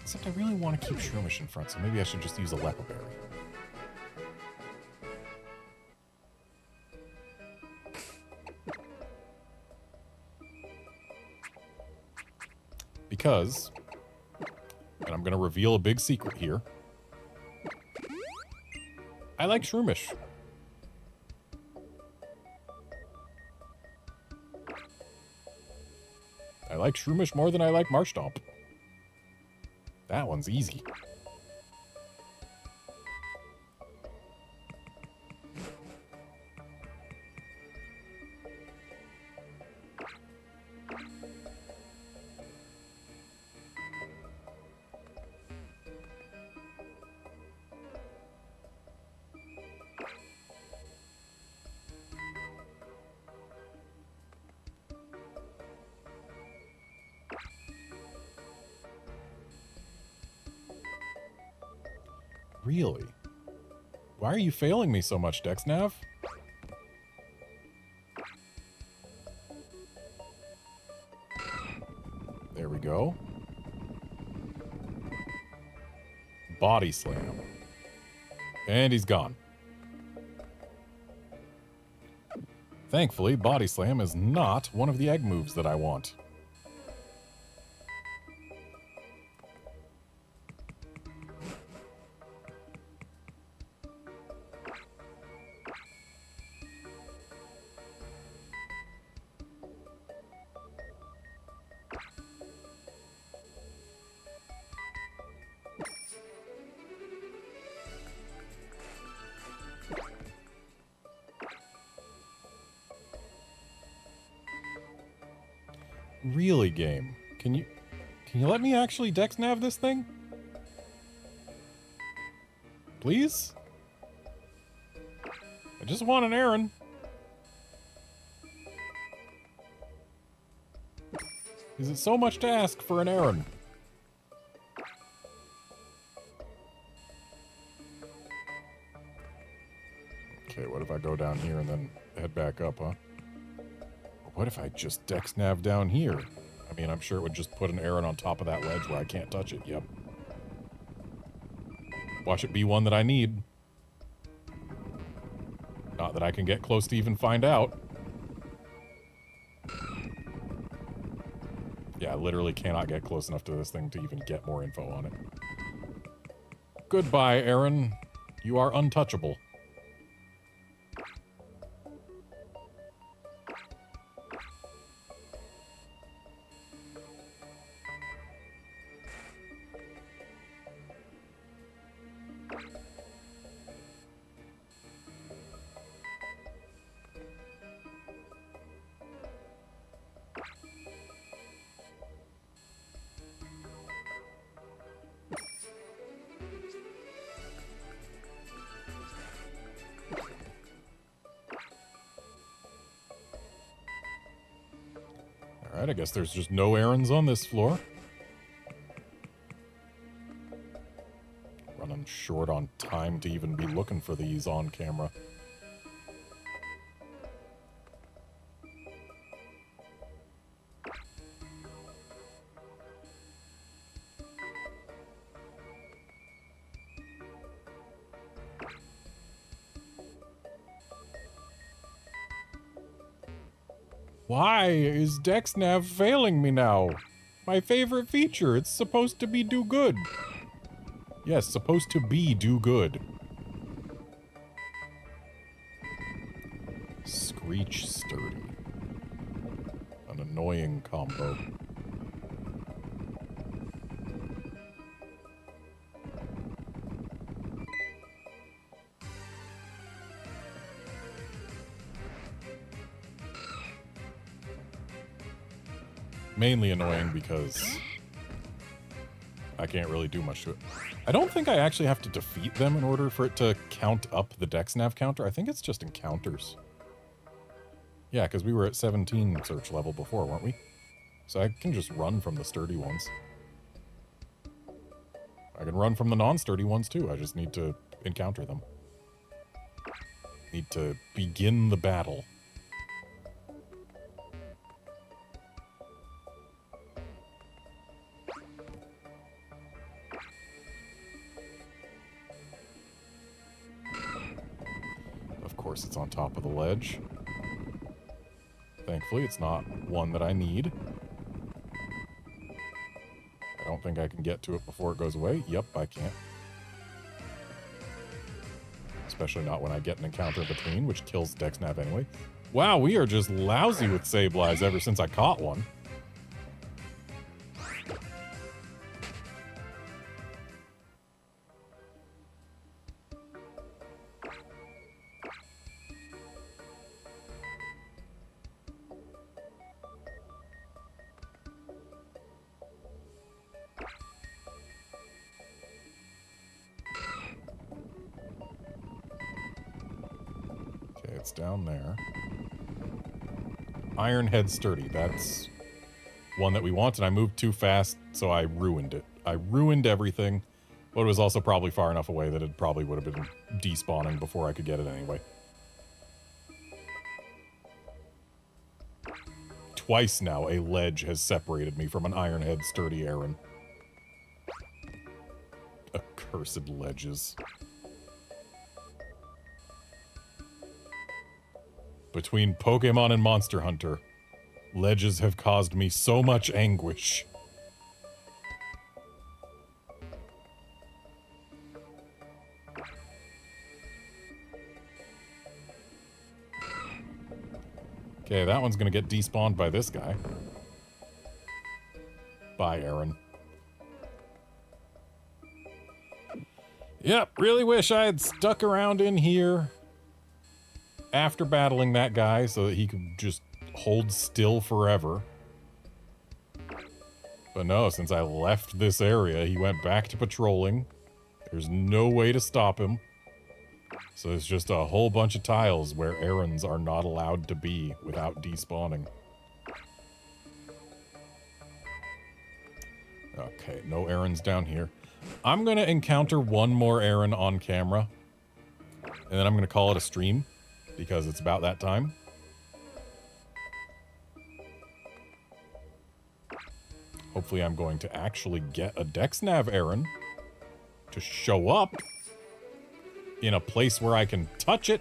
Except I really want to keep Shroomish in front, so maybe I should just use a Lepo Berry. Because, and I'm going to reveal a big secret here, I like Shroomish. I like Shroomish more than I like Marshtomp. That one's easy. Really? Why are you failing me so much, DexNav? There we go. Body slam. And he's gone. Thankfully, body slam is not one of the egg moves that I want. Really, game? Can you let me actually DexNav this thing? Please? I just want an errand. Is it so much to ask for an errand? Okay, what if I go down here and then head back up, huh? What if I just DexNav down here? I mean, I'm sure it would just put an errand on top of that ledge where I can't touch it. Yep. Watch it be one that I need. Not that I can get close to even find out. Yeah, I literally cannot get close enough to this thing to even get more info on it. Goodbye, Aaron. You are untouchable. Alright, I guess there's just no errands on this floor. Running short on time to even be looking for these on camera. Why is DexNav failing me now? My favorite feature, it's supposed to be do good. Yes, supposed to be do good. Screech Sturdy. An annoying combo. Mainly annoying because I can't really do much to it. I don't think I actually have to defeat them in order for it to count up the DexNav counter. I think it's just encounters. Yeah, because we were at 17 search level before, weren't we? So I can just run from the sturdy ones. I can run from the non-sturdy ones too. I just need to encounter them. Need to begin the battle. It's on top of the ledge. Thankfully, it's not one that I need. I don't think I can get to it before it goes away. Yep, I can't. Especially not when I get an encounter in between, which kills DexNav anyway. Wow, we are just lousy with Sableyes ever since I caught one. It's down there. Ironhead Sturdy. That's one that we want, and I moved too fast, so I ruined it. I ruined everything But it was also probably far enough away that it probably would have been despawning before I could get it anyway. Twice now, a ledge has separated me from an Ironhead sturdy Aaron. Accursed ledges. Between Pokemon and Monster Hunter, ledges have caused me so much anguish. Okay, that one's gonna get despawned by this guy. Bye, Aaron. Yep, really wish I had stuck around in here after battling that guy so that he could just hold still forever. But no, since I left this area, he went back to patrolling. There's no way to stop him. So it's just a whole bunch of tiles where errands are not allowed to be without despawning. Okay, no errands down here. I'm gonna encounter one more errand on camera, and then I'm gonna call it a stream, because it's about that time. Hopefully I'm going to actually get a DexNav errand to show up in a place where I can touch it.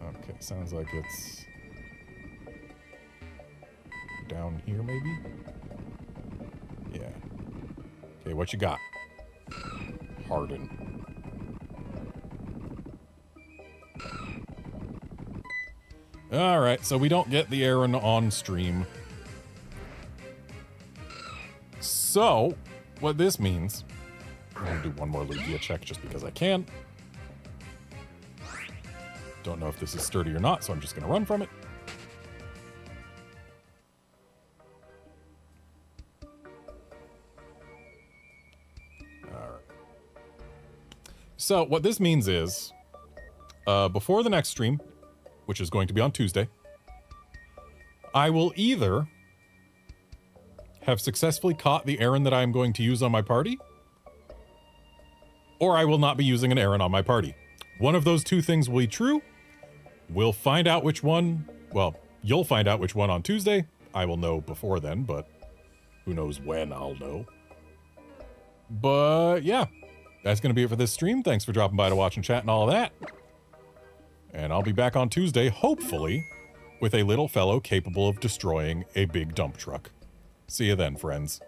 Okay, sounds like it's down here, maybe? Yeah. Okay, what you got? Harden. Alright, so we don't get the errand on stream. So, what this means... I'm gonna do one more Lugia check just because I can. Don't know if this is sturdy or not, so I'm just gonna run from it. Alright. So, what this means is... before the next stream, which is going to be on Tuesday, I will either have successfully caught the errand that I am going to use on my party, or I will not be using an errand on my party. One of those two things will be true. We'll find out which one. Well, you'll find out which one on Tuesday. I will know before then, but who knows when I'll know. But yeah, that's going to be it for this stream. Thanks for dropping by to watch and chat and all of that. And I'll be back on Tuesday, hopefully, with a little fellow capable of destroying a big dump truck. See you then, friends.